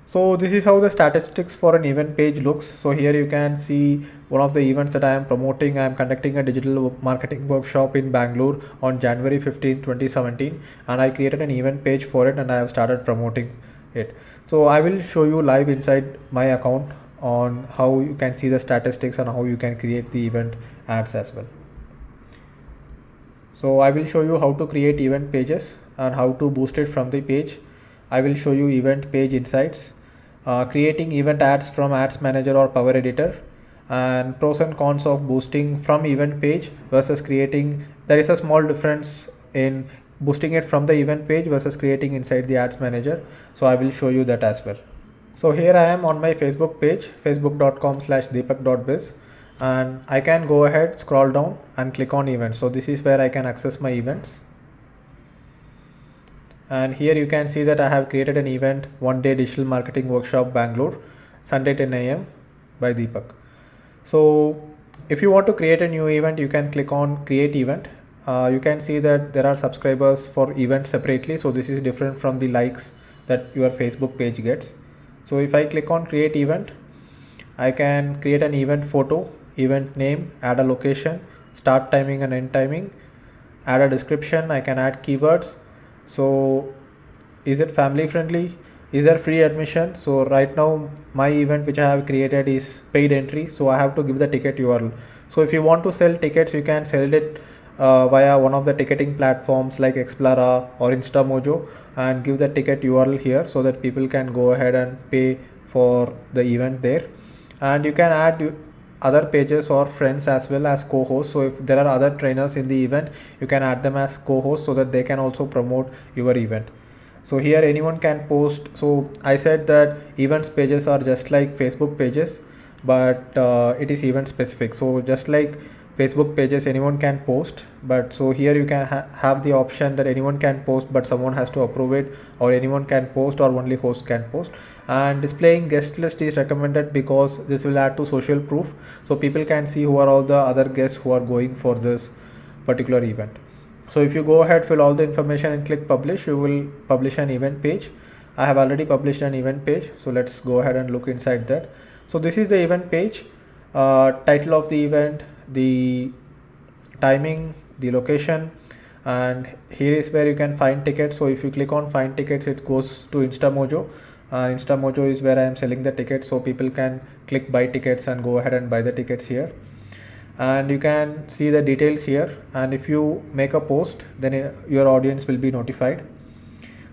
So this is how the statistics for an event page looks. So here you can see one of the events that I am promoting. I am conducting a digital marketing workshop in Bangalore on January 15, 2017, and I created an event page for it, and I have started promoting it. So I will show you live inside my account on how you can see the statistics and how you can create the event ads as well. So I will show you how to create event pages and how to boost it from the page. I will show you event page insights, creating event ads from ads manager or power editor, and pros and cons of boosting from event page versus creating. There is a small difference in boosting it from the event page versus creating inside the ads manager. So I will show you that as well. So here I am on my Facebook page, facebook.com/deepak.biz, and I can go ahead, scroll down and click on events. So this is where I can access my events. And here you can see that I have created an event, 1-day digital marketing workshop Bangalore, Sunday 10 AM by Deepak. So if you want to create a new event, you can click on create event, you can see that there are subscribers for events separately. So this is different from the likes that your Facebook page gets. So if I click on create event, I can create an event photo, event name, add a location, start timing and end timing, add a description. I can add keywords. So is it family friendly? Is there free admission? So right now my event which I have created is paid entry, so I have to give the ticket URL. So if you want to sell tickets, you can sell it via one of the ticketing platforms like Explara or Instamojo, and give the ticket URL here so that people can go ahead and pay for the event there. And you can add other pages or friends as well as co-hosts. So if there are other trainers in the event, you can add them as co-hosts so that they can also promote your event. So here anyone can post. So I said that events pages are just like Facebook pages, but it is event specific. So just like Facebook pages, anyone can post, but so here you can have the option that anyone can post but someone has to approve it, or anyone can post or only host can post. And displaying guest list is recommended because this will add to social proof, so people can see who are all the other guests who are going for this particular event. So if you go ahead, fill all the information and click publish, you will publish an event page. I have already published an event page, so let's go ahead and look inside that. So this is the event page, title of the event, the timing, the location, and here is where you can find tickets. So if you click on find tickets, it goes to Instamojo. Instamojo is where I am selling the tickets, so people can click buy tickets and go ahead and buy the tickets here. And you can see the details here, and if you make a post, then your audience will be notified.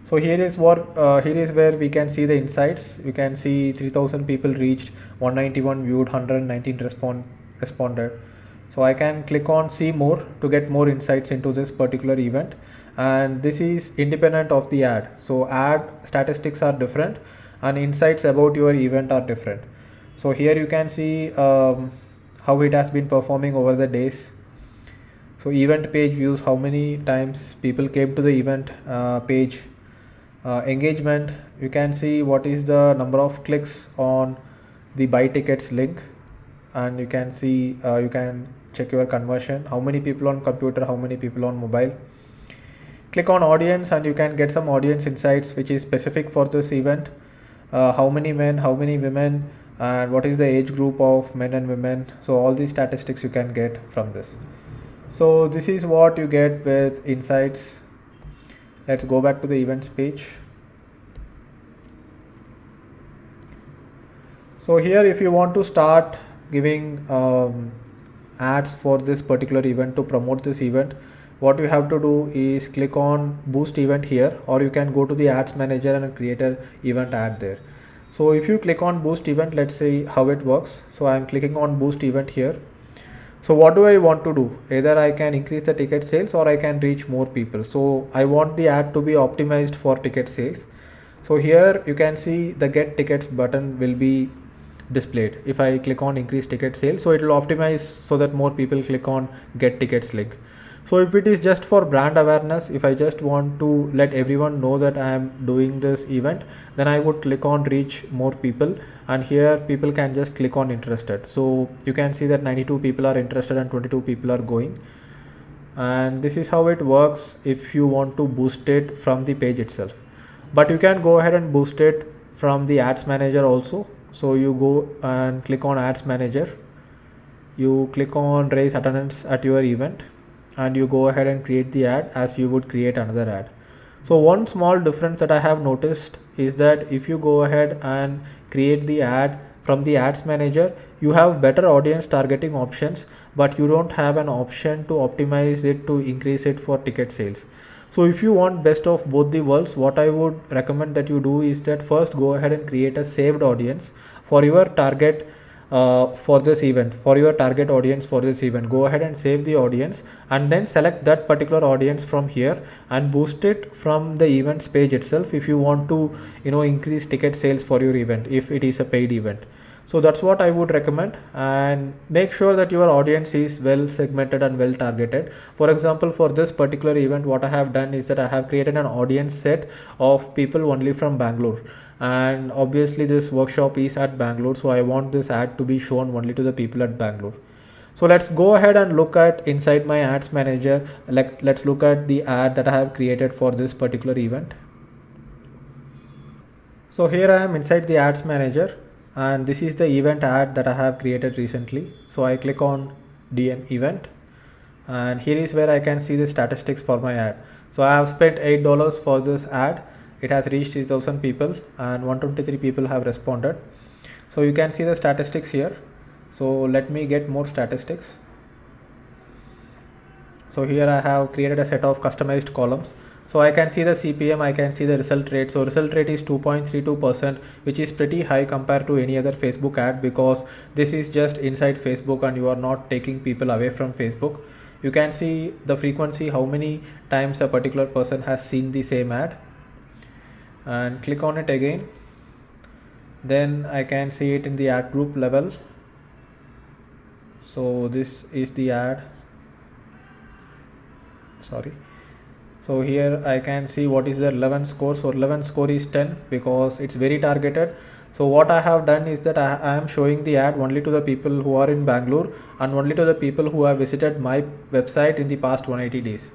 So here is where we can see the insights. You can see 3000 people reached, 191 viewed, 119 responded. So I can click on see more to get more insights into this particular event, and this is independent of the ad. So ad statistics are different and insights about your event are different. So here you can see how it has been performing over the days. So event page views, how many times people came to the event page. Engagement, you can see what is the number of clicks on the buy tickets link, and you can see you can check your conversion, how many people on computer, how many people on mobile. Click on audience and you can get some audience insights which is specific for this event. How many men, how many women, and what is the age group of men and women. So all these statistics you can get from this. So this is what you get with insights. Let's go back to the events page. So here if you want to start giving ads for this particular event to promote this event, what you have to do is click on boost event here, or you can go to the ads manager and create an event ad there. So if you click on boost event, let's see how it works. So I'm clicking on boost event here. So what do I want to do? Either I can increase the ticket sales or I can reach more people. So I want the ad to be optimized for ticket sales. So here you can see the get tickets button will be displayed. If I click on increase ticket sales, so it will optimize so that more people click on get tickets link. So if it is just for brand awareness, if I just want to let everyone know that I am doing this event, then I would click on reach more people, and here people can just click on interested. So you can see that 92 people are interested and 22 people are going. And this is how it works if you want to boost it from the page itself. But you can go ahead and boost it from the ads manager also. So you go and click on ads manager, you click on raise attendance at your event, and you go ahead and create the ad as you would create another ad. So one small difference that I have noticed is that if you go ahead and create the ad from the ads manager, you have better audience targeting options, but you don't have an option to optimize it to increase it for ticket sales. So if you want best of both the worlds, what I would recommend that you do is that first go ahead and create a saved audience for your target for this event, for your target audience for this event. Go ahead and save the audience and then select that particular audience from here and boost it from the events page itself if you want to increase ticket sales for your event if it is a paid event. So that's what I would recommend, and make sure that your audience is well segmented and well targeted. For example, for this particular event, what I have done is that I have created an audience set of people only from Bangalore, and obviously this workshop is at Bangalore, so I want this ad to be shown only to the people at Bangalore. So let's go ahead and look at inside my ads manager. Let's look at the ad that I have created for this particular event. So here I am inside the ads manager, and this is the event ad that I have created recently. So I click on DN event, and here is where I can see the statistics for my ad. So I have spent $8 for this ad. It has reached 3,000 people and 123 people have responded. So you can see the statistics here. So let me get more statistics. So here I have created a set of customized columns. So I can see the CPM, I can see the result rate. So result rate is 2.32%, which is pretty high compared to any other Facebook ad, because this is just inside Facebook and you are not taking people away from Facebook. You can see the frequency, how many times a particular person has seen the same ad, and click on it again. Then I can see it in the ad group level. So this is the ad. So here I can see what is the 11 score. So 11 score is 10 because it's very targeted. So what I have done is that I am showing the ad only to the people who are in Bangalore and only to the people who have visited my website in the past 180 days.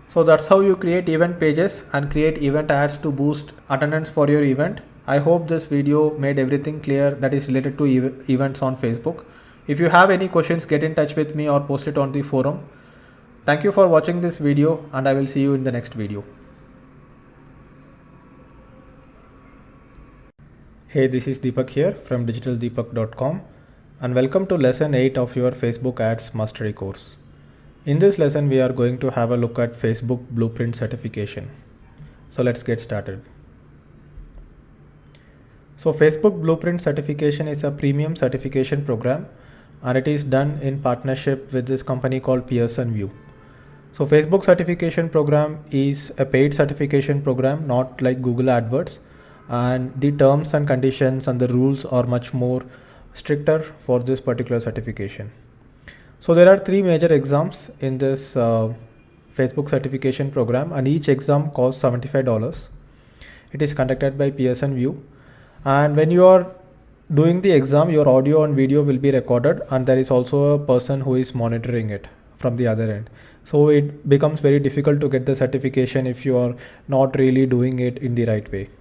So that's how you create event pages and create event ads to boost attendance for your event. I hope this video made everything clear that is related to events on Facebook. If you have any questions, get in touch with me or post it on the forum. Thank you for watching this video, and I will see you in the next video. Hey, this is Deepak here from digitaldeepak.com, and welcome to lesson 8 of your Facebook ads mastery course. In this lesson, we are going to have a look at Facebook Blueprint certification. So let's get started. So Facebook Blueprint certification is a premium certification program, and it is done in partnership with this company called Pearson VUE. So Facebook certification program is a paid certification program, not like Google AdWords, and the terms and conditions and the rules are much more stricter for this particular certification. So there are 3 major exams in this Facebook certification program, and each exam costs $75. It is conducted by Pearson VUE, and when you are doing the exam, your audio and video will be recorded, and there is also a person who is monitoring it from the other end. So it becomes very difficult to get the certification if you are not really doing it in the right way.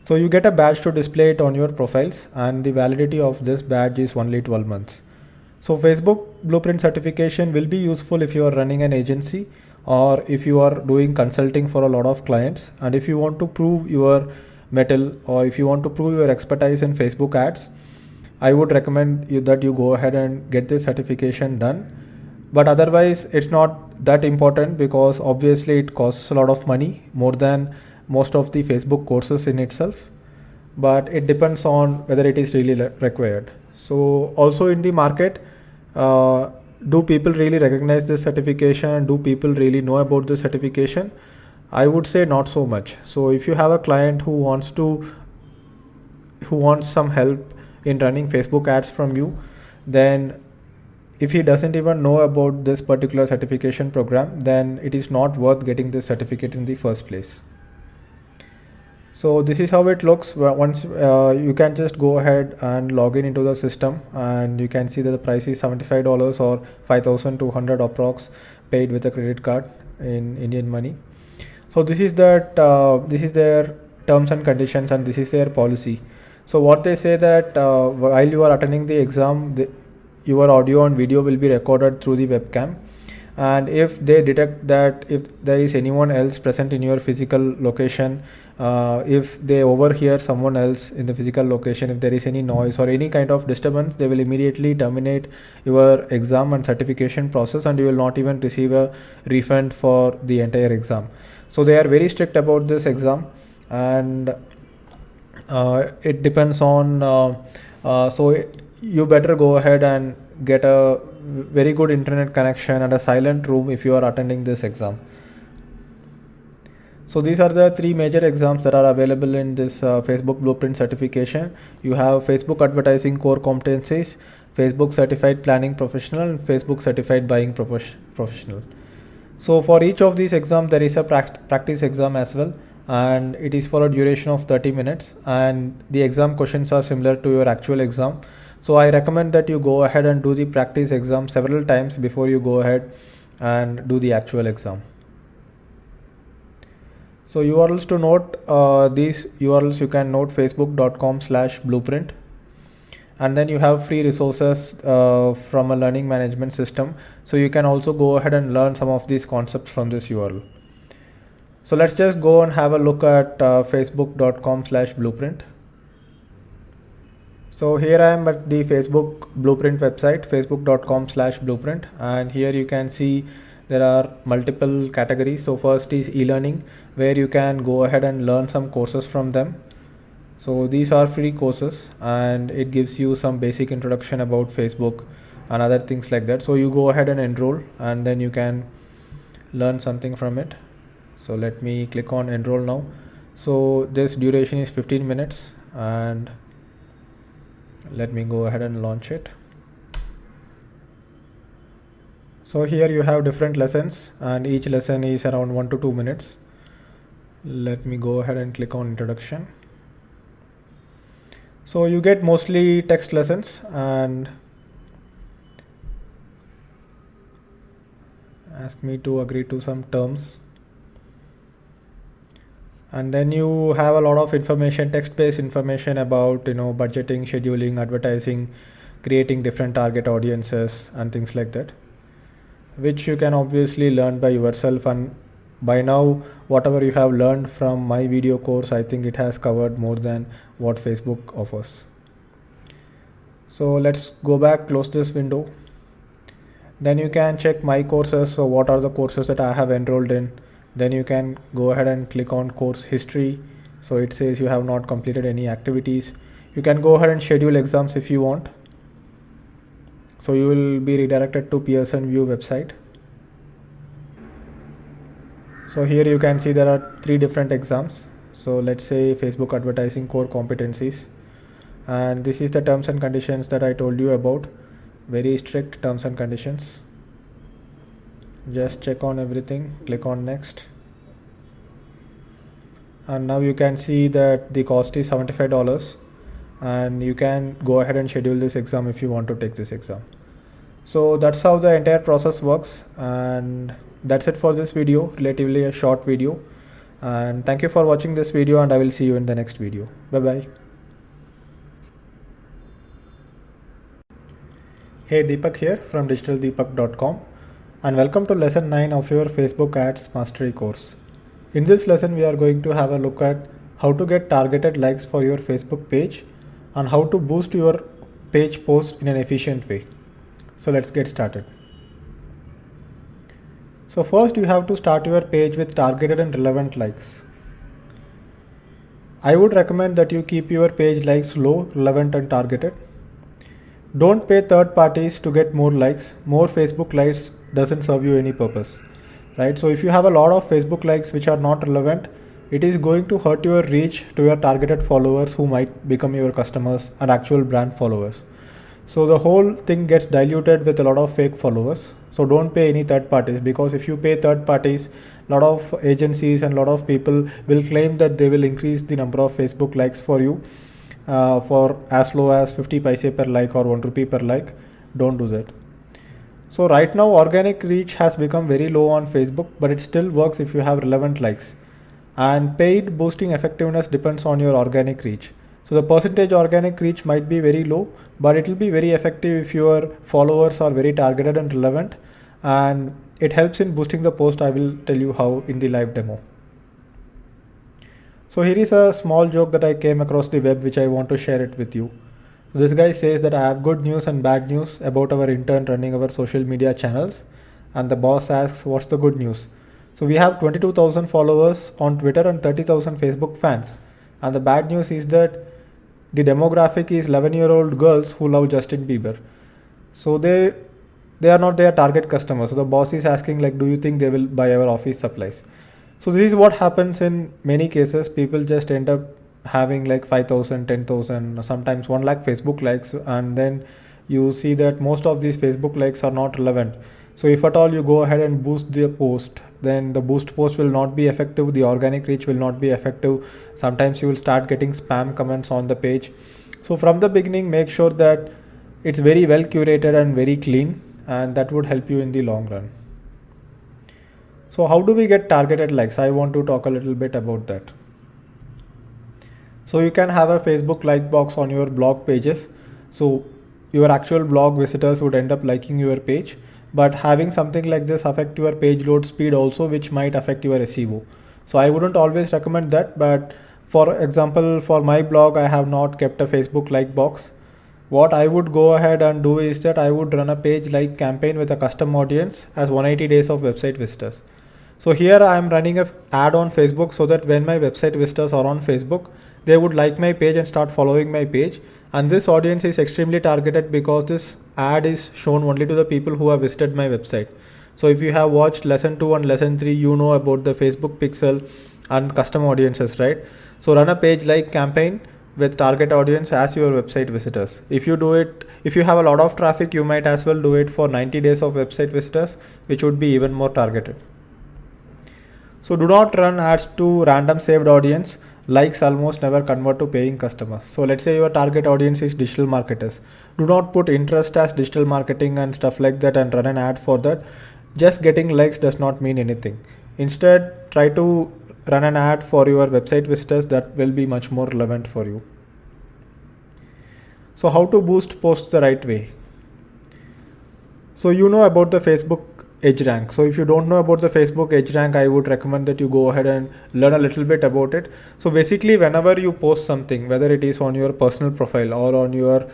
So you get a badge to display it on your profiles, and the validity of this badge is only 12 months. So Facebook Blueprint certification will be useful if you are running an agency or if you are doing consulting for a lot of clients, and if you want to prove your mettle or if you want to prove your expertise in Facebook ads, I would recommend you that you go ahead and get this certification done. But otherwise it's not that important, because obviously it costs a lot of money, more than most of the Facebook courses in itself, but it depends on whether it is really required. So also in the market, do people really recognize this certification? Do people really know about this certification? I would say not so much. So if you have a client who wants some help in running Facebook ads from you, then if he doesn't even know about this particular certification program, then it is not worth getting this certificate in the first place. So this is how it looks. Once you can just go ahead and log in into the system, and you can see that the price is $75 or 5,200 approx, paid with a credit card in Indian money. So this is their terms and conditions, and this is their policy. So what they say that while you are attending the exam, your audio and video will be recorded through the webcam, and if they detect that if there is anyone else present in your physical location, if they overhear someone else in the physical location, if there is any noise or any kind of disturbance, they will immediately terminate your exam and certification process, and you will not even receive a refund for the entire exam. So they are very strict about this exam, and it depends on so you better go ahead and get a very good internet connection and a silent room if you are attending this exam. So these are the 3 major exams that are available in this Facebook Blueprint certification. You have Facebook Advertising Core Competencies, Facebook Certified Planning Professional, and Facebook Certified Buying Professional. So for each of these exams, there is a practice exam as well, and it is for a duration of 30 minutes, and the exam questions are similar to your actual exam. So I recommend that you go ahead and do the practice exam several times before you go ahead and do the actual exam. So URLs to note, these URLs you can note facebook.com/blueprint, and then you have free resources from a learning management system. So you can also go ahead and learn some of these concepts from this URL. So let's just go and have a look at facebook.com/blueprint. So here I am at the Facebook Blueprint website, facebook.com/blueprint, and here you can see there are multiple categories. So first is e-learning, where you can go ahead and learn some courses from them. So these are free courses and it gives you some basic introduction about Facebook and other things like that. So you go ahead and enroll and then you can learn something from it. So let me click on enroll now. So this duration is 15 minutes and let me go ahead and launch it. So here you have different lessons and each lesson is around 1 to 2 minutes. Let me go ahead and click on introduction. So you get mostly text lessons and ask me to agree to some terms. And then you have a lot of information, text-based information about, budgeting, scheduling, advertising, creating different target audiences and things like that, which you can obviously learn by yourself. And by now, whatever you have learned from my video course, I think it has covered more than what Facebook offers. So let's go back, close this window. Then you can check my courses. So what are the courses that I have enrolled in? Then you can go ahead and click on course history. So it says you have not completed any activities. You can go ahead and schedule exams if you want. So you will be redirected to Pearson View website. So here you can see there are 3 different exams. So let's say Facebook advertising core competencies. And this is the terms and conditions that I told you about. Very strict terms and conditions. Just check on everything, click on next. And now you can see that the cost is $75 and you can go ahead and schedule this exam if you want to take this exam. So that's how the entire process works, and that's it for this video, relatively a short video. And thank you for watching this video, and I will see you in the next video. Bye bye. Hey, Deepak here from digitaldeepak.com, and welcome to lesson 9 of your Facebook ads mastery course. In this lesson we are going to have a look at how to get targeted likes for your Facebook page and how to boost your page post in an efficient way. So let's get started. So first you have to start your page with targeted and relevant likes. I would recommend that you keep your page likes low, relevant and targeted. Don't pay third parties to get more likes. More Facebook likes doesn't serve you any purpose, right? So if you have a lot of Facebook likes which are not relevant, it is going to hurt your reach to your targeted followers who might become your customers and actual brand followers. So the whole thing gets diluted with a lot of fake followers. So don't pay any third parties, because if you pay third parties, a lot of agencies and a lot of people will claim that they will increase the number of Facebook likes for you for as low as 50 paise per like or 1 rupee per like. Don't do that. So right now organic reach has become very low on Facebook, but it still works if you have relevant likes. And paid boosting effectiveness depends on your organic reach. So the percentage organic reach might be very low, but it will be very effective if your followers are very targeted and relevant, and it helps in boosting the post. I will tell you how in the live demo. So here is a small joke that I came across the web which I want to share it with you. This guy says that I have good news and bad news about our intern running our social media channels, and the boss asks, what's the good news? So we have 22,000 followers on Twitter and 30,000 Facebook fans, and the bad news is that the demographic is 11-year-old girls who love Justin Bieber. So they are not their target customers. So the boss is asking, like, do you think they will buy our office supplies? So this is what happens in many cases. People just end up having like 5,000, 10,000, sometimes 1 lakh Facebook likes, and then you see that most of these Facebook likes are not relevant. So if at all you go ahead and boost the post, then the boost post will not be effective, the organic reach will not be effective. Sometimes you will start getting spam comments on the page. So from the beginning, make sure that It's very well curated and very clean, and that would help you in the long run. So how do we get targeted likes? I want to talk a little bit about that. So you can have a Facebook like box on your blog pages. So your actual blog visitors would end up liking your page, but having something like this affect your page load speed also, which might affect your SEO. So I wouldn't always recommend that, but for example, for my blog, I have not kept a Facebook like box. What I would go ahead and do is that I would run a page like campaign with a custom audience as 180 days of website visitors. So here I am running an ad on Facebook so that when my website visitors are on Facebook, they would like my page and start following my page. And this audience is extremely targeted because this ad is shown only to the people who have visited my website. So if you have watched lesson 2 and lesson 3, you know about the Facebook pixel and custom audiences, right? So run a page like campaign with target audience as your website visitors. If you do it, if you have a lot of traffic, you might as well do it for 90 days of website visitors, which would be even more targeted. So do not run ads to random saved audience. Likes almost never convert to paying customers. So let's say your target audience is digital marketers. Do not put interest as digital marketing and stuff like that and run an ad for that. Just getting likes does not mean anything. Instead, try to run an ad for your website visitors that will be much more relevant for you. So how to boost posts the right way? So you know about the Facebook Edge rank. So if you don't know about the Facebook Edge rank, I would recommend that you go ahead and learn a little bit about it. So basically, whenever you post something, whether it is on your personal profile or on your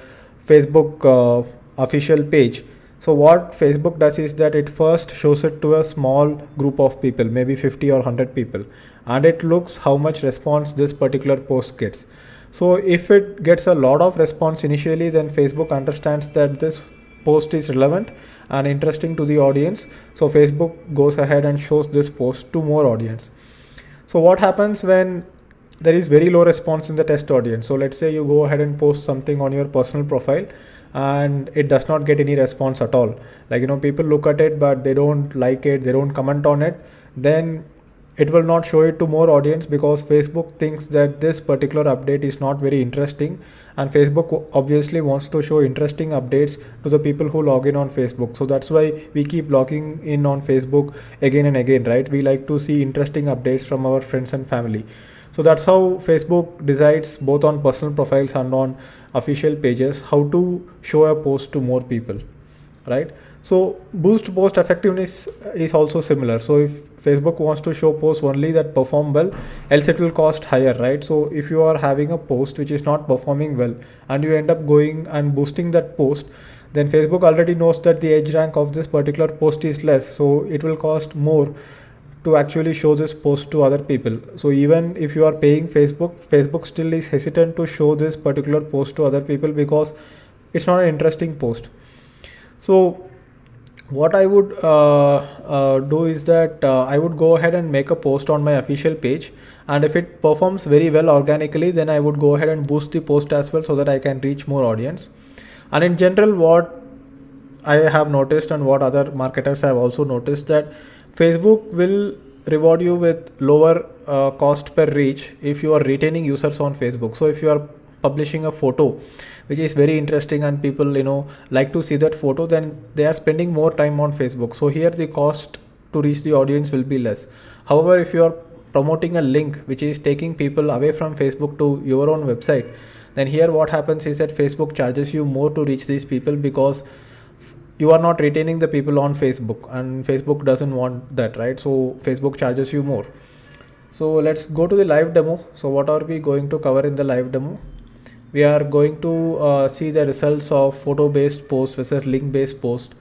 Facebook official page, so what Facebook does is that it first shows it to a small group of people, maybe 50 or 100 people, and it looks how much response this particular post gets. So if it gets a lot of response initially, then Facebook understands that this post is relevant and interesting to the audience. So Facebook goes ahead and shows this post to more audience. So what happens when there is very low response in the test audience? So let's say you go ahead and post something on your personal profile and it does not get any response at all. Like, you know, people look at it, but they don't like it, they don't comment on it. Then it will not show it to more audience because Facebook thinks that this particular update is not very interesting, and Facebook obviously wants to show interesting updates to the people who log in on Facebook. So that's why we keep logging in on Facebook again and again, right? We like to see interesting updates from our friends and family. So that's how Facebook decides, both on personal profiles and on official pages, how to show a post to more people, right? So boost post effectiveness is also similar. So if Facebook wants to show posts only that perform well, else it will cost higher, right? So if you are having a post which is not performing well and you end up going and boosting that post, then Facebook already knows that the edge rank of this particular post is less. So it will cost more to actually show this post to other people. So even if you are paying Facebook, Facebook still is hesitant to show this particular post to other people because it's not an interesting post. So what I would do is that I would go ahead and make a post on my official page, and if it performs very well organically, then I would go ahead and boost the post as well so that I can reach more audience. And in general, what I have noticed and what other marketers have also noticed, that Facebook will reward you with lower cost per reach if you are retaining users on Facebook. So if you are publishing a photo which is very interesting and people, you know, like to see that photo, then they are spending more time on Facebook. So here the cost to reach the audience will be less. However, if you are promoting a link which is taking people away from Facebook to your own website, then here what happens is that Facebook charges you more to reach these people because you are not retaining the people on Facebook, and Facebook doesn't want that, right? So Facebook charges you more. So let's go to the live demo. So what are we going to cover in the live demo? We are going to see the results of photo based post versus link based post.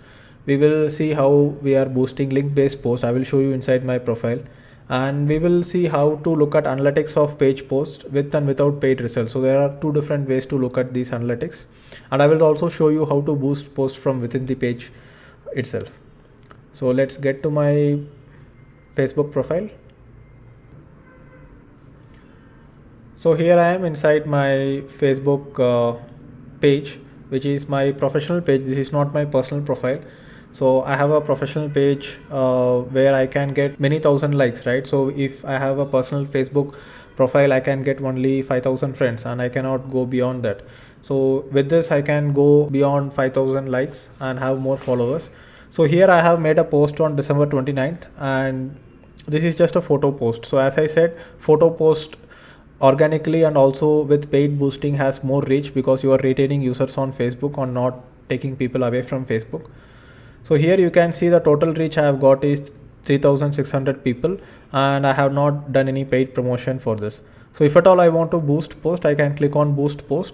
We will see how we are boosting link based post. I will show you inside my profile, and we will see how to look at analytics of page post with and without paid results. So there are two different ways to look at these analytics, and I will also show you how to boost post from within the page itself. So let's get to my Facebook profile. So here I am inside my Facebook page, which is my professional page. This is not my personal profile. So I have a professional page where I can get many thousand likes, right? So if I have a personal Facebook profile, I can get only 5,000 friends and I cannot go beyond that. So with this I can go beyond 5000 likes and have more followers. So here I have made a post on December 29th, and this is just a photo post. So as I said, photo post organically and also with paid boosting has more reach because you are retaining users on Facebook or not taking people away from Facebook. So here you can see the total reach I have got is 3600 people, and I have not done any paid promotion for this. So if at all I want to boost post, I can click on boost post.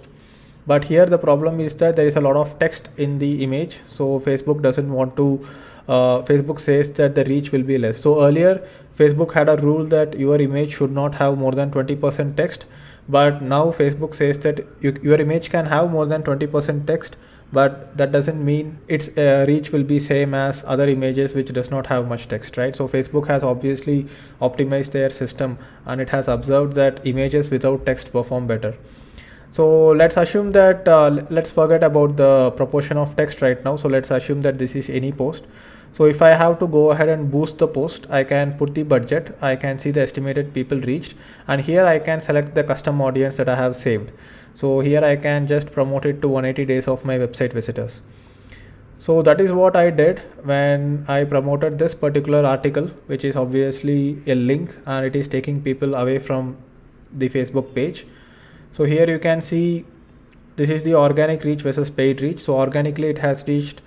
But here the problem is that there is a lot of text in the image. So Facebook doesn't want to, Facebook says that the reach will be less. So earlier Facebook had a rule that your image should not have more than 20% text. But now Facebook says that your image can have more than 20% text, but that doesn't mean its reach will be same as other images which does not have much text, right? So Facebook has obviously optimized their system, and it has observed that images without text perform better. So let's assume that let's forget about the proportion of text right now. So let's assume that this is any post. So if I have to go ahead and boost the post, I can put the budget, I can see the estimated people reached, and here I can select the custom audience that I have saved. So here I can just promote it to 180 days of my website visitors. So that is what I did when I promoted this particular article, which is obviously a link, and it is taking people away from the Facebook page. So here you can see this is the organic reach versus paid reach. So organically it has reached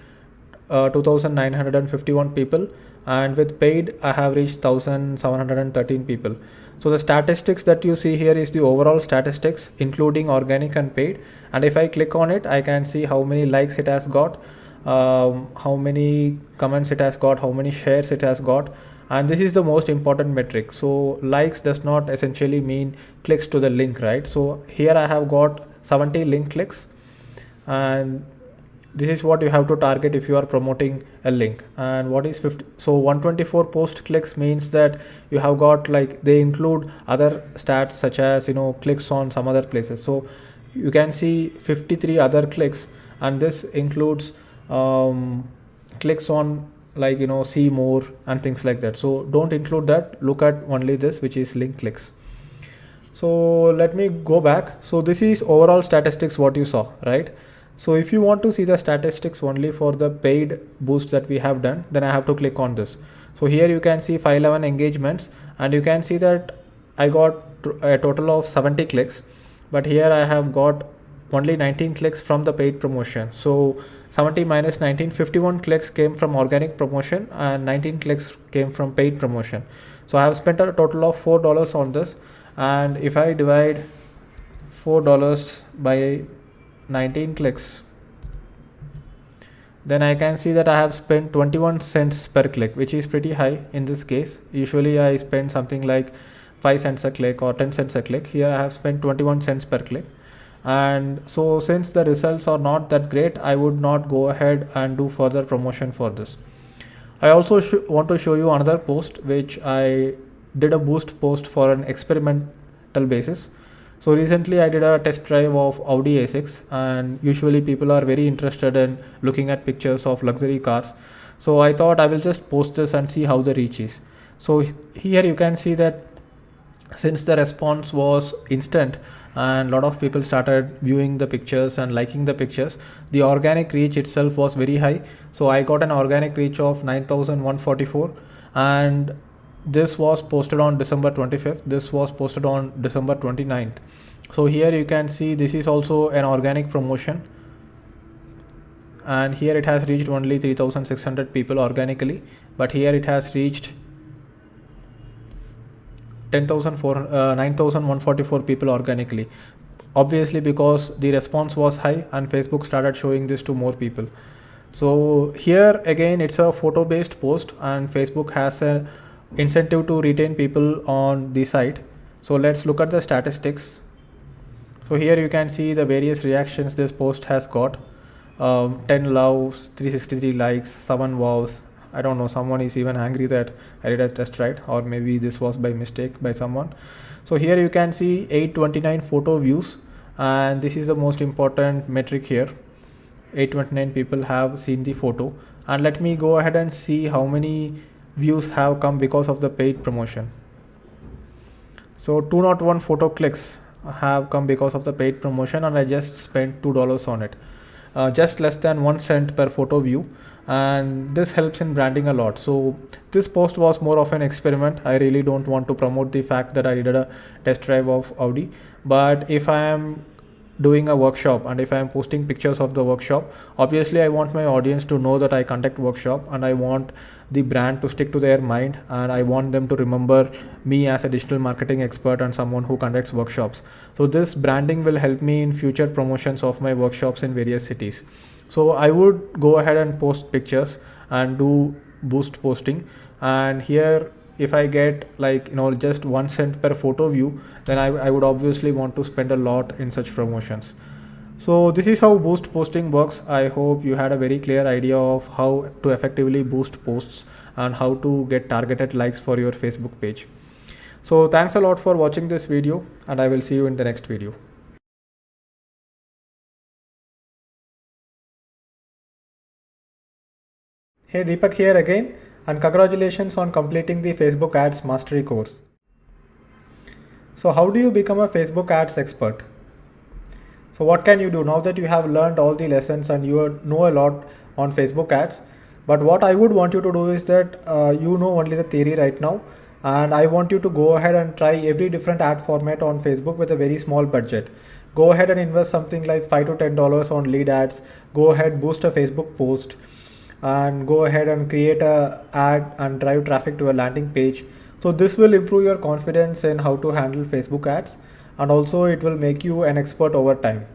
2951 people, and with paid I have reached 1713 people. So the statistics that you see here is the overall statistics including organic and paid, and if I click on it I can see how many likes it has got, how many comments it has got, how many shares it has got, and this is the most important metric. So likes does not essentially mean clicks to the link, right? So here I have got 70 link clicks, and this is what you have to target if you are promoting a link. And what is 50? So 124 post clicks means that you have got, like, they include other stats such as, you know, clicks on some other places. So you can see 53 other clicks, and this includes clicks on, like, you know, see more and things like that. So don't include that, look at only this, which is link clicks. So let me go back. So this is overall statistics what you saw, right? So if you want to see the statistics only for the paid boost that we have done, then I have to click on this. So here you can see 511 engagements, and you can see that I got a total of 70 clicks, but here I have got only 19 clicks from the paid promotion. So 70 minus 19, 51 clicks came from organic promotion and 19 clicks came from paid promotion. So I have spent a total of $4 on this, and if I divide $4 by 19 clicks, then I can see that I have spent 21 cents per click, which is pretty high in this case. Usually I spend something like 5 cents a click or 10 cents a click. Here I have spent 21 cents per click. And so since the results are not that great, I would not go ahead and do further promotion for this. I also want to show you another post which I did a boost post for an experimental basis. So recently I did a test drive of Audi A6, and usually people are very interested in looking at pictures of luxury cars. So I thought I will just post this and see how the reach is. So here you can see that since the response was instant and a lot of people started viewing the pictures and liking the pictures, the organic reach itself was very high. So I got an organic reach of 9144, and this was posted on December 25th. This was posted on December 29th. So here you can see this is also an organic promotion, and here it has reached only 3600 people organically, but here it has reached 9144 people organically, obviously because the response was high and Facebook started showing this to more people. So here again it's a photo based post, and Facebook has an incentive to retain people on the site. So let's look at the statistics. So here you can see the various reactions this post has got. 10 loves, 363 likes, 7 wows. I don't know, someone is even angry that I did a test right, or maybe this was by mistake by someone. So here you can see 829 photo views, and this is the most important metric here. 829 people have seen the photo, and let me go ahead and see how many views have come because of the paid promotion. So 201 photo clicks have come because of the paid promotion, and I just spent $2 on it, just less than 1 cent per photo view. And this helps in branding a lot. So this post was more of an experiment. I really don't want to promote the fact that I did a test drive of Audi, but if I am doing a workshop and if I am posting pictures of the workshop, obviously I want my audience to know that I conduct workshop, and I want the brand to stick to their mind, and I want them to remember me as a digital marketing expert and someone who conducts workshops. So this branding will help me in future promotions of my workshops in various cities. So I would go ahead and post pictures and do boost posting, and here if I get like just 1 cent per photo view, then I would obviously want to spend a lot in such promotions. So this is how boost posting works. I hope you had a very clear idea of how to effectively boost posts and how to get targeted likes for your Facebook page. So thanks a lot for watching this video, and I will see you in the next video. Hey, Deepak here again, and congratulations on completing the Facebook Ads Mastery course. So how do you become a Facebook Ads expert? So what can you do now that you have learned all the lessons and you know a lot on Facebook Ads? But what I would want you to do is that you know only the theory right now, and I want you to go ahead and try every different ad format on Facebook with a very small budget. Go ahead and invest something like $5 to $10 on lead ads. Go ahead, boost a Facebook post, and go ahead and create a ad and drive traffic to a landing page. So this will improve your confidence in how to handle Facebook ads, and also it will make you an expert over time.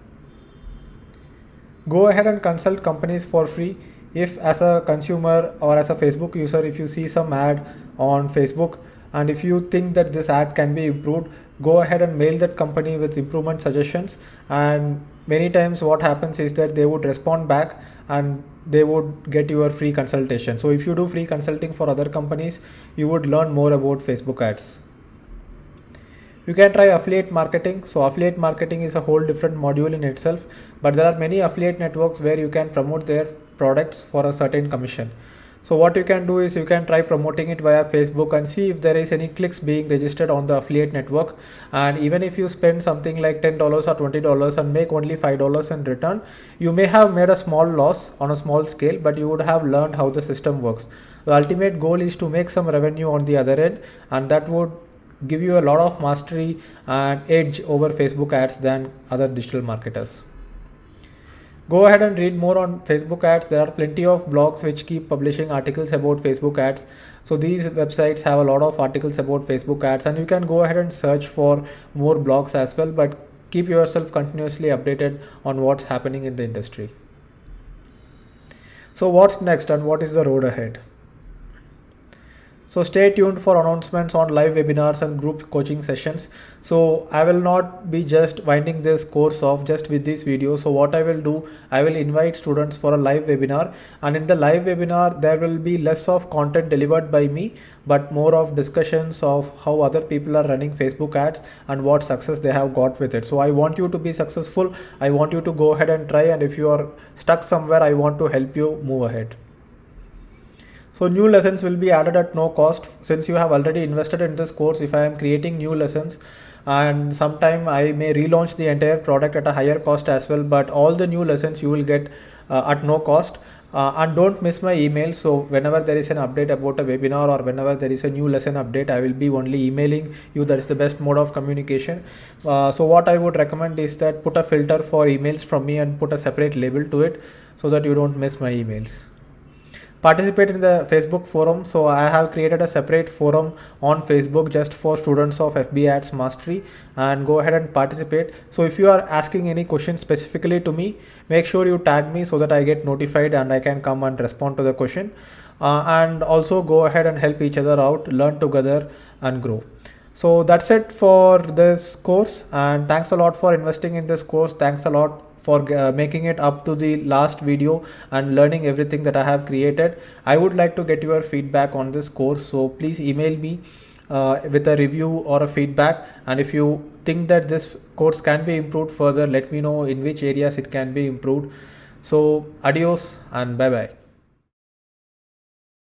Go ahead and consult companies for free. If as a consumer or as a Facebook user, if you see some ad on Facebook and if you think that this ad can be improved, go ahead and mail that company with improvement suggestions. And many times what happens is that they would respond back and they would get your free consultation. So if you do free consulting for other companies, you would learn more about Facebook ads. You can try affiliate marketing. So affiliate marketing is a whole different module in itself, but there are many affiliate networks where you can promote their products for a certain commission. So what you can do is you can try promoting it via Facebook and see if there is any clicks being registered on the affiliate network. And even if you spend something like $10 or $20 and make only $5 in return, you may have made a small loss on a small scale, but you would have learned how the system works. The ultimate goal is to make some revenue on the other end, and that would give you a lot of mastery and edge over Facebook ads than other digital marketers. Go ahead and read more on Facebook ads. There are plenty of blogs which keep publishing articles about Facebook ads. So these websites have a lot of articles about Facebook ads, and you can go ahead and search for more blogs as well, but keep yourself continuously updated on what's happening in the industry. So what's next and what is the road ahead? So stay tuned for announcements on live webinars and group coaching sessions. So I will not be just winding this course off just with this video. So what I will do, I will invite students for a live webinar, and in the live webinar, there will be less of content delivered by me, but more of discussions of how other people are running Facebook ads and what success they have got with it. So I want you to be successful. I want you to go ahead and try. And if you are stuck somewhere, I want to help you move ahead. So new lessons will be added at no cost. Since you have already invested in this course, if I am creating new lessons, and sometime I may relaunch the entire product at a higher cost as well, but all the new lessons you will get at no cost. And don't miss my email. So whenever there is an update about a webinar or whenever there is a new lesson update, I will be only emailing you. That is the best mode of communication. So what I would recommend is that put a filter for emails from me and put a separate label to it so that you don't miss my emails. Participate in the Facebook forum. So I have created a separate forum on Facebook just for students of FB Ads Mastery, and go ahead and participate. So if you are asking any questions specifically to me, make sure you tag me so that I get notified and I can come and respond to the question. And also go ahead and help each other out, learn together and grow. So that's it for this course, and thanks a lot for investing in this course. Thanks a lot for making it up to the last video and learning everything that I have created. I would like to get your feedback on this course, so please email me with a review or a feedback. And if you think that this course can be improved further, let me know in which areas it can be improved. So adios and bye bye.